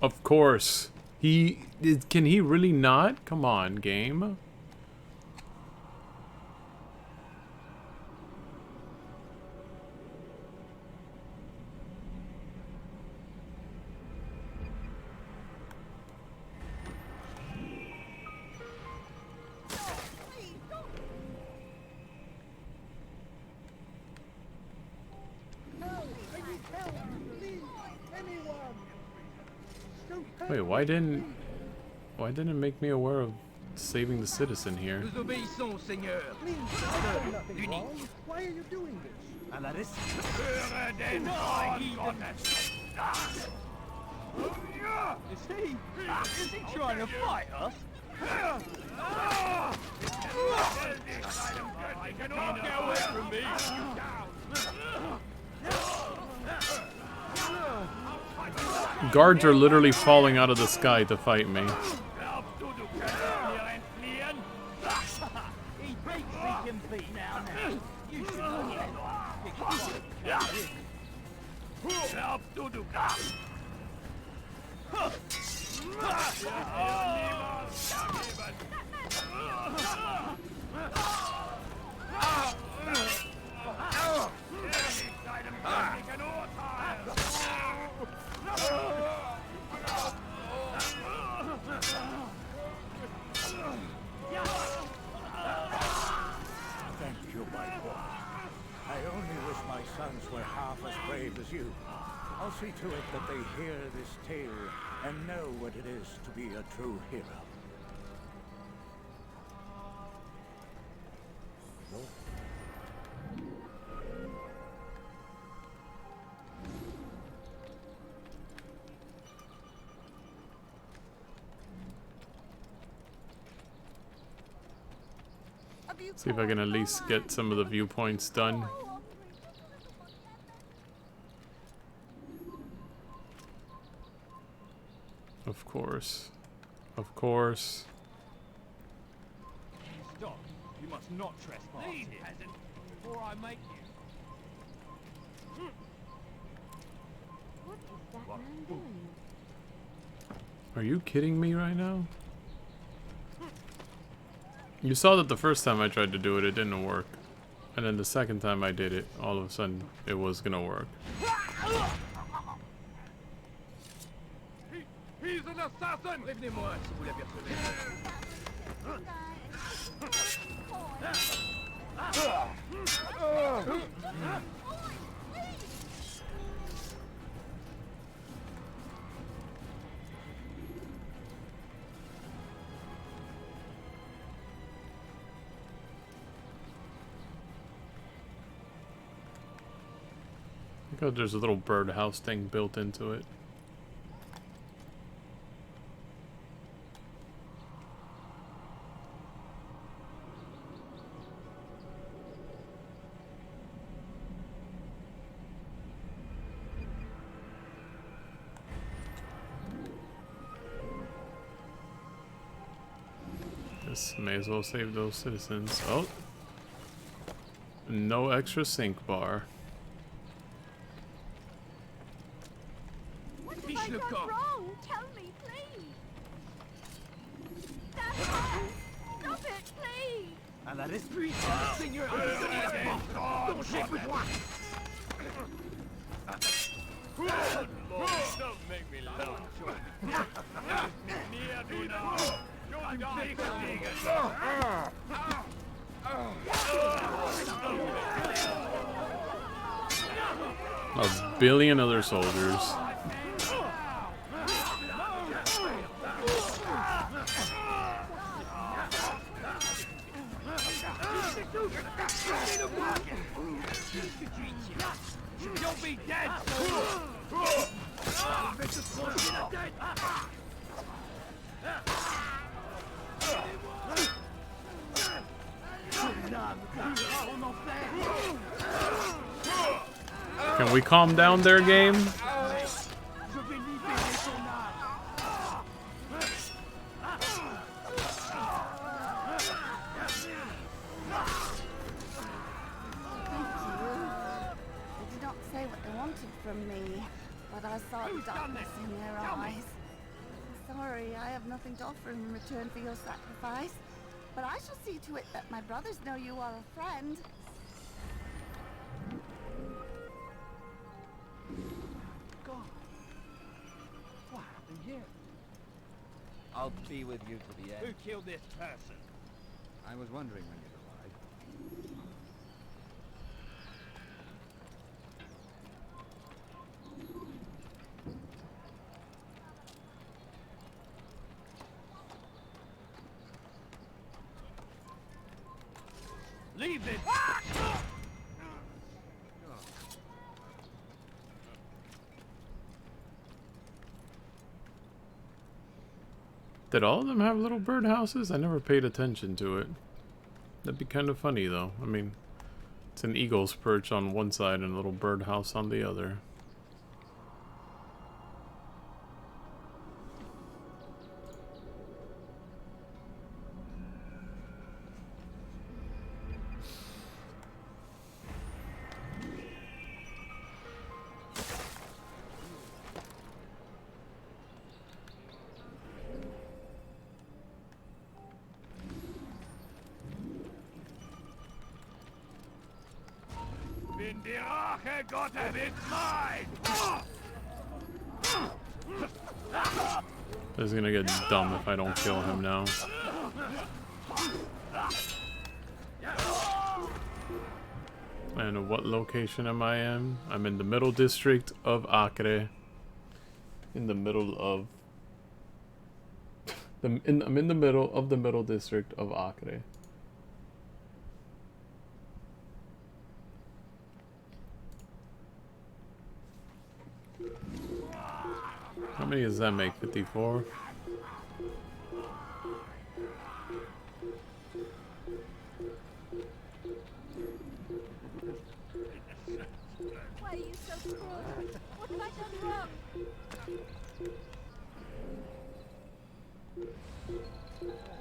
Of course. Can he really not? Come on, game. Wait, why didn't it make me aware of saving the citizen here? Nous obéissons, Seigneur. Why are you doing this? À la rescue. Höre den Gottes! Is he trying to fight us? Get away from me! Guards are literally falling out of the sky to fight me. Thank you, my boy. I only wish my sons were half as brave as you. I'll see to it that they hear this tale and know what it is to be a true hero. See if I can at least get some of the viewpoints done. Of course. Of course. Stop. You must not trespass. Leave, peasant, before I make you. What is that man doing? Are you kidding me right now? You saw that the first time I tried to do it, it didn't work. And then the second time I did it, all of a sudden, it was gonna work. He's an assassin! Prévenez-moi si vous l'apercevez. Oh, there's a little birdhouse thing built into it. May as well save those citizens. Oh, no extra sync bar. What have I done wrong? Tell me, please. That's wrong. Stop it, please. À la l'esprit, Seigneur, don't shake with one. Don't make me laugh. A billion other soldiers. You'll be dead. Can we calm down there, game? From me, but I saw darkness in their eyes. Sorry, I have nothing to offer in return for your sacrifice, but I shall see to it that my brothers know you are a friend. God, what happened here? I'll be with you to the end. Who killed this person? I was wondering when you'd arrive. Leave it! Did all of them have little birdhouses? I never paid attention to it. That'd be kind of funny though. I mean, it's an eagle's perch on one side and a little birdhouse on the other. Bin die Rache Gottes ist mein! This is gonna get dumb if I don't kill him now. And what location am I in? I'm in the middle district of Acre. In the middle of I'm in the middle of the middle district of Acre. How many does that make? 54? Why are you so cruel? What have I done wrong?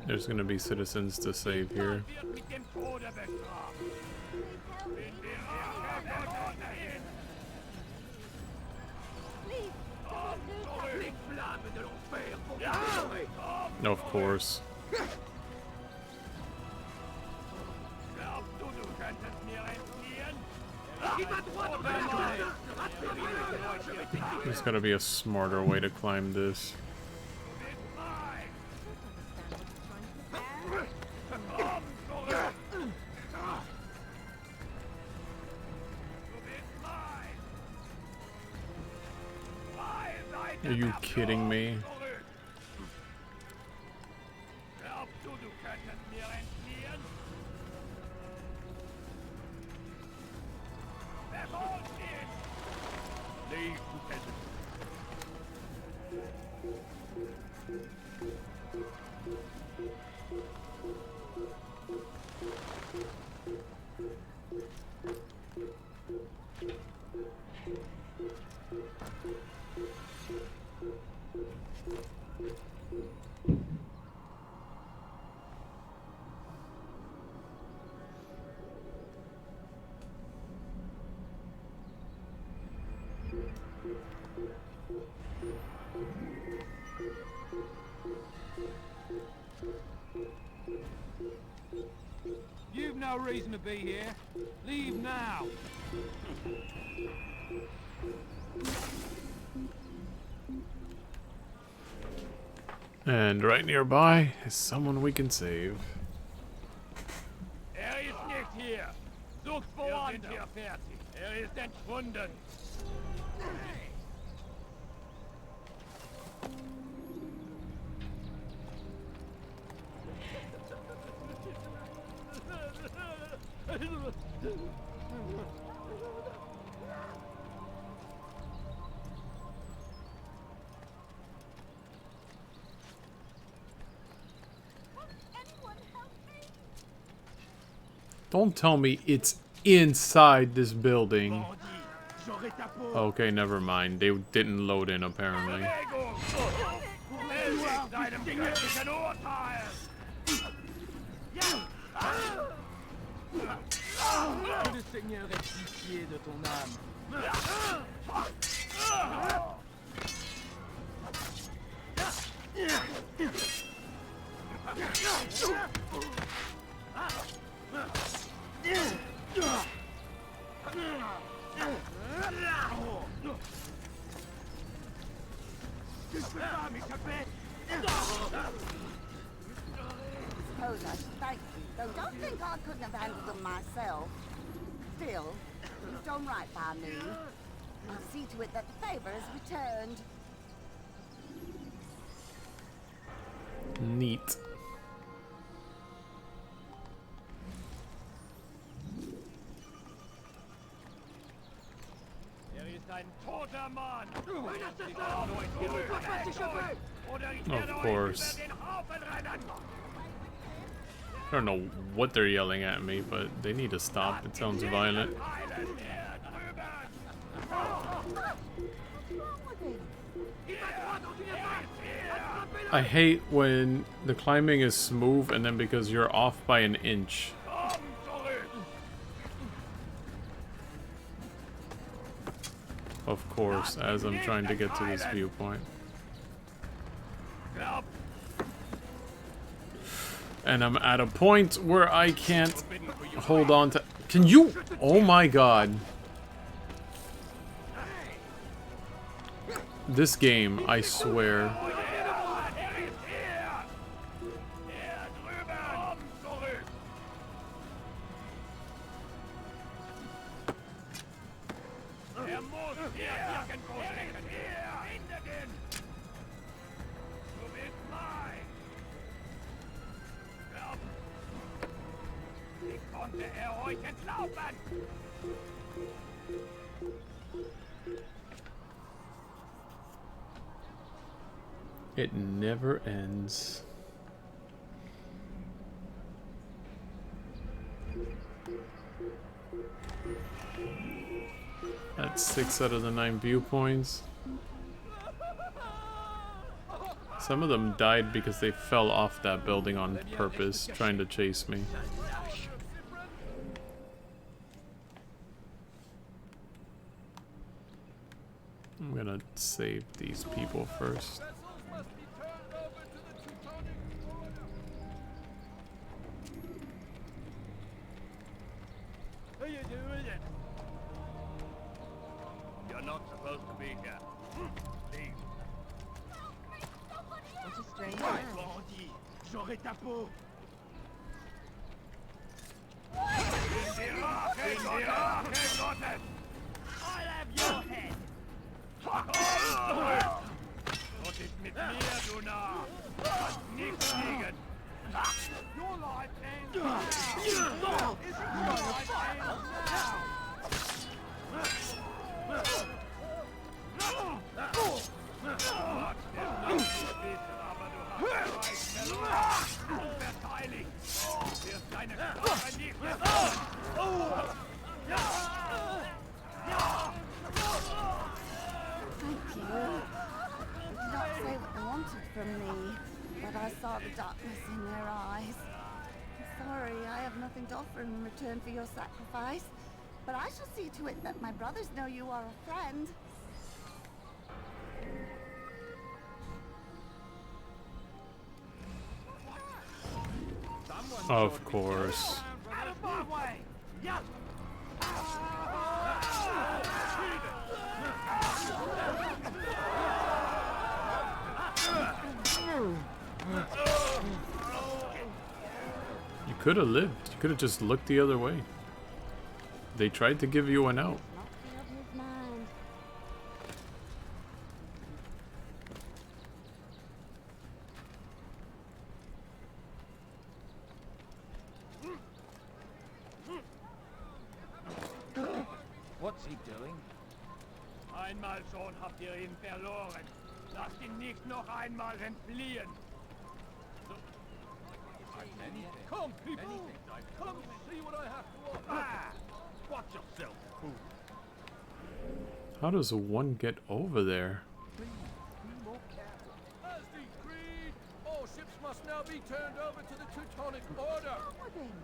There's gonna be citizens to save here. Of course. There's gotta be a smarter way to climb this. Are you kidding me? Al-Sayf, peasant. You've no reason to be here. Leave now. And right nearby is someone we can save. Ist nicht hier. Sucht woanders. Wir sind hier fertig. Ist entschwunden. Don't tell me it's inside this building. Okay, never mind. They didn't load in apparently. Que le Seigneur ait pitié de ton âme. Suppose I should thank you, though don't think I couldn't have handled them myself. Still, you've done right by me. I'll see to it that the favor is returned. Neat. Ein toter Mann! Of course. I don't know what they're yelling at me, but they need to stop. It sounds violent. I hate when the climbing is smooth and then because you're off by an inch. Of course, as I'm trying to get to this viewpoint. And I'm at a point where I can't hold on to... Can you... Oh my god. This game, I swear. It never ends. That's 6 out of the 9 viewpoints. Some of them died because they fell off that building on purpose, trying to chase me. I'm gonna save these people first. You're not supposed to be here. Leave. What a strange Ouais, man. bandit, j'aurai ta peau. I'll have your head. Was ist mit mir, du Narr? Hast nichts liegen. Your life ends now. Isn't your life ends now? I saw the darkness in their eyes. I'm sorry, I have nothing to offer in return for your sacrifice, but I shall see to it that my brothers know you are a friend. Of course. Out of my way! Yeah! You could have lived. You could have just looked the other way. They tried to give you an out. What's he doing? Einmal schon habt ihr ihn verloren. Lasst ihn nicht noch einmal entfliehen. Come, people! Come see what I have to offer! Ah! Watch yourself, fool! How does one get over there? As decreed, all ships must now be turned over to the Teutonic Order.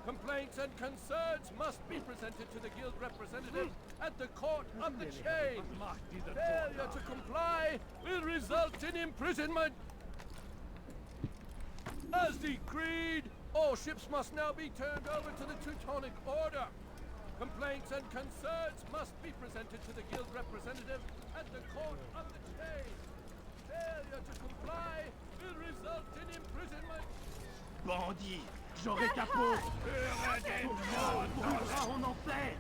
Complaints and concerns must be presented to the guild representatives at the Court of the Chain. Failure to comply will result in imprisonment. As decreed, all ships must now be turned over to the Teutonic Order. Complaints and concerns must be presented to the guild representative at the Court of the Chain. Failure to comply will result in imprisonment. Bandit, j'aurai ta peau! Heure des morts, en enfer!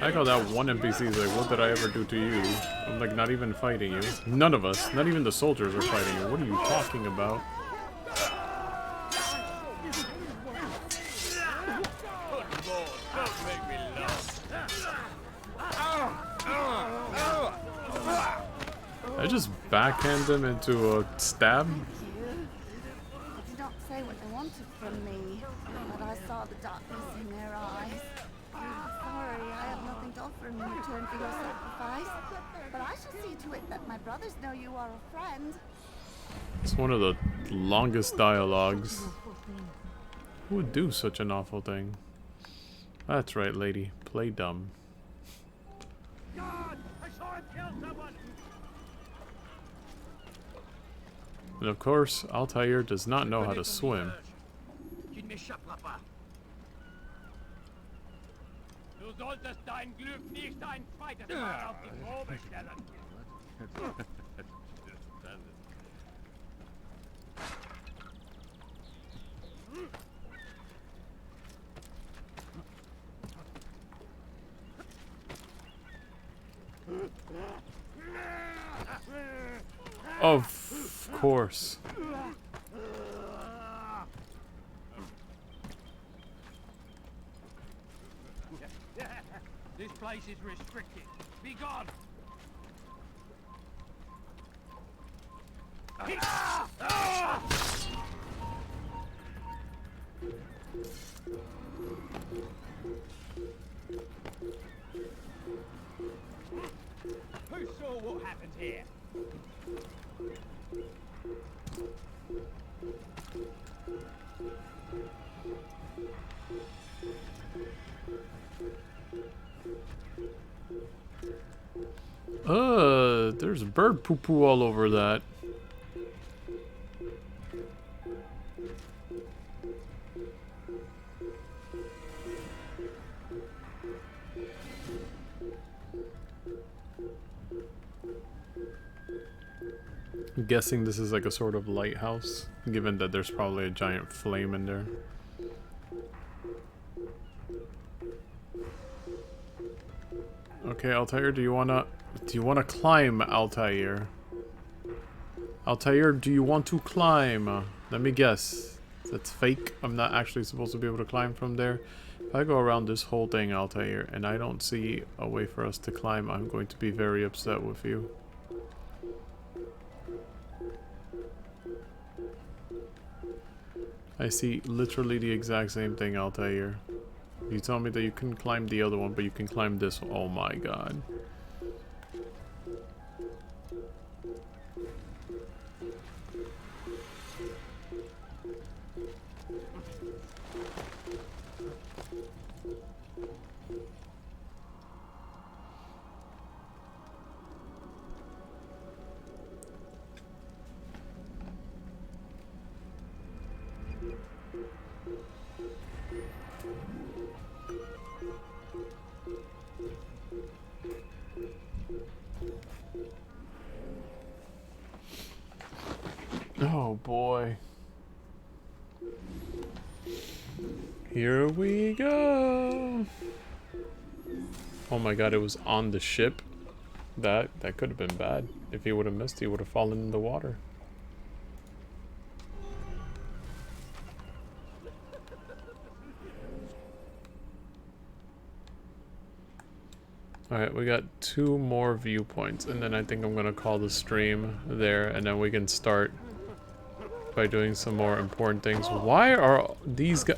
I got that one NPC is like, what did I ever do to you? I'm like, not even fighting you. None of us, not even the soldiers are fighting you. What are you talking about? I just backhand them into a stab? They did not say what they wanted from me, but I saw the darkness in their eyes. I'm sorry, I have nothing to offer in return for your sacrifice, but I shall see to it that my brothers know you are a friend. It's one of the longest dialogues. Who would do such an awful thing? That's right, lady. Play dumb. God! I saw him kill someone! And of course, Altair does not know how to swim. Tu ne m'échapperas pas! Du solltest dein Glück nicht ein zweites Mal auf die Probe stellen! Of course. This place is restricted. Be gone! Who saw what happened here? There's bird poo-poo all over that. I'm guessing this is like a sort of lighthouse, given that there's probably a giant flame in there. Okay, Altair, do you wanna climb, Altair? Altair, do you want to climb? Let me guess. That's fake. I'm not actually supposed to be able to climb from there. If I go around this whole thing, Altair, and I don't see a way for us to climb, I'm going to be very upset with you. I see literally the exact same thing, Altair. You told me that you couldn't climb the other one, but you can climb this one. Oh my god. Oh boy. Here we go. Oh my god, it was on the ship. That could have been bad. If he would have missed, he would have fallen in the water. Alright, we got 2 more viewpoints, and then I think I'm gonna call the stream there, and then we can start by doing some more important things. Why are these guys...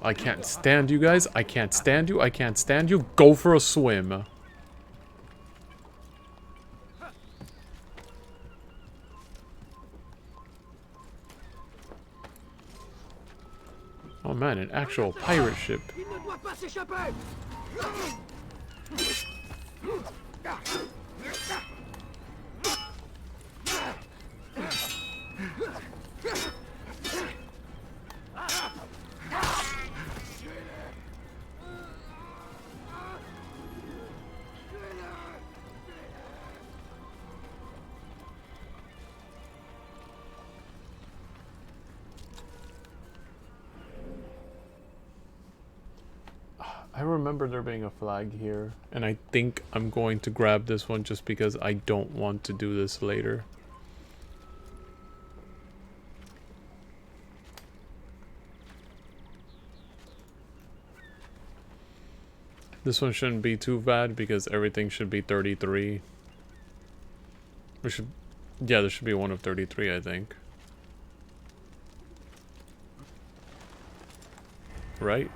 I can't stand you guys. I can't stand you. I can't stand you. Go for a swim. Oh man, an actual pirate ship. I remember there being a flag here, and I think I'm going to grab this one just because I don't want to do this later. This one shouldn't be too bad because everything should be 33. We should, yeah, there should be one of 33, I think. Right?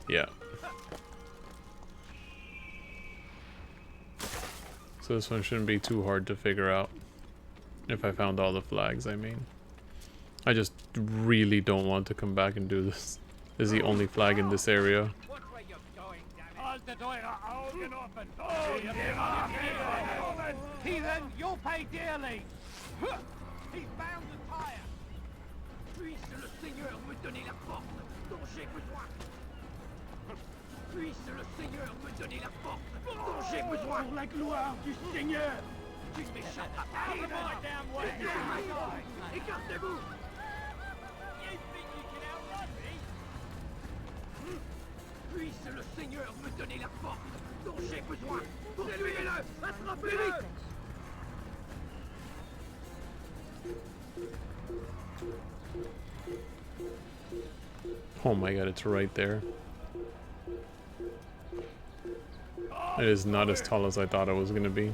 Yeah. So this one shouldn't be too hard to figure out. If I found all the flags, I mean. I just really don't want to come back and do this. This is the only flag in this area. Heathen, you'll pay dearly! He's bound to tire! Puisse le Seigneur me donner la force dont j'ai besoin! Puisse le Seigneur me donner la force dont j'ai besoin! Pour la gloire du Seigneur! Tu m'échappes à écartez-vous! You think you can outrun me? Puisse le Seigneur me donner la force dont j'ai besoin! Poursuivez-le! Attrapez-le! Oh my god, it's right there. It is not as tall as I thought it was going to be.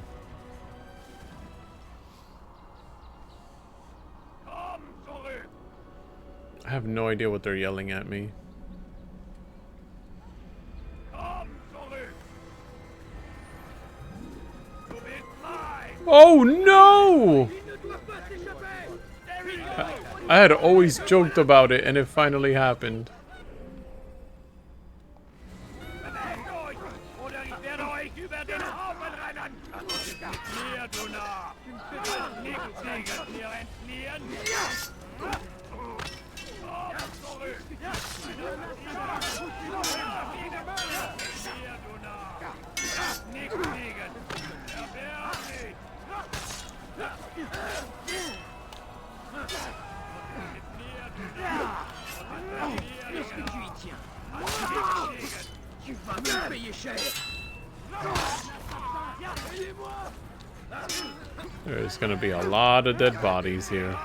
I have no idea what they're yelling at me. Oh no! I had always joked about it and it finally happened. There's gonna be a lot of dead bodies here.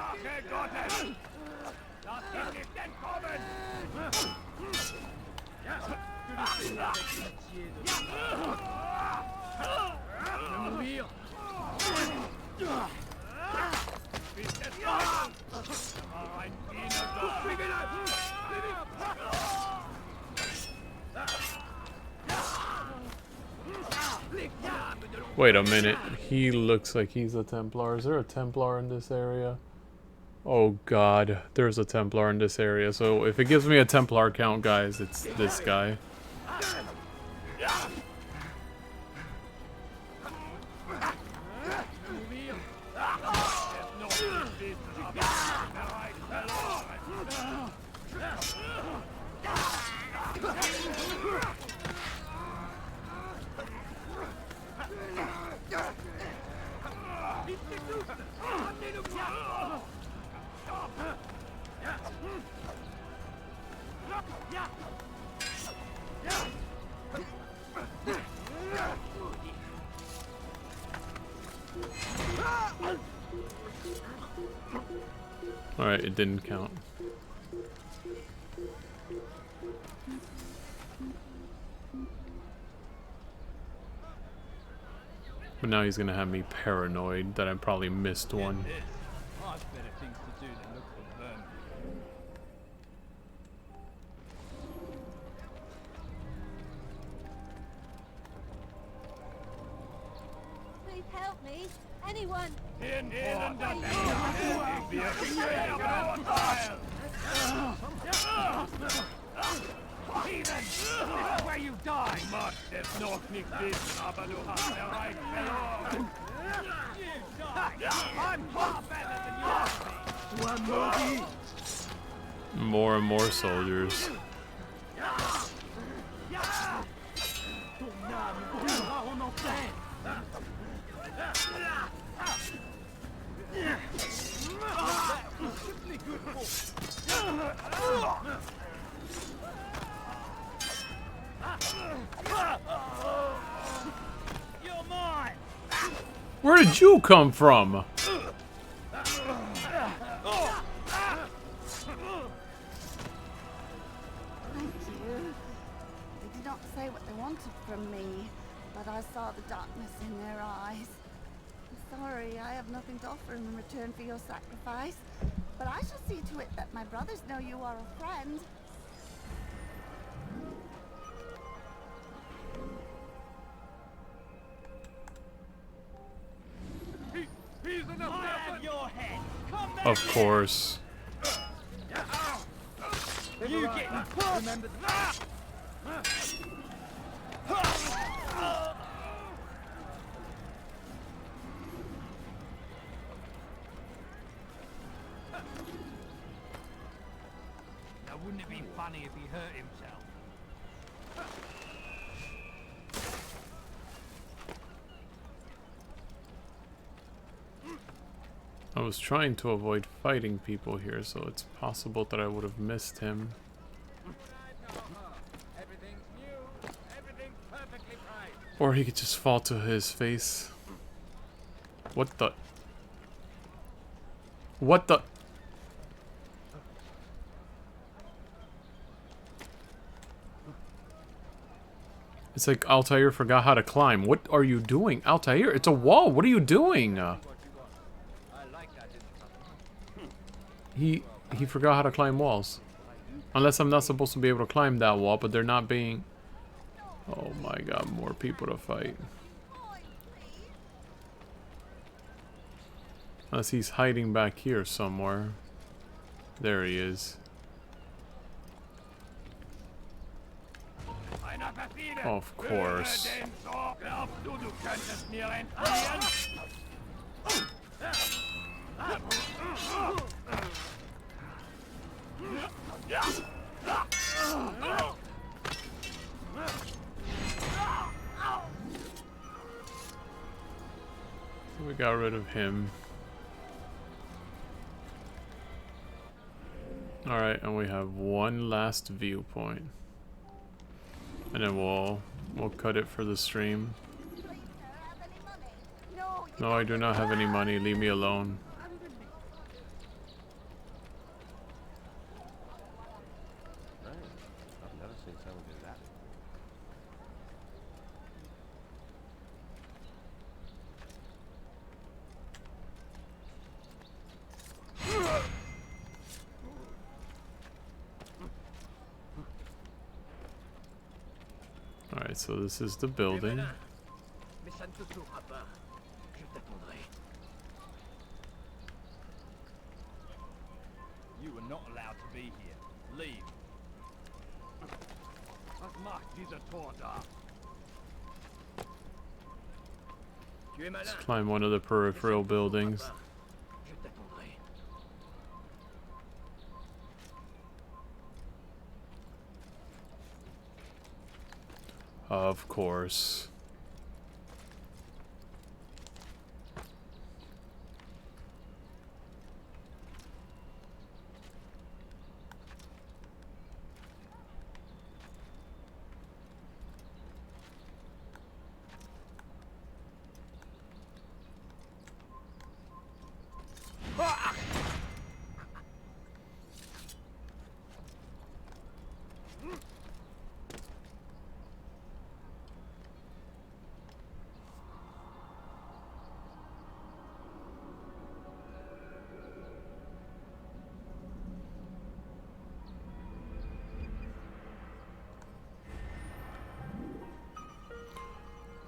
Wait a minute. He looks like he's a Templar. Is there a Templar in this area? Oh god, there's a Templar in this area. So if it gives me a Templar count, guys, it's this guy. Alright, it didn't count. But now he's gonna have me paranoid that I probably missed one. I've better things to do than look for vermin. Please help me. Anyone. Where you die! I'm far better than you. One movie. More and more soldiers. You're mine. Where did you come from? Thank you. They did not say what they wanted from me, but I saw the darkness in their eyes. I'm sorry, I have nothing to offer in return for your sacrifice, but I shall see to it that my brothers know you are a friend. He's enough to have your head. Come back. Of course. You get remember that. Now, wouldn't it be funny if he hurt himself? I was trying to avoid fighting people here, so it's possible that I would have missed him. Or he could just fall to his face. What the? What the? It's like Altair forgot how to climb. What are you doing? Altair, it's a wall. What are you doing? He forgot how to climb walls. Unless I'm not supposed to be able to climb that wall, but they're not being... Oh my god, more people to fight. Unless he's hiding back here somewhere. There he is. Of course. We got rid of him. Alright, and we have one last viewpoint. And then we'll cut it for the stream. No, I do not have any money. Leave me alone. I've never seen someone do that. Alright, so this is the building. te sauvera pas. Je t'attendrai. You are not allowed to be here. Leave. Was macht dieser Tor da? Let's climb one of the peripheral buildings. Je t'attendrai. Of course.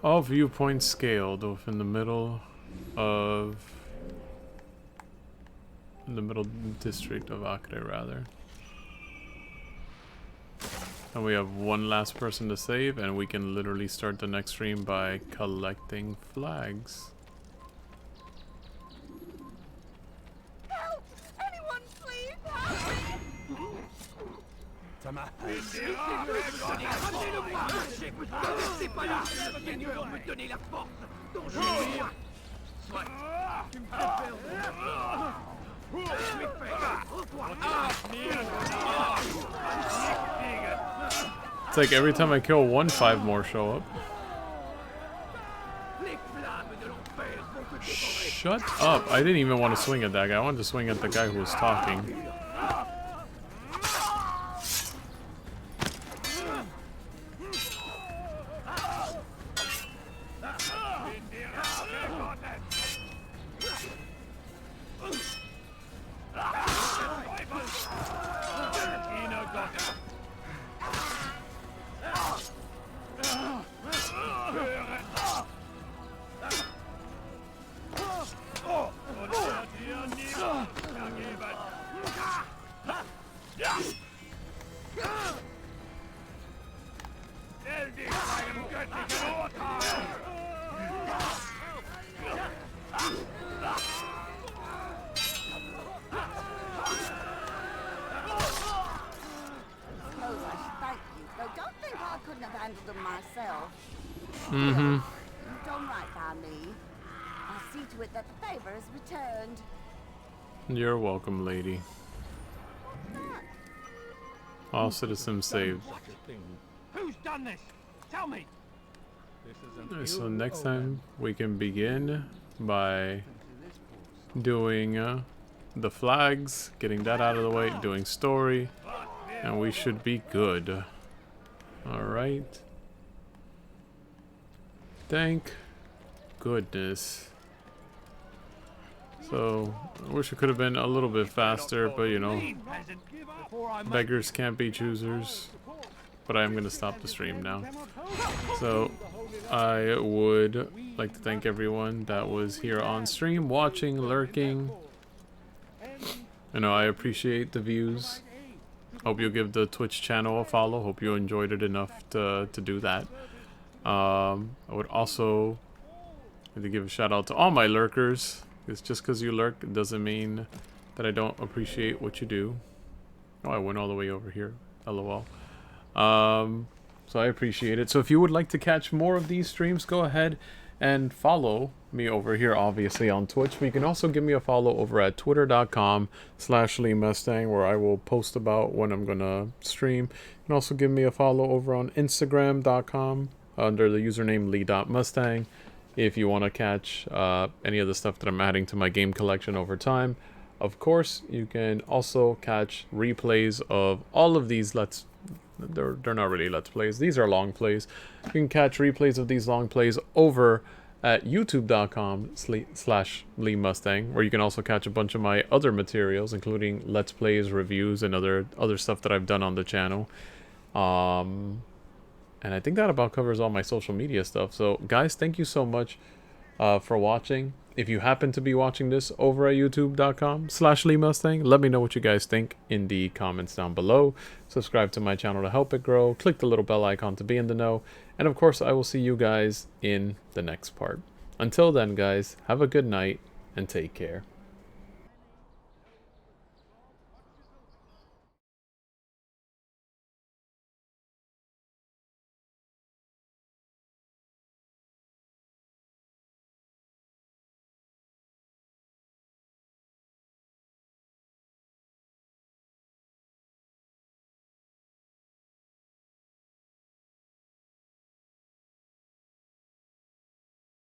All viewpoints scaled in the middle district of Acre, rather. And we have one last person to save, and we can literally start the next stream by collecting flags. Help! Anyone, please help me! It's like every time I kill one, 5 more show up. Shut up. I didn't even want to swing at that guy. I wanted to swing at the guy who was talking. You're welcome, lady. All citizens saved. Who's done this? Tell me. So next time we can begin by doing the flags, getting that out of the way, doing story, and we should be good. Alright. Thank goodness. So, I wish it could have been a little bit faster, but you know, beggars can't be choosers. But I am going to stop the stream now. So, I would like to thank everyone that was here on stream, watching, lurking. You know, I appreciate the views. Hope you'll give the Twitch channel a follow. Hope you enjoyed it enough to do that. I would also like to give a shout out to all my lurkers. It's just because you lurk, it doesn't mean that I don't appreciate what you do. Oh, I went all the way over here. LOL. So I appreciate it. So if you would like to catch more of these streams, go ahead and follow me over here, obviously, on Twitch. But you can also give me a follow over at twitter.com/LeeMustang, where I will post about when I'm going to stream. You can also give me a follow over on Instagram.com under the username Lee.Mustang. If you want to catch any of the stuff that I'm adding to my game collection over time. Of course, you can also catch replays of all of these they're not really let's plays. These are long plays. You can catch replays of these long plays over at youtube.com/LeeMustang, where you can also catch a bunch of my other materials, including let's plays, reviews, and other stuff that I've done on the channel. And I think that about covers all my social media stuff. So guys, thank you so much for watching. If you happen to be watching this over at youtube.com/LeeMustang, let me know what you guys think in the comments down below. Subscribe to my channel to help it grow. Click the little bell icon to be in the know. And of course, I will see you guys in the next part. Until then, guys, have a good night and take care.